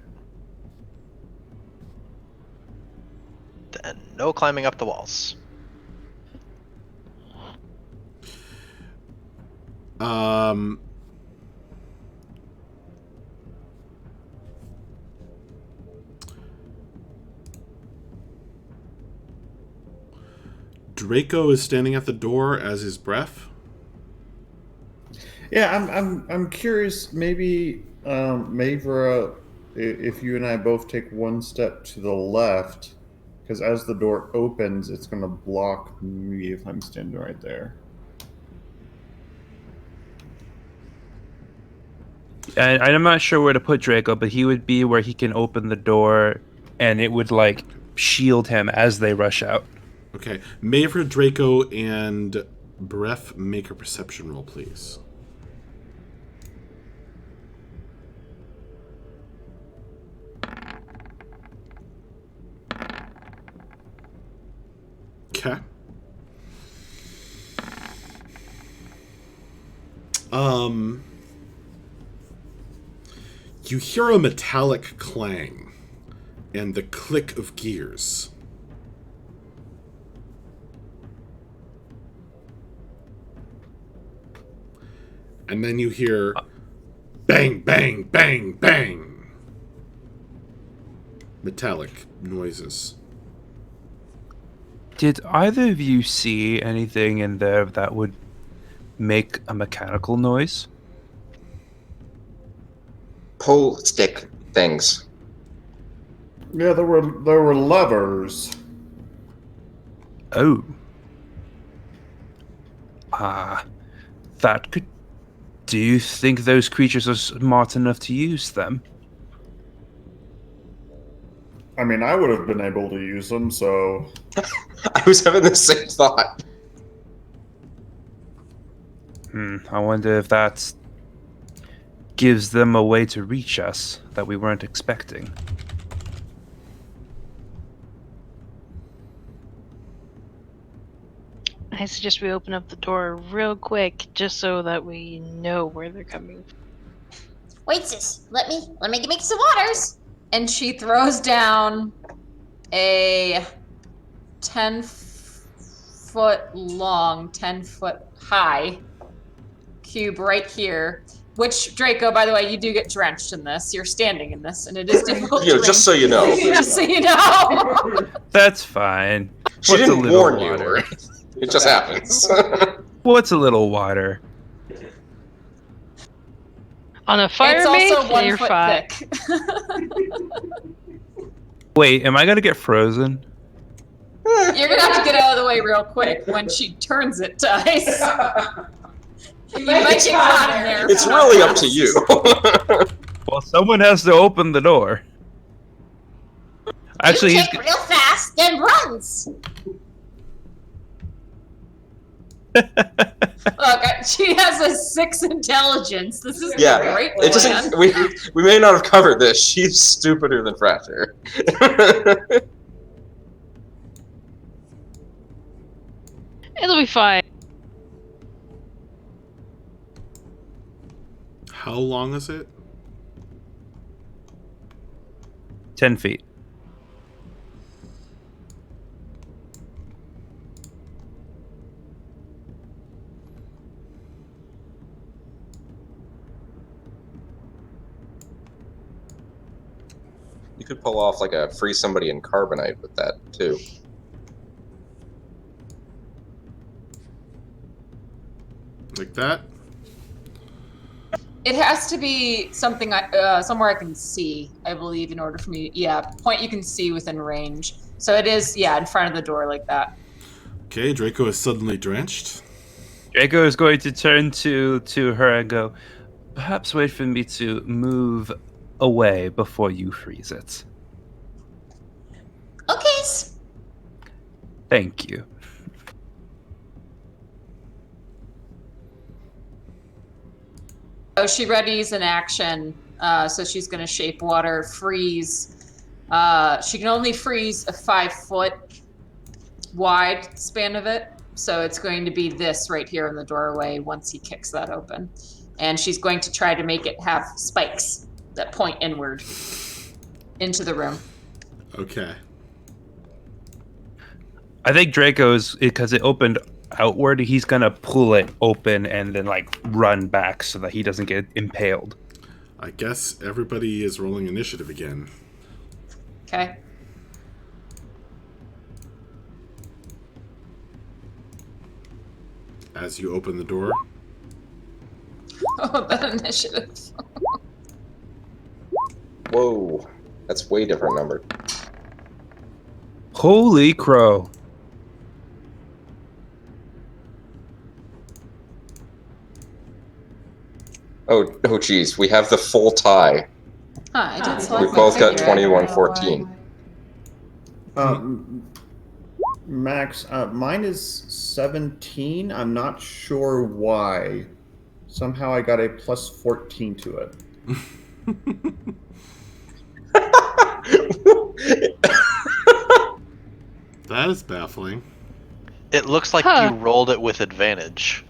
Then no climbing up the walls. Draco is standing at the door, as is Breff. Yeah, I'm curious. Maybe Mavra, if you and I both take one step to the left, because as the door opens, it's going to block me if I'm standing right there. And I'm not sure where to put Draco, but he would be where he can open the door, and it would like shield him as they rush out. Okay. Maver, Draco, and Bref, make a perception roll, please. Okay. You hear a metallic clang and the click of gears. And then you hear bang, bang, bang, bang. Metallic noises. Did either of you see anything in there that would make a mechanical noise? Pull stick things. Yeah, there were levers. Oh. That could... Do you think those creatures are smart enough to use them? I mean, I would have been able to use them, so... I was having the same thought. I wonder if that gives them a way to reach us that we weren't expecting. I suggest we open up the door real quick, just so that we know where they're coming from. Wait, sis. Let me make some waters. And she throws down a 10-foot long, 10-foot high cube right here. Which, Draco, by the way, you do get drenched in this. You're standing in this, and it is difficult to Just so you know. Just so you know. That's fine. She What's didn't a little warn water? you. It just happens. What's a little water? On a fire It's also mage, 1 you're foot fine. thick. Wait, am I gonna get frozen? You're gonna have to get out of the way real quick when she turns it to ice. You might get caught in there. It's really up to you. Well, someone has to open the door. Actually, you he's kick real fast, then runs. Look, she has a 6 intelligence. This is a Yeah, great it plan. doesn't. We may not have covered this. She's stupider than Fracture. It'll be fine. How long is it? 10 feet. You could pull off like a freeze somebody in carbonite with that too. Like that? It has to be something somewhere I can see, I believe, in order for me. Yeah, point you can see within range. So it is, yeah, in front of the door like that. Okay, Draco is suddenly drenched. Draco is going to turn to her and go, perhaps wait for me to move away before you freeze it. Okay. Thank you. So she readies an action. So she's going to shape water, freeze. She can only freeze a 5-foot wide span of it. So it's going to be this right here in the doorway once he kicks that open. And she's going to try to make it have spikes that point inward into the room. Okay. I think Draco's, because it opened outward, he's going to pull it open and then like run back so that he doesn't get impaled. I guess everybody is rolling initiative again. Okay. As you open the door. Oh, that initiative. Whoa, that's way different number. Holy crow. Oh geez, we have the full tie. Huh, I did We select my both got figure. I don't know 21-14. Max, mine is 17. I'm not sure why. Somehow I got a plus 14 to it. That is baffling. It looks like Huh. you rolled it with advantage.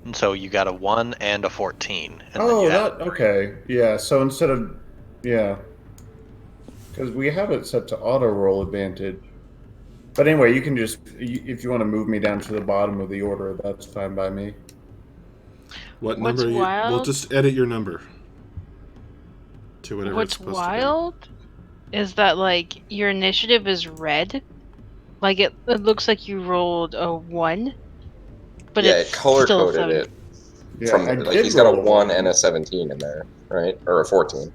And so you got a 1 and a 14. And Oh, then you that okay. Yeah, so instead of because we have it set to auto roll advantage. But anyway, you can just if you want to move me down to the bottom of the order, that's fine by me. What What's number? We'll wild? just edit your number to whatever it's What's supposed wild is that like your initiative is red. Like it looks like you rolled a 1, but Yeah, it's it color still coded 7. it Yeah, from I like did he's got a roll 1 and a 17 in there, right? Or a 14.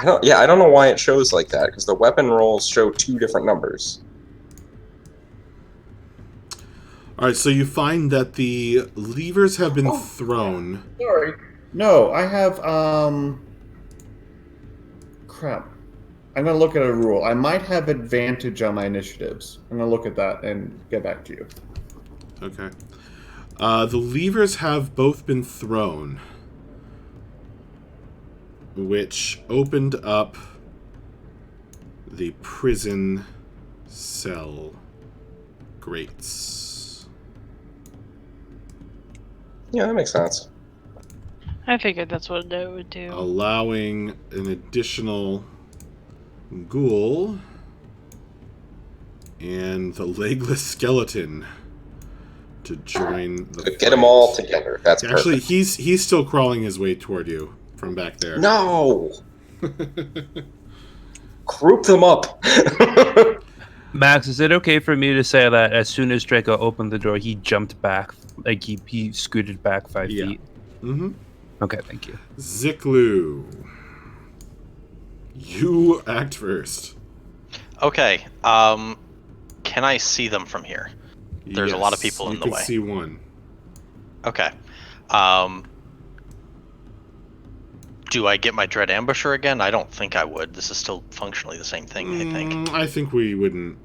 I don't know why it shows like that because the weapon rolls show 2 different numbers. to be. All right, so you find that the levers have been Oh, thrown. Sorry. No, I have crap. I'm gonna look at a rule. I might have advantage on my initiatives. I'm gonna look at that and get back to you. Okay. The levers have both been thrown, which opened up the prison cell grates. Yeah, that makes sense. I figured that's what it would do. Allowing an additional ghoul and the legless skeleton to join the Get them all together. That's Actually, perfect. he's still crawling his way toward you from back there. No! Group them up! Max, is it okay for me to say that as soon as Draco opened the door, he jumped back, like he scooted back 5 Yeah. feet? Mm-hmm. Okay, thank you. Ziklu, you act first. Okay. Can I see them from here? There's a lot of people in the way. You can see one. Okay. Do I get my Dread Ambusher again? I don't think I would. This is still functionally the same thing, I think. I think we wouldn't.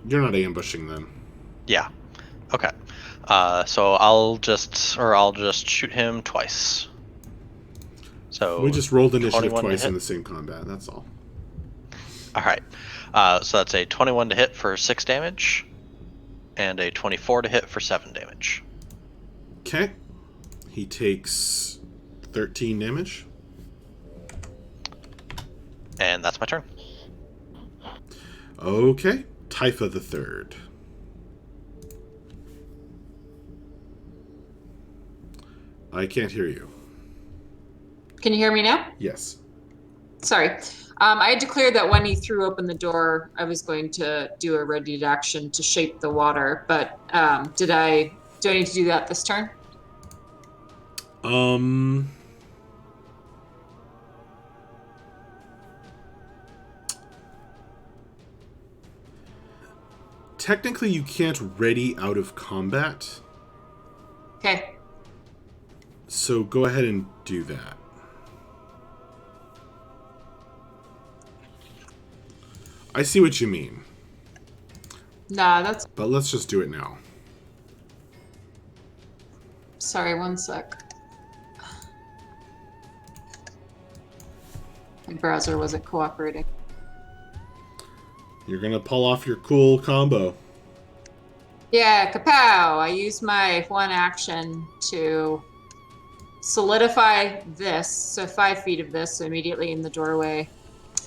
You're not ambushing them. Yeah. Okay. So I'll just shoot him twice. So We just rolled initiative 21 to twice in hit. the same combat. That's all. All right. So that's a 21 to hit for 6 damage, and a 24 to hit for 7 damage. Okay. He takes 13 damage. And that's my turn. Okay. Typha the Third. I can't hear you. Can you hear me now? Yes. Sorry. I had declared that when he threw open the door, I was going to do a readied action to shape the water, but do I need to do that this turn? Technically, you can't ready out of combat. Okay. So go ahead and do that. I see what you mean. Nah, that's... But let's just do it now. Sorry, one sec. My browser wasn't cooperating. You're gonna pull off your cool combo. Yeah, kapow! I used my one action to solidify this, so 5 feet of this, so immediately in the doorway,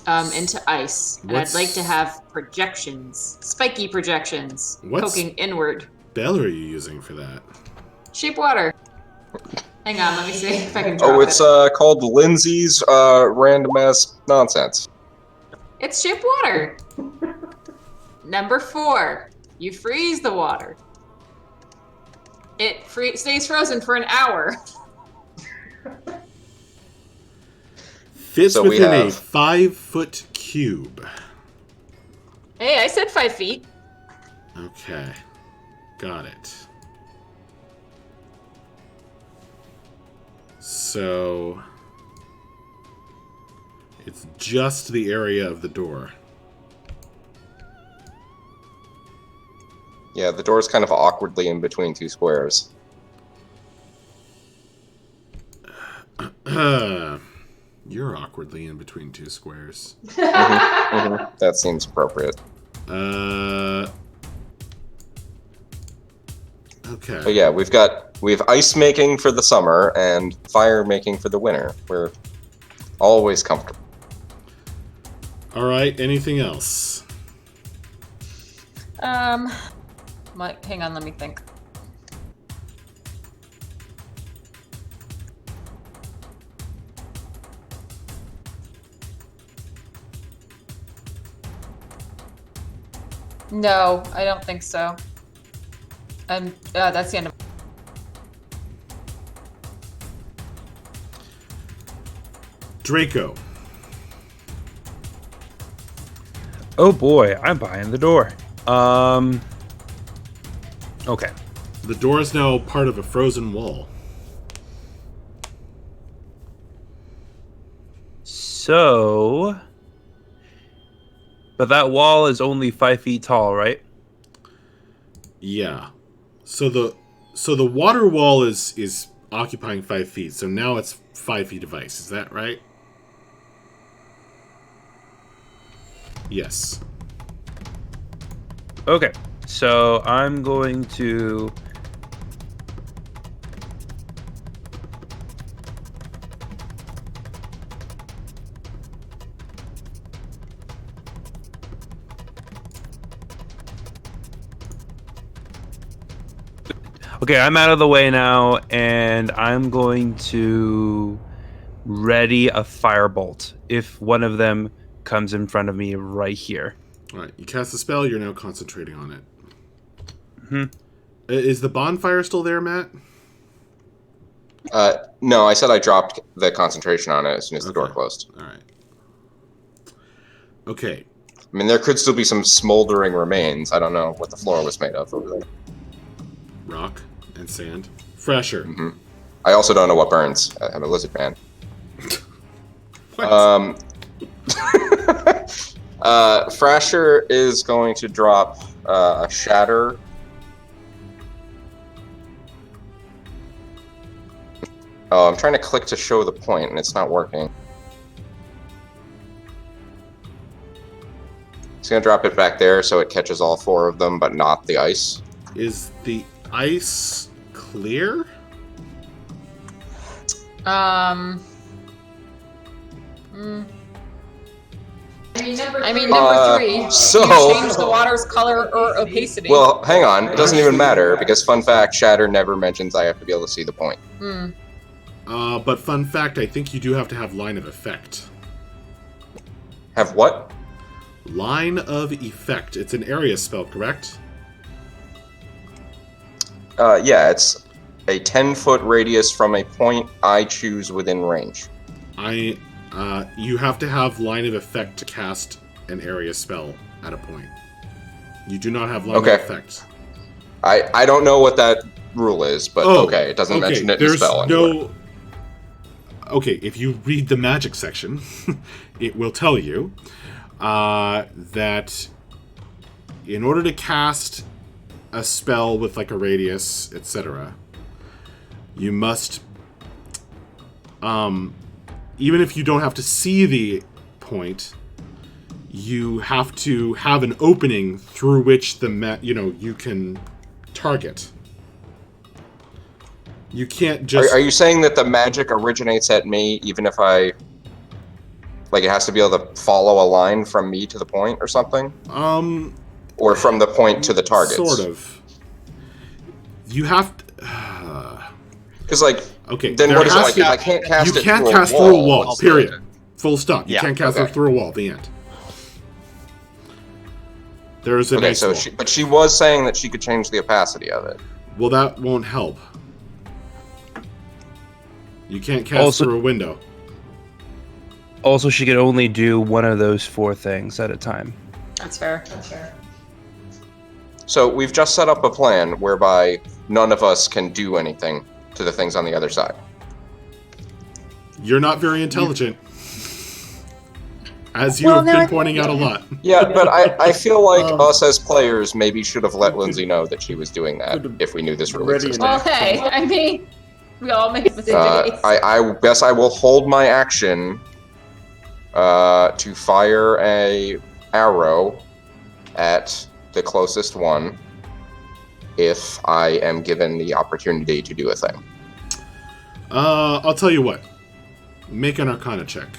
into ice. And I'd like to have projections, spiky projections, poking inward. Spell are you using for that? Shape water. Hang on, let me see if I can drop it's called Lindsay's random ass nonsense. It's shape water. Number 4, you freeze the water. It stays frozen for an hour. Fits So we within a have- 5-foot cube. Hey, I said 5 feet. Okay. Got it. So it's just the area of the door. Yeah, the door's kind of awkwardly in between two squares. You're awkwardly in between two squares. That seems appropriate. Okay. But yeah, we have ice making for the summer and fire making for the winter. We're always comfortable. All right. Anything else? Hang on, let me think. No, I don't think so. That's the end of. Draco. Oh boy, I'm behind the door. Okay. The door is now part of a frozen wall. So... But that wall is only 5 feet tall, right? Yeah. So the water wall is occupying 5 feet. So now it's 5 feet of ice. Is that right? Yes. Okay. So I'm going to... Okay, I'm out of the way now, and I'm going to ready a firebolt if one of them comes in front of me right here. All right. You cast the spell. You're now concentrating on it. Is the bonfire still there, Matt? No, I said I dropped the concentration on it as soon as the door closed. All right. Okay. I mean, there could still be some smoldering remains. I don't know what the floor was made of over there. Rock and sand. Fresher. I also don't know what burns. I'm a lizard man. What? Frasher is going to drop a shatter. Oh, I'm trying to click to show the point, and it's not working. He's going to drop it back there so it catches all 4 of them, but not the ice. Is the ice clear? I mean, number 3. So you change the water's color or opacity. Well, hang on. It doesn't even matter because fun fact, Shatter never mentions I have to be able to see the point. But fun fact, I think you do have to have line of effect. Have what? Line of effect. It's an area spell, correct? Yeah, it's a 10-foot radius from a point I choose within range. You have to have line of effect to cast an area spell at a point. You do not have line of effect. I don't know what that rule is, but okay, it doesn't mention it in the spell anywhere. Okay, if you read the magic section, it will tell you that in order to cast a spell with like a radius, etc., you must, even if you don't have to see the point, you have to have an opening through which you can target. You can't just... Are you saying that the magic originates at me, even if I... Like, it has to be able to follow a line from me to the point or something? Or from the point to the target? Sort of. You have to... Because, like... Okay, then what is it like? If I can't cast it through a wall, period. Full stop. You can't cast it through a wall. The end. There is an ice wall. But she was saying that she could change the opacity of it. Well, that won't help. You can't cast through a window. Also, she could only do one of those 4 things at a time. That's fair. So we've just set up a plan whereby none of us can do anything to the things on the other side. You're not very intelligent. As you Well, have now been I- pointing out a lot. Yeah, but I feel like Um, us as players maybe should have let could- Lindsay know that she was doing that could- if we knew this rule ready existed. Well, hey, I mean, we all make mistakes. I guess I will hold my action to fire a arrow at the closest one if I am given the opportunity to do a thing. I'll tell you what. Make an Arcana check.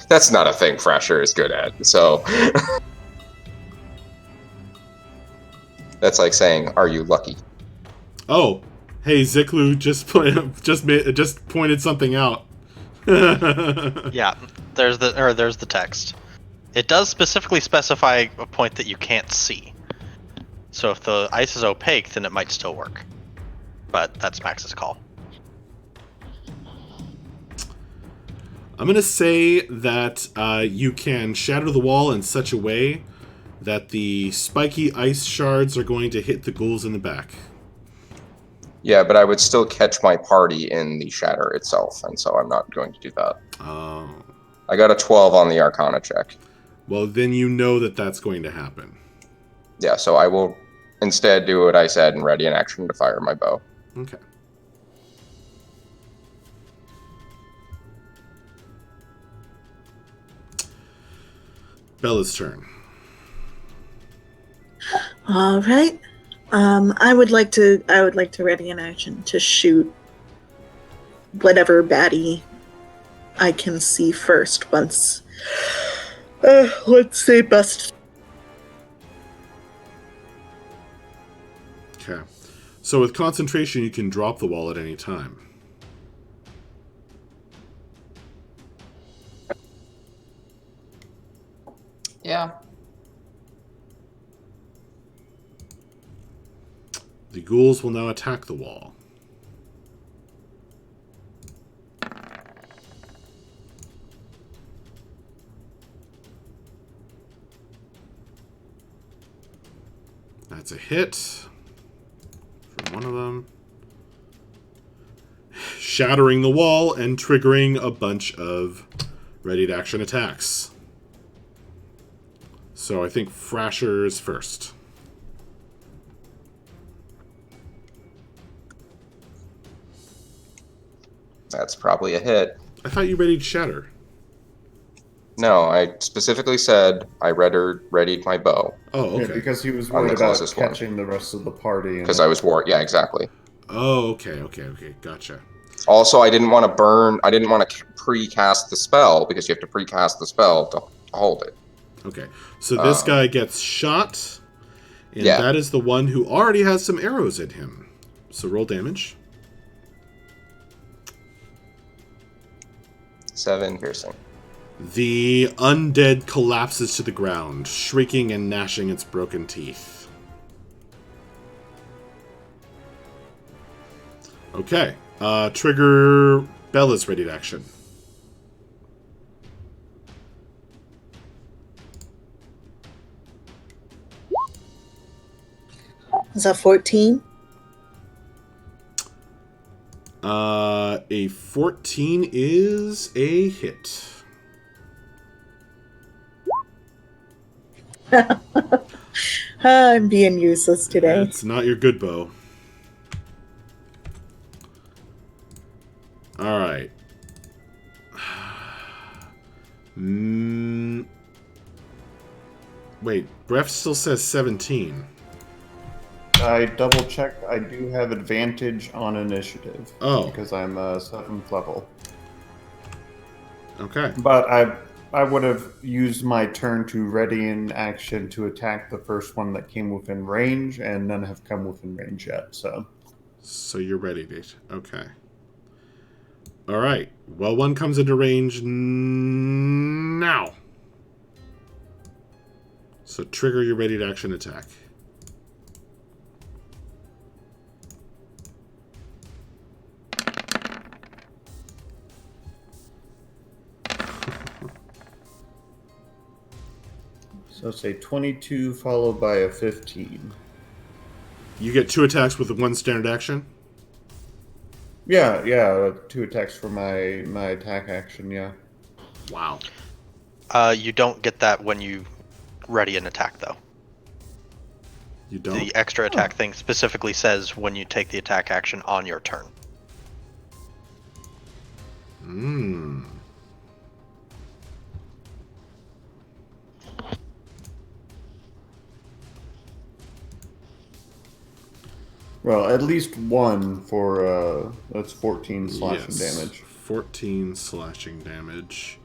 That's not a thing Frasher is good at, so... That's like saying, are you lucky? Oh, hey, Ziklu just pointed something out. Yeah, there's the text. It does specifically specify a point that you can't see. So if the ice is opaque, then it might still work. But that's Max's call. I'm going to say that you can shatter the wall in such a way that the spiky ice shards are going to hit the ghouls in the back. Yeah, but I would still catch my party in the shatter itself, and so I'm not going to do that. Oh. I got a 12 on the Arcana check. Well, then you know that that's going to happen. Yeah, so I will instead do what I said and ready an action to fire my bow. Okay. Bella's turn. All right. I would like to ready an action to shoot whatever baddie I can see first. Once, let's say best. Okay. So with concentration, you can drop the wall at any time. Yeah. The ghouls will now attack the wall. That's a hit from one of them. Shattering the wall and triggering a bunch of ready-to-action attacks. So I think Frasher is first. That's probably a hit. I thought you readied Shatter. No, I specifically said I readied my bow. Oh, Yeah, okay. because he was On the worried about closest one. catching the rest of the party. Because I was worried. Yeah, exactly. Oh, okay. Gotcha. Also, I didn't want to pre-cast the spell, because you have to pre-cast the spell to hold it. Okay. So this guy gets shot, and Yeah. that is the one who already has some arrows in him. So roll damage. 7 piercing. The undead collapses to the ground, shrieking and gnashing its broken teeth. Okay. Trigger Bella's ready to action. Is that 14? A 14 is a hit. I'm being useless today. It's not your good bow. All right. Wait, Bref still says 17. I double checked. I do have advantage on initiative. Oh. Because I'm 7th level. Okay. But I would have used my turn to ready an action to attack the first one that came within range, and none have come within range yet. So you're ready, Nate. Okay. All right. Well, one comes into range now. So trigger your ready to action attack. So say 22 followed by a 15. You get 2 attacks with one standard action? Yeah, 2 attacks for my attack action, yeah. Wow. You don't get that when you ready an attack, though. You don't? The extra attack thing specifically says when you take the attack action on your turn. Hmm. Well, at least one for that's 14 slashing damage. 14 slashing damage.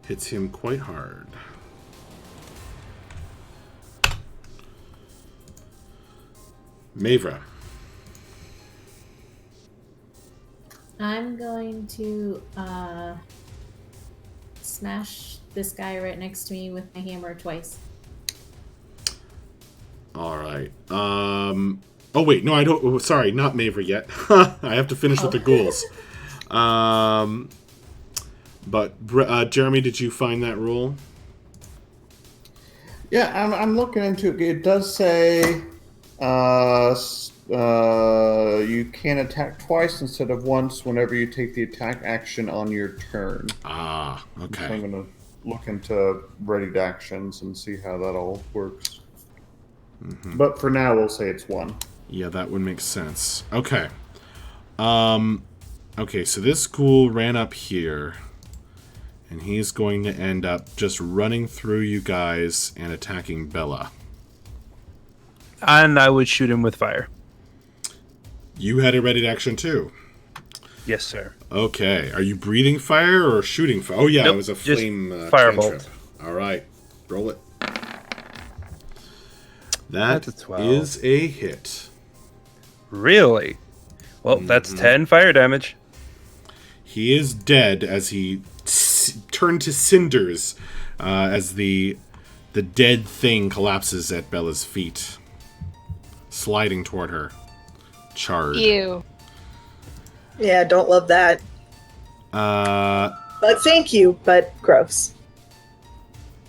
Hits him quite hard. Mavra. I'm going to smash this guy right next to me with my hammer twice. All right. Oh wait, no, I don't. Oh, sorry, not Mavra yet. I have to finish with the ghouls. But Jeremy, did you find that rule? Yeah, I'm looking into it. It does say you can attack twice instead of once whenever you take the attack action on your turn. Ah, okay. So I'm going to look into readied actions and see how that all works. Mm-hmm. But for now, we'll say it's one. Yeah, that would make sense. Okay. Okay, so this ghoul ran up here, and he's going to end up just running through you guys and attacking Bella. And I would shoot him with fire. You had a ready action too. Yes, sir. Okay. Are you breathing fire or shooting fire? Oh, yeah, Nope, it was a just flame firebolt. cantrip. All right. Roll it. That's a That 12. is a hit. Really? Well, that's 10 fire damage. He is dead as he turned to cinders as the dead thing collapses at Bella's feet, sliding toward her, charred. Ew. Yeah, don't love that. But thank you, but gross.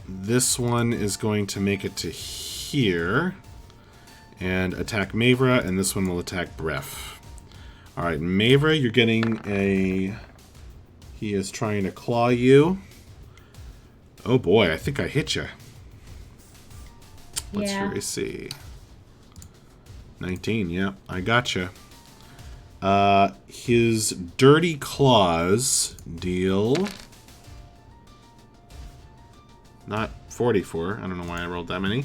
This one is going to make it to here and attack Mavra, and this one will attack Bref. All right, Mavra, you're getting a... He is trying to claw you. Oh boy, I think I hit you. What's your AC? 19, yeah, I gotcha. His dirty claws deal... Not 44, I don't know why I rolled that many.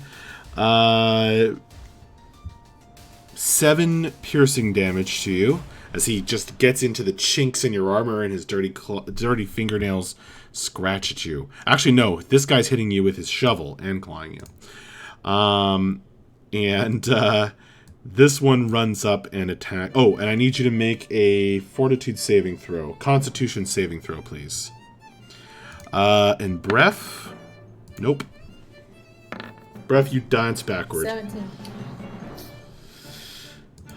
7 piercing damage to you, as he just gets into the chinks in your armor and his dirty fingernails scratch at you. Actually, no, this guy's hitting you with his shovel and clawing you. This one runs up and attack. Oh, and I need you to make a fortitude saving throw. Constitution saving throw, please. And Bref. Nope. Bref, you dance backward. 17.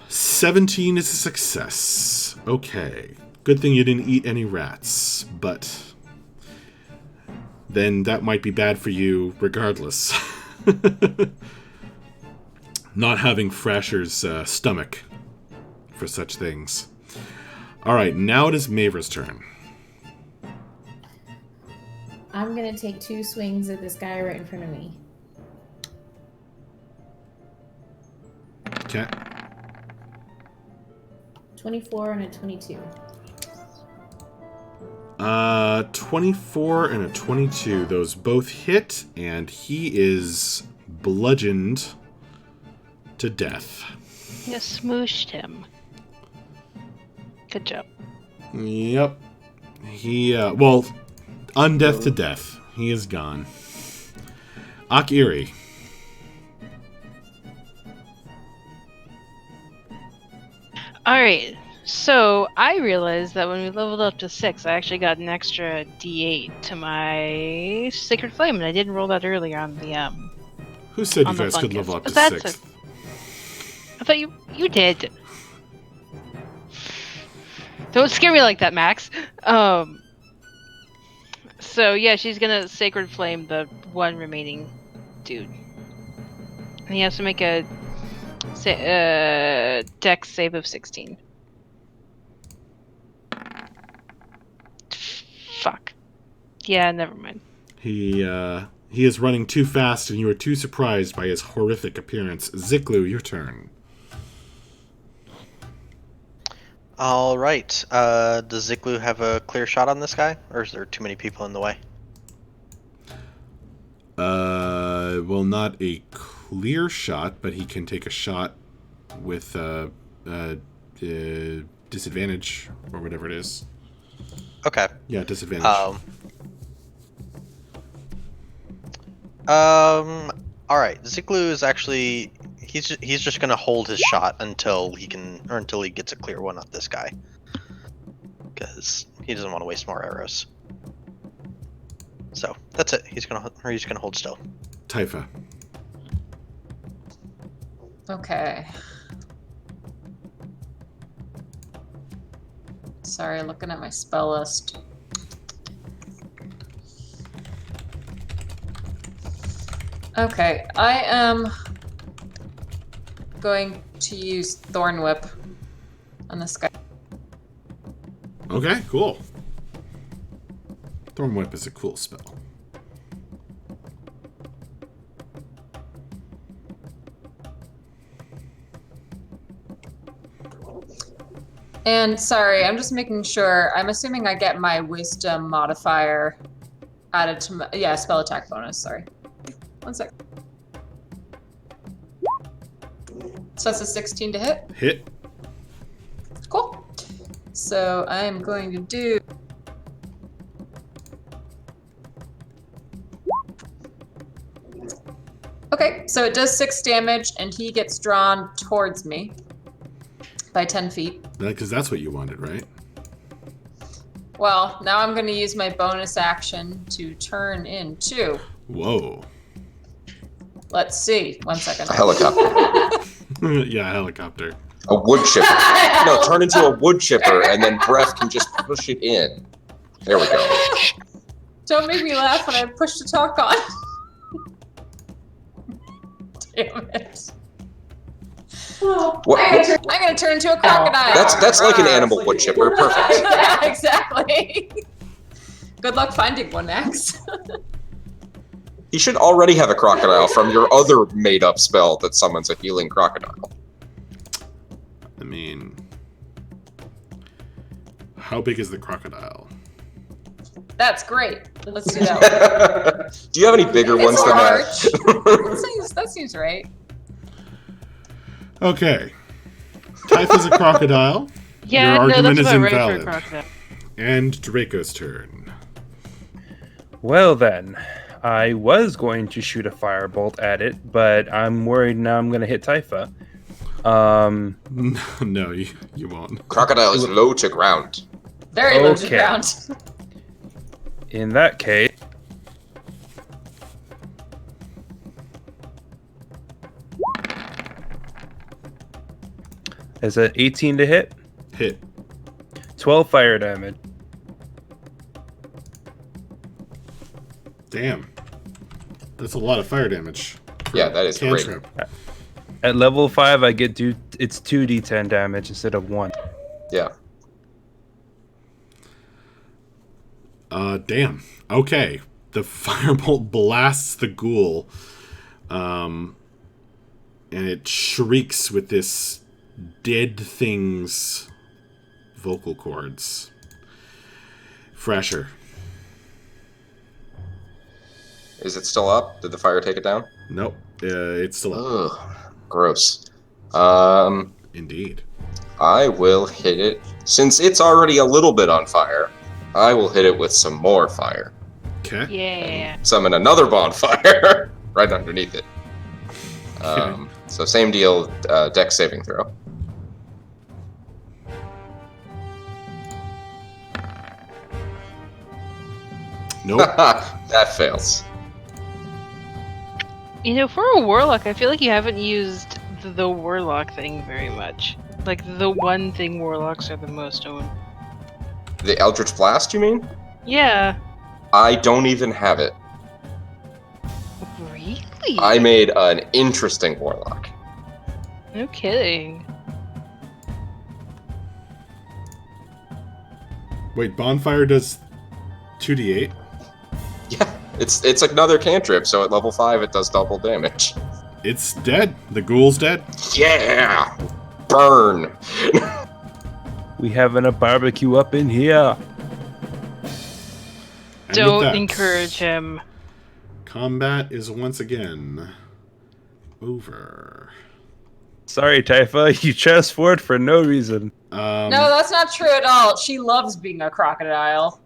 17 is a success. Okay. Good thing you didn't eat any rats, but then that might be bad for you regardless. Not having Frasher's stomach for such things. Alright, now it is Mavra's turn. I'm going to take 2 swings at this guy right in front of me. Okay. 24 and a 22. 24 and a 22. Those both hit, and he is bludgeoned to death. You smooshed him. Good job. Yep. He, well, undeath to death. He is gone. Akiri. Alright, so I realized that when we leveled up to 6, I actually got an extra D8 to my Sacred Flame, and I didn't roll that earlier on the, Who said you on the guys could Fungus. level up to But that's 6? I thought you did. Don't scare me like that, Max. So yeah, she's gonna Sacred Flame the one remaining dude. And he has to make a Dex save of 16. Fuck. Yeah, never mind. He is running too fast, and you are too surprised by his horrific appearance. Ziklu, your turn. All right. Does Ziklu have a clear shot on this guy, or is there too many people in the way? Well, not a clear shot, but he can take a shot with disadvantage or whatever it is. Okay. Yeah, disadvantage. All right. Ziklu is actually he's just gonna hold his shot until he gets a clear one on this guy, because he doesn't want to waste more arrows. So that's it. He's gonna hold still. Typha. Okay. Sorry, looking at my spell list. Okay, I am going to use Thorn Whip on this guy. Okay, cool. Thorn Whip is a cool spell. And sorry, I'm just making sure. I'm assuming I get my Wisdom modifier added to my spell attack bonus. Sorry. 1 sec. So that's a 16 to hit. Hit. Cool. So I'm going to do. Okay, so it does 6 damage, and he gets drawn towards me by 10 feet. Because that's what you wanted, right? Well, now I'm going to use my bonus action to turn into. Whoa. Let's see. 1 second. A helicopter. Yeah, a helicopter. A wood chipper. No, turn into a wood chipper, and then Breath can just push it in. There we go. Don't make me laugh when I push to talk on. Damn it. What? I'm gonna turn into a crocodile. That's like an animal wood chipper. Perfect. Yeah, exactly. Good luck finding one, Max. You should already have a crocodile from your other made-up spell that summons a healing crocodile. I mean, how big is the crocodile? That's great. Let's do that one. Do you have any bigger ones than that? That seems right. Okay. Typha's a crocodile. Yeah, Your argument that's is about right for a invalid. crocodile. And Draco's turn. Well then, I was going to shoot a firebolt at it, but I'm worried now I'm going to hit Typha. No, you won't. Crocodile is low to ground. Very low to ground. In that case, is it 18 to hit? Hit. 12 fire damage. Damn. That's a lot of fire damage. Yeah, that is Cantrip. great. At level 5, I get it's 2d10 damage instead of 1. Yeah. Damn. Okay. The firebolt blasts the ghoul, and it shrieks with this dead thing's vocal cords. Fresher. Is it still up? Did the fire take it down? Nope. It's still up. Ugh. Gross. Indeed. I will hit it. Since it's already a little bit on fire, I will hit it with some more fire. Okay. Yeah. Summon another bonfire right underneath it. So same deal, dex saving throw. Nope. That fails. You know, for a warlock, I feel like you haven't used the warlock thing very much. Like, the one thing warlocks are the most owned. The Eldritch Blast, you mean? Yeah. I don't even have it. Really? I made an interesting warlock. No kidding. Wait, bonfire does 2d8? Yeah. It's another cantrip, so at level 5 it does double damage. It's dead. The ghoul's dead. Yeah! Burn! We having a barbecue up in here. And with Don't that, encourage him. Combat is once again over. Sorry, Typha, you chose for it for no reason. No, that's not true at all. She loves being a crocodile.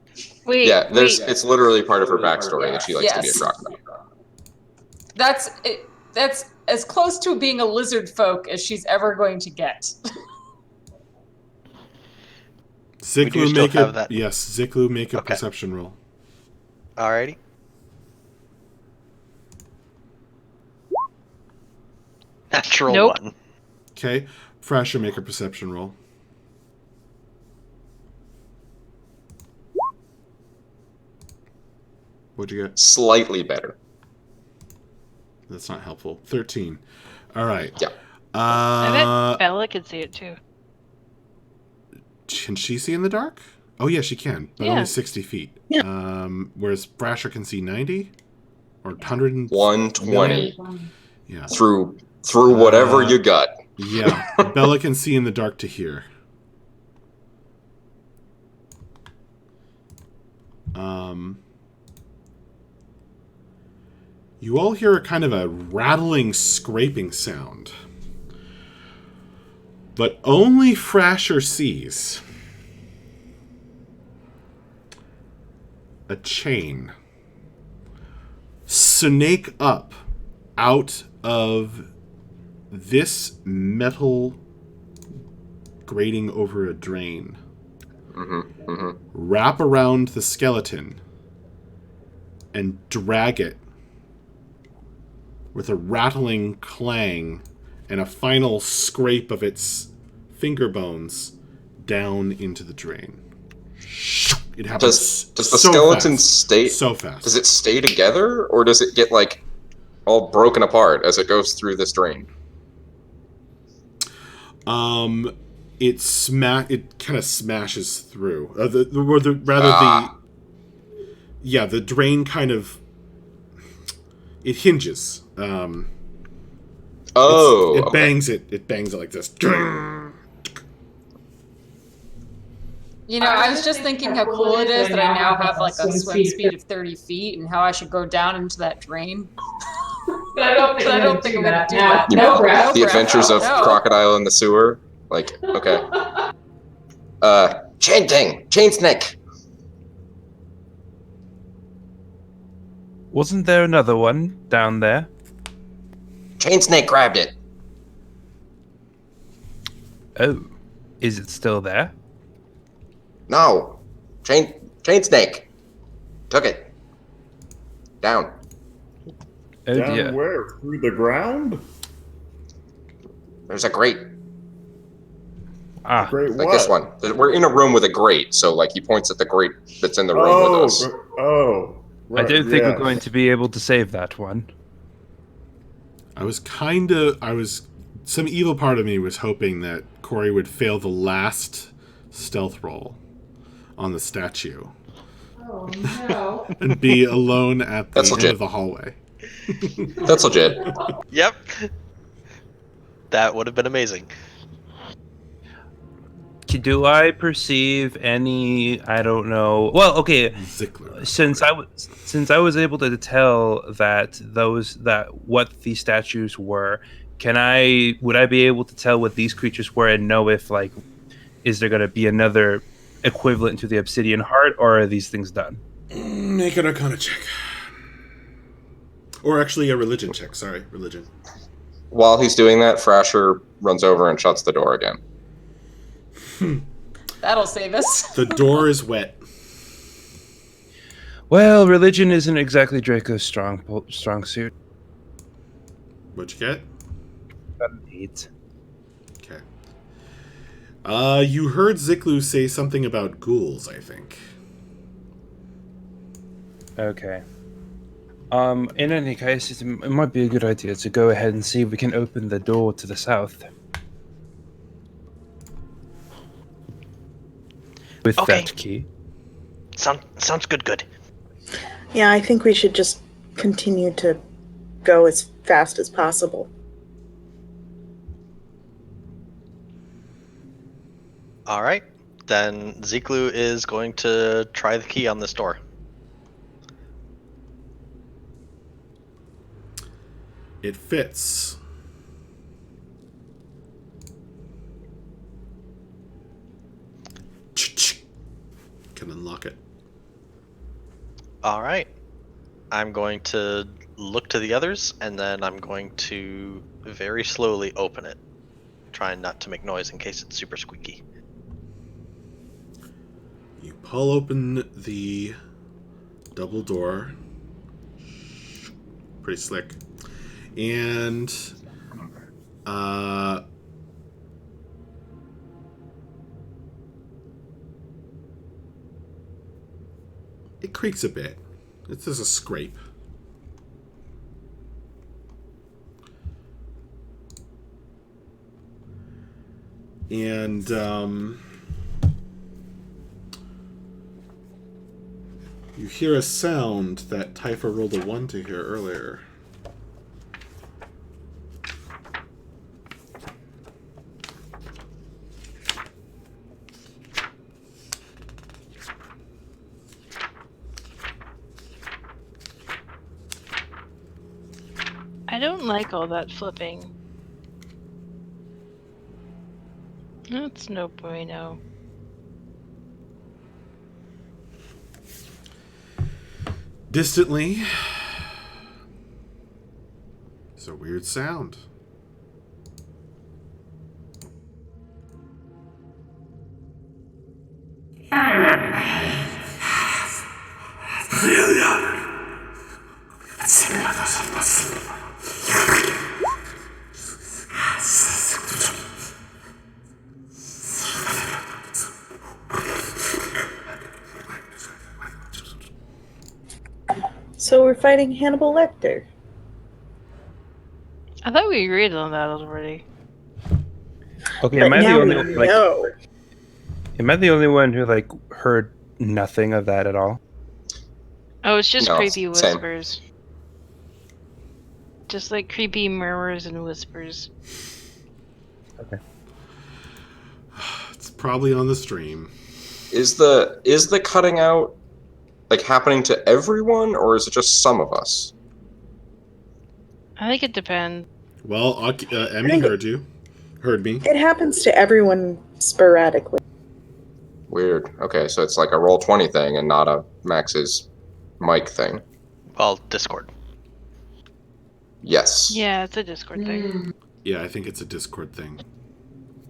Wait, Yeah, wait. it's literally part of her backstory that she likes to be a Yes. crocodile. That's as close to being a lizard folk as she's ever going to get. Ziklu, still make have a that. yes. Ziklu, make a Okay. perception roll. Alrighty. Natural Nope. 1. Okay, Frasher, make a perception roll. What'd you get? Slightly better. That's not helpful. 13. All right. Yeah. I bet Bella could see it too. Can she see in the dark? Oh yeah, she can, but Yeah. only 60 feet. Yeah. Whereas Brasher can see 90 or 100. 120 Yeah. through whatever you got. Yeah. Bella can see in the dark to hear. You all hear a kind of a rattling, scraping sound. But only Frasher sees a chain snake up out of this metal grating over a drain. Wrap around the skeleton and drag it with a rattling clang and a final scrape of its finger bones down into the drain. It happens. Does the so skeleton fast. stay? So fast. Does it stay together, or does it get like all broken apart as it goes through this drain? It kind of smashes through. The drain kind of it hinges. It bangs it. It bangs it like this. You know, I was just thinking how cool it is that I now have like a swim speed of 30 feet and how I should go down into that drain. But I don't think I'm going to do that. The Adventures of Crocodile in the Sewer. Like, okay. Chain snake. Wasn't there another one down there? Chain snake grabbed it. Oh, is it still there? No, chain snake took it down. Oh Down dear. where? Through the ground? There's a grate Ah, Great like what? this one. We're in a room with a grate, so like he points at the grate that's in the room with us. Right, I don't think yeah. we're going to be able to save that one. Some evil part of me was hoping that Corey would fail the last stealth roll on the statue. Oh no. And be alone at the That's end legit. of the hallway. That's legit. Yep. That would have been amazing. Do I perceive any? I don't know. Well, okay. Zickler. Since I was able to tell that what these statues were, would I be able to tell what these creatures were and know if is there going to be another equivalent to the obsidian heart, or are these things done? Make an Arcana check. Or actually a religion check. Sorry, religion. While he's doing that, Frasher runs over and shuts the door again. That'll save us. The door is wet. Well, religion isn't exactly Draco's strong suit. What'd you get? Got an 8. Okay. You heard Ziklu say something about ghouls, I think. Okay. In any case, it might be a good idea to go ahead and see if we can open the door to the south. With Okay. that key. Sounds good. Yeah, I think we should just continue to go as fast as possible. All right. Then Zeklu is going to try the key on this door. It fits. Can unlock it. All right. I'm going to look to the others, and then I'm going to very slowly open it, trying not to make noise in case it's super squeaky. You pull open the double door. Pretty slick. And it creaks a bit. It's just a scrape. And you hear a sound that Typha rolled a 1 to hear earlier. I don't like all that flipping. That's no bueno. Distantly, it's a weird sound. So we're fighting Hannibal Lecter. I thought we agreed on that already. Okay, But am I the now only we know. am I the only one who like heard nothing of that at all? Oh, it's just No, creepy same. whispers. Just like creepy murmurs and whispers. Okay. It's probably on the stream. Is the cutting out like happening to everyone, or is it just some of us? I think it depends. Well, Emmy heard you. Heard me. It happens to everyone sporadically. Weird. Okay, so it's like a roll 20 thing and not a Max's mic thing. Well, Discord. Yes. Yeah, it's a Discord thing. Yeah, I think it's a Discord thing.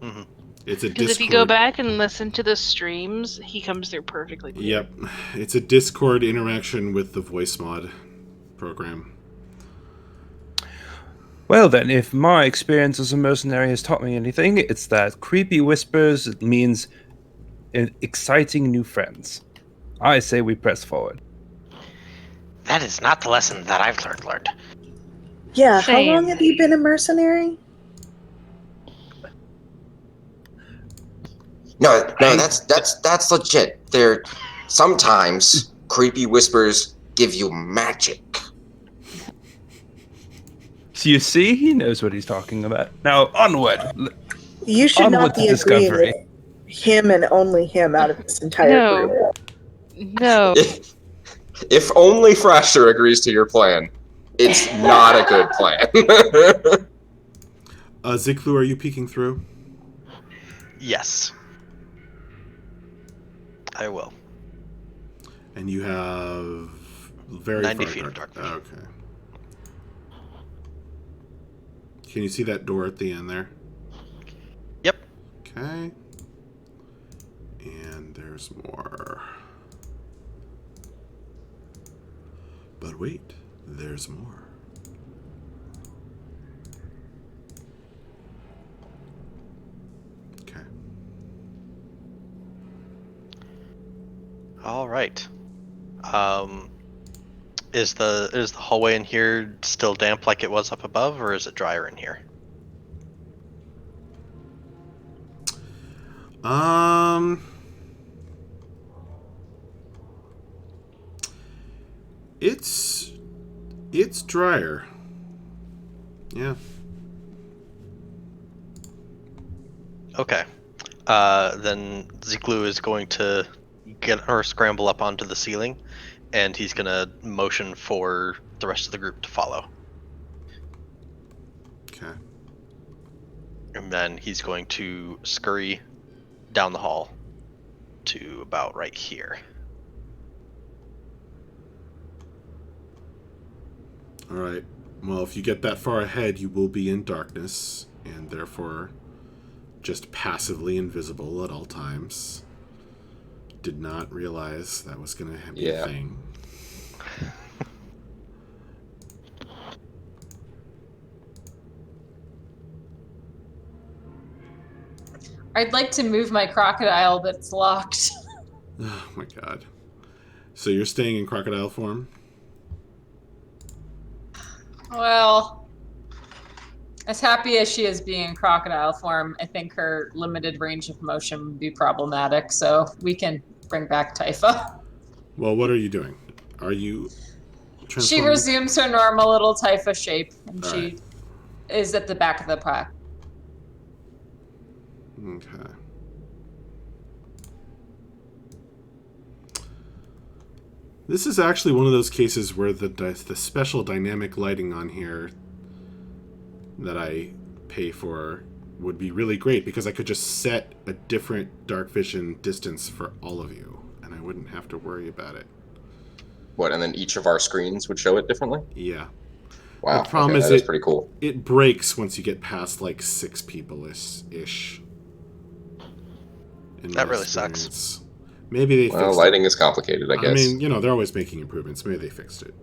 Mm-hmm. It's a Because Discord. if you go back and listen to the streams, he comes through perfectly clear. Yep. It's a Discord interaction with the voice mod program. Well then, if my experience as a mercenary has taught me anything, it's that creepy whispers means exciting new friends. I say we press forward. That is not the lesson that I've learned. Yeah, Same. how long have you been a mercenary? No, that's legit. There, sometimes creepy whispers give you magic. So you see, he knows what he's talking about. Now, onward. You should Onward not to be agreeing discovery. with him and only him out of this entire No. group. No. If only Frasher agrees to your plan, it's not a good plan. Ziklu, are you peeking through? Yes. I will. And you have very 90 far feet of dark vision. Okay. Can you see that door at the end there? Yep. Okay. And there's more. But wait, there's more. Okay. All right. Is the hallway in here still damp like it was up above, or is it drier in here? It's drier. Yeah. Okay. Then Ziklu is going to get or scramble up onto the ceiling, and he's going to motion for the rest of the group to follow. Okay. And then he's going to scurry down the hall to about right here. All right. Well, if you get that far ahead, you will be in darkness, and therefore just passively invisible at all times. Did not realize that was going to be a thing. I'd like to move my crocodile, but it's locked. Oh my god. So you're staying in crocodile form? Well, as happy as she is being in crocodile form, I think her limited range of motion would be problematic, so we can bring back Typha. Well, what are you doing? Are you She transforming? resumes her normal little Typha shape, and All she right. is at the back of the pack. Okay. This is actually one of those cases where the special dynamic lighting on here that I pay for would be really great, because I could just set a different dark vision distance for all of you, and I wouldn't have to worry about it. What, and then each of our screens would show it differently? Yeah. Wow. The problem that is pretty cool. It breaks once you get past like 6 people ish. That really sucks. Maybe they fixed it. Well, lighting is complicated, I guess. I mean, you know, they're always making improvements. Maybe they fixed it.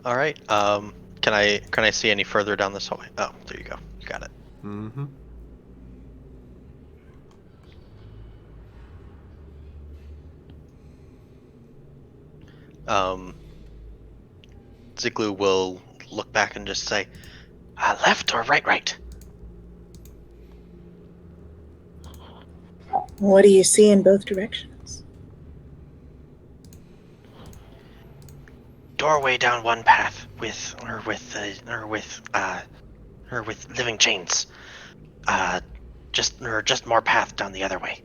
All right. Can I see any further down this hallway? Oh, there you go. You got it. Mm-hmm. Ziklu will look back and just say, Left or right? What do you see in both directions? Doorway down one path with living chains. Just more path down the other way.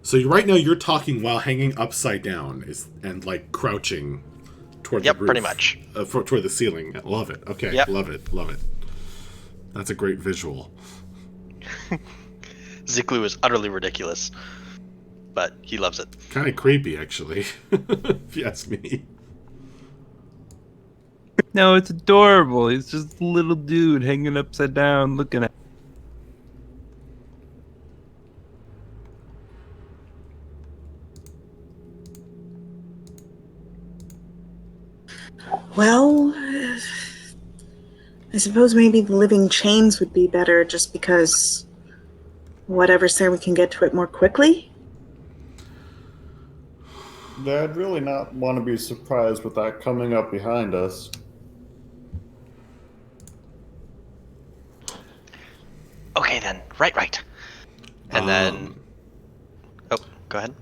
So right now you're talking while hanging upside down and like crouching toward the roof. Pretty much. Toward the ceiling. Love it. Okay. Yep. Love it. That's a great visual. Ziklu is utterly ridiculous, but he loves it. Kind of creepy, actually, if you ask me. No, it's adorable. He's just a little dude hanging upside down looking at. Well, I suppose maybe the living chains would be better, just because whatever's there, we can get to it more quickly. I'd really not want to be surprised with that coming up behind us. Okay then, right. And then... Oh, go ahead.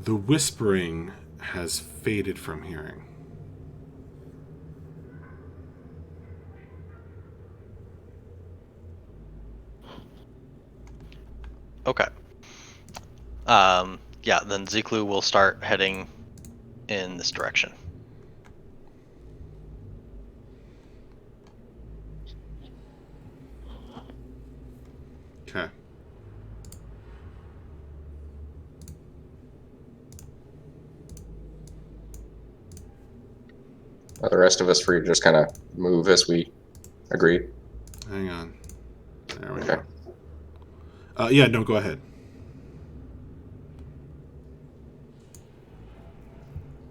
The whispering has faded from hearing. Okay. Yeah, then Ziklu will start heading in this direction. Okay. The rest of us free to just kind of move as we agree. Hang on. There we Okay. go. Yeah, no, go ahead.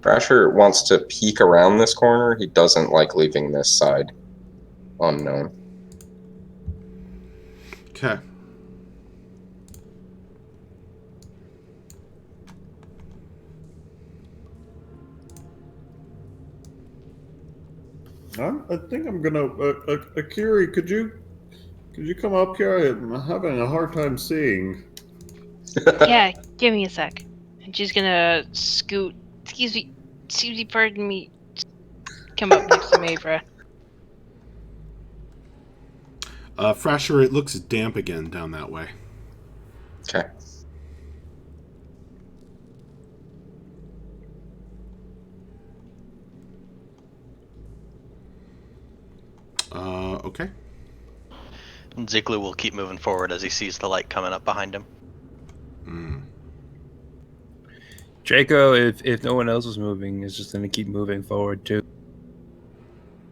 Thrasher wants to peek around this corner. He doesn't like leaving this side unknown. Okay. I think I'm gonna. Akiri, could you come up here? I'm having a hard time seeing. Yeah, give me a sec. And she's gonna scoot. Excuse me, pardon me. Come up next to Mavra. Frasher, it looks damp again down that way. Okay. Okay. And Ziglu will keep moving forward as he sees the light coming up behind him. Draco, if no one else is moving, is just going to keep moving forward too.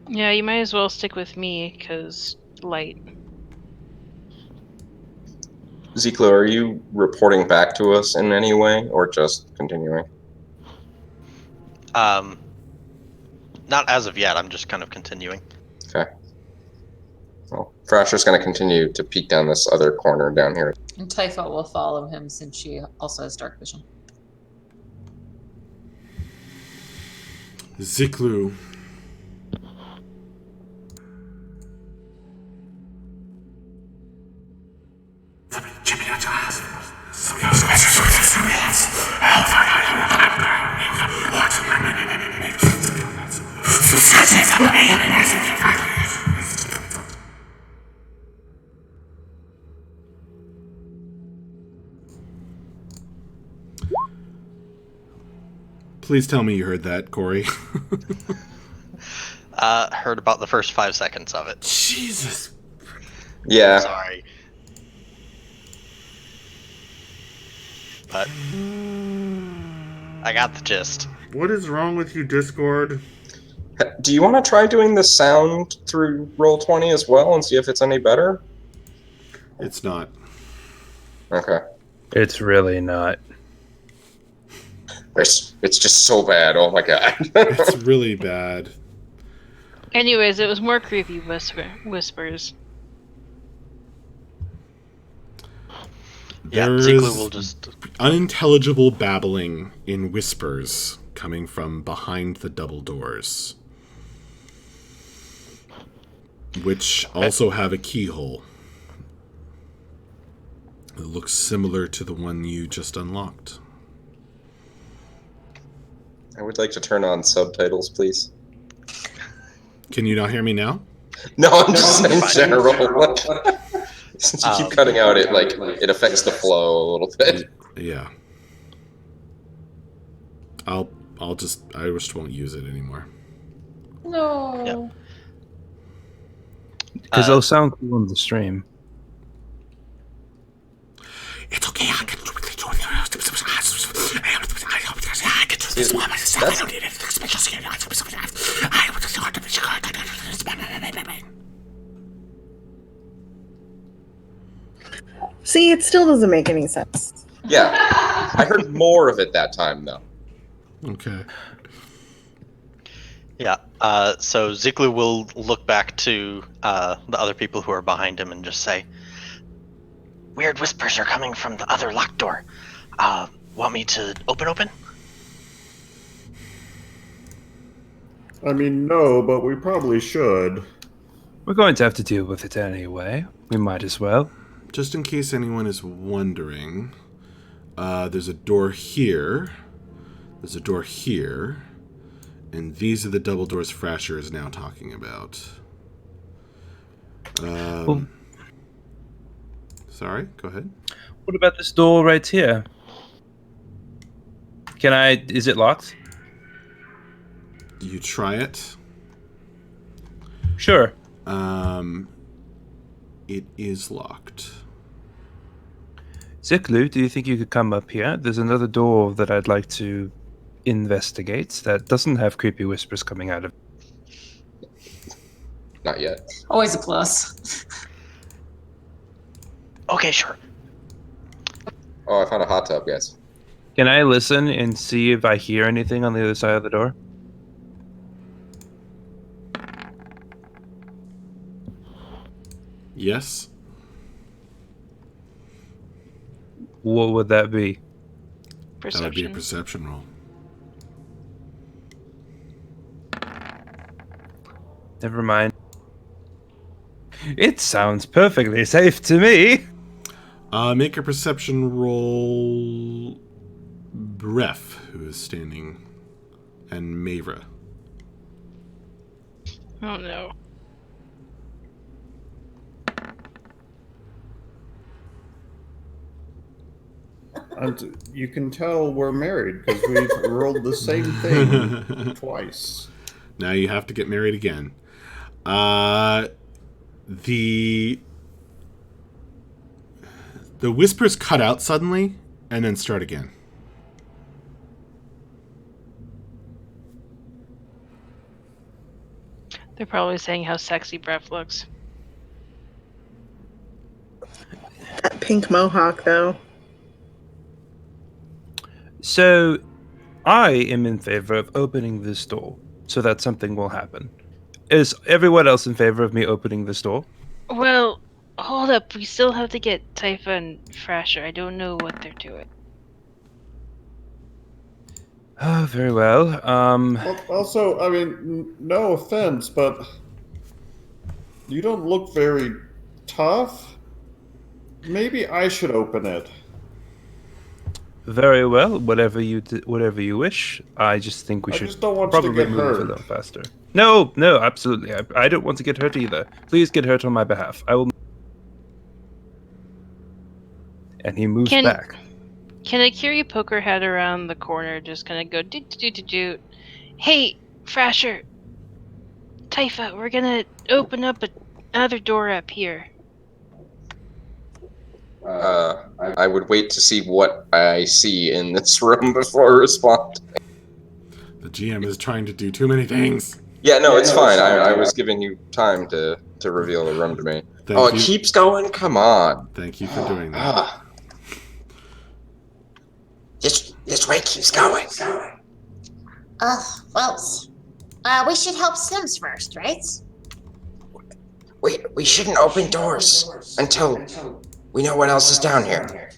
Yeah, you might as well stick with me, because light. Ziklo, are you reporting back to us in any way, or just continuing? Not as of yet. I'm just kind of continuing. Okay. Well, Frasher's going to continue to peek down this other corner down here. And Typho will follow him since she also has dark vision. Ziklu. Please tell me you heard that, Corey. Heard about the first 5 seconds of it. Jesus. Yeah. Sorry. But I got the gist. What is wrong with you, Discord? Do you want to try doing the sound through Roll20 as well and see if it's any better? It's not. Okay. It's really not. It's just so bad. Oh my god. It's really bad. Anyways, it was more creepy whispers. Yeah, There Ziglu is will just... unintelligible babbling in whispers coming from behind the double doors, which also have a keyhole. It looks similar to the one you just unlocked. I would like to turn on subtitles, please. Can you not hear me now? No, I'm just in general. Since you keep cutting out, it affects the flow a little bit. Yeah. I just won't use it anymore. No. Because they'll sound cool on the stream. It's okay. I can See, it still doesn't make any sense. Yeah. I heard more of it that time, though. Okay. Yeah, so Ziklu will look back to the other people who are behind him and just say, Weird whispers are coming from the other locked door. Want me to open? I mean, no, but we probably should. We're going to have to deal with it anyway. We might as well. Just in case anyone is wondering, there's a door here. There's a door here. And these are the double doors Frasher is now talking about. Sorry, go ahead. What about this door right here? Is it locked? You try it. Sure. It is locked. Ziklu, do you think you could come up here? There's another door that I'd like to investigate that doesn't have creepy whispers coming out of it. Not yet. Always a plus. Okay, sure. Oh, I found a hot tub, guys. Can I listen and see if I hear anything on the other side of the door? Yes. What would that be? Perception. That would be a perception roll. Never mind. It sounds perfectly safe to me. Make a perception roll. Bref, who is standing, and Mavra. Oh no. And you can tell we're married because we've rolled the same thing twice. Now you have to get married again. The whispers cut out suddenly and then start again. They're probably saying how sexy Bref looks. That pink mohawk, though. So, I am in favor of opening this door so that something will happen. Is everyone else in favor of me opening this door? Well, hold up. We still have to get Typha and Frasher. I don't know what they're doing. Oh, very well. Also, I mean, no offense, but you don't look very tough. Maybe I should open it. Very well. Whatever you wish. I just think we I should just don't want you to probably get move a hurt. little faster. No, absolutely. I don't want to get hurt either. Please get hurt on my behalf. I will. And he moves back. Can Akiri poke her head around the corner, just kind of go do? Hey, Frasher, Typha, we're gonna open up another door up here. I would wait to see what I see in this room before responding. The GM is trying to do too many things. Yeah, no, it's fine. I was giving you time to reveal the room to me. Thank It you. keeps going? Come on. Thank you for doing that. This way keeps going. We should help Sims first, right? We shouldn't open doors until we know what else is down here.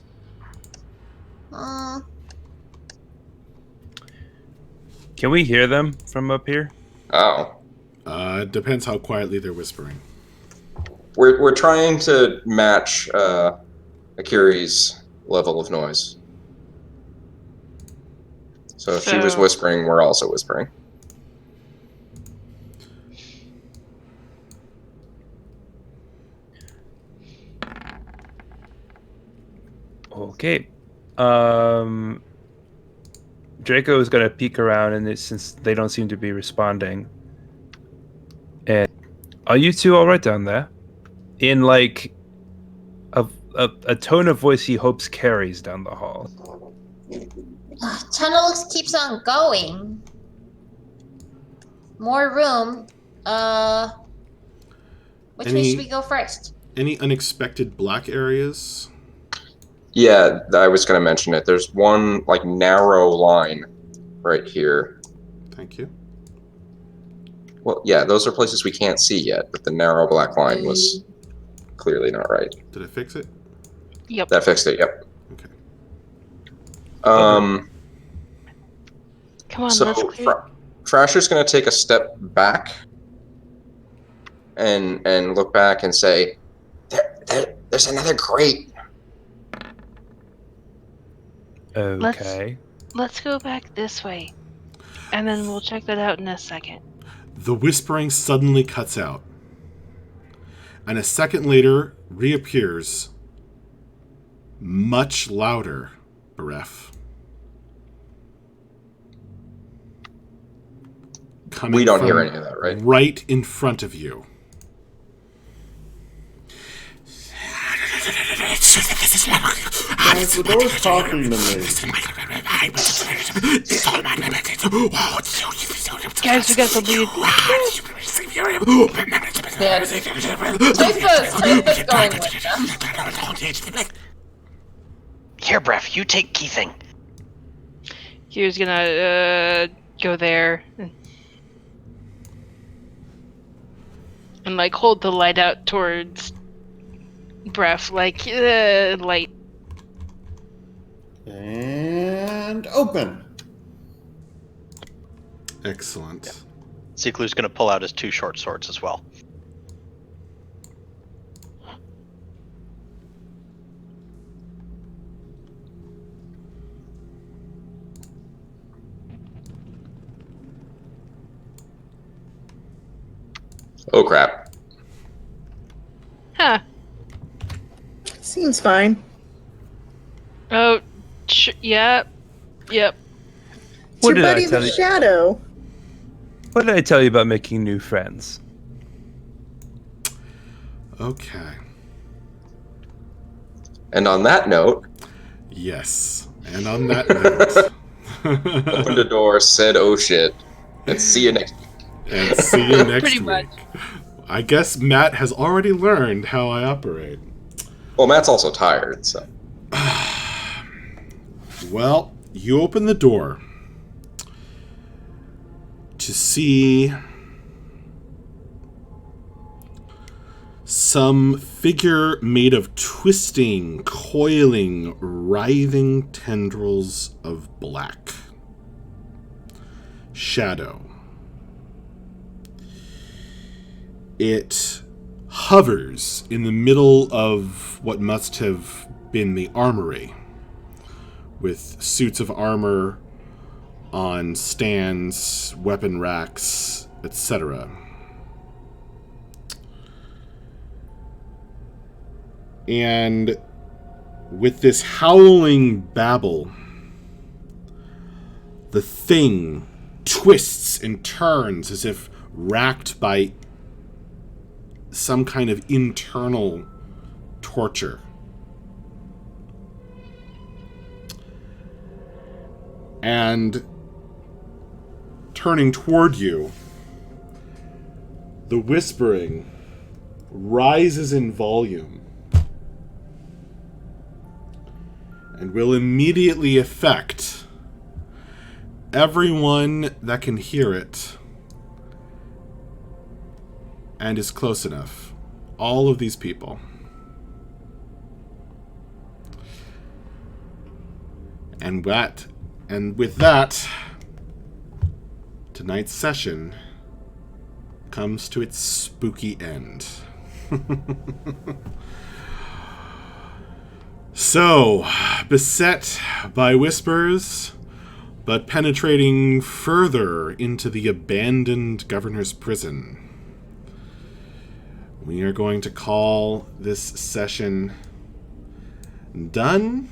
Can we hear them from up here? Oh. It depends how quietly they're whispering. We're trying to match Akiri's level of noise. So if she was whispering, we're also whispering. Okay. Draco is gonna peek around, and since they don't seem to be responding, and are you two all right down there? In like a tone of voice he hopes carries down the hall. Tunnel keeps on going. More room. Which way should we go first? Any unexpected black areas? Yeah, I was going to mention it. There's one like narrow line right here. Thank you. Well, yeah, those are places we can't see yet, but the narrow black line was clearly not right. Did I fix it? Yep. That fixed it. Yep. Okay. Come on, so let's clear. Thrasher's going to take a step back and look back and say, There's another grate. Okay. Let's go back this way, and then we'll check that out in a second. The whispering suddenly cuts out, and a second later reappears, much louder. Beref. We don't hear any of that, right? Right in front of you. Guys, the door's talking to me. Guys, we got the lead. Yeah, Typha's going with them. Here, Bref, you take key thing. He was gonna go there and like hold the light out towards Bref, like light. And open. Excellent. Ziklu's going to pull out his 2 short swords as well. Oh crap. Huh. Seems fine. Oh, yep. Yep. It's What your did I buddy tell the you? Shadow. What did I tell you about making new friends? Okay. And on that note, Yes. And on that note, opened a door, said, "Oh shit," and see you next week. and see you next Pretty week. much. I guess Matt has already learned how I operate. Well, Matt's also tired, so. Well, you open the door to see some figure made of twisting, coiling, writhing tendrils of black. Shadow. It hovers in the middle of what must have been the armory, with suits of armor on stands, weapon racks, etc. And with this howling babble, the thing twists and turns as if racked by some kind of internal torture. And turning toward you, the whispering rises in volume and will immediately affect everyone that can hear it and is close enough. All of these people. And with that, tonight's session comes to its spooky end. So, beset by whispers, but penetrating further into the abandoned governor's prison, we are going to call this session done.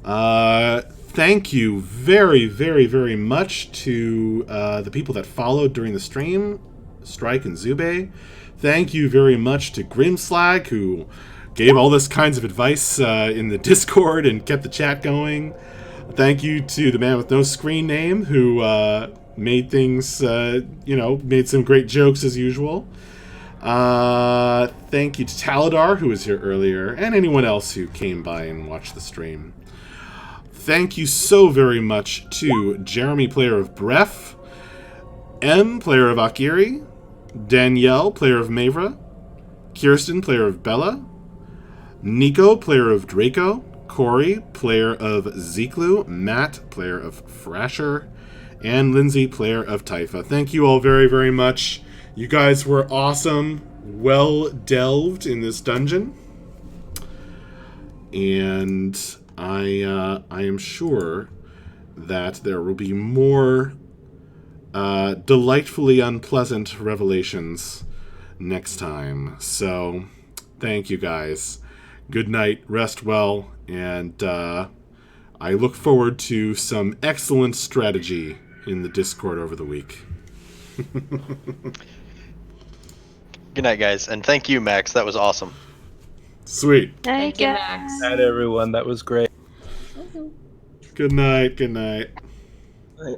Thank you very, very, very much to the people that followed during the stream, Strike and Zube. Thank you very much to Grimslag, who gave all this kinds of advice in the Discord and kept the chat going. Thank you to the man with no screen name, who made things, made some great jokes as usual. Thank you to Taladar, who was here earlier, and anyone else who came by and watched the stream. Thank you so very much to Jeremy, player of Bref, M, player of Akiri, Danielle, player of Mavra, Kirsten, player of Bella, Nico, player of Draco, Corey, player of Ziklu, Matt, player of Frasher, and Lindsay, player of Taifa. Thank you all very, very much. You guys were awesome, well delved in this dungeon, and I am sure that there will be more delightfully unpleasant revelations next time. So, thank you guys. Good night, rest well, and I look forward to some excellent strategy in the Discord over the week. Good night, guys, and thank you, Max. That was awesome. Sweet. Thank you, Max. Night, everyone. That was great. Good night. Good night. Right.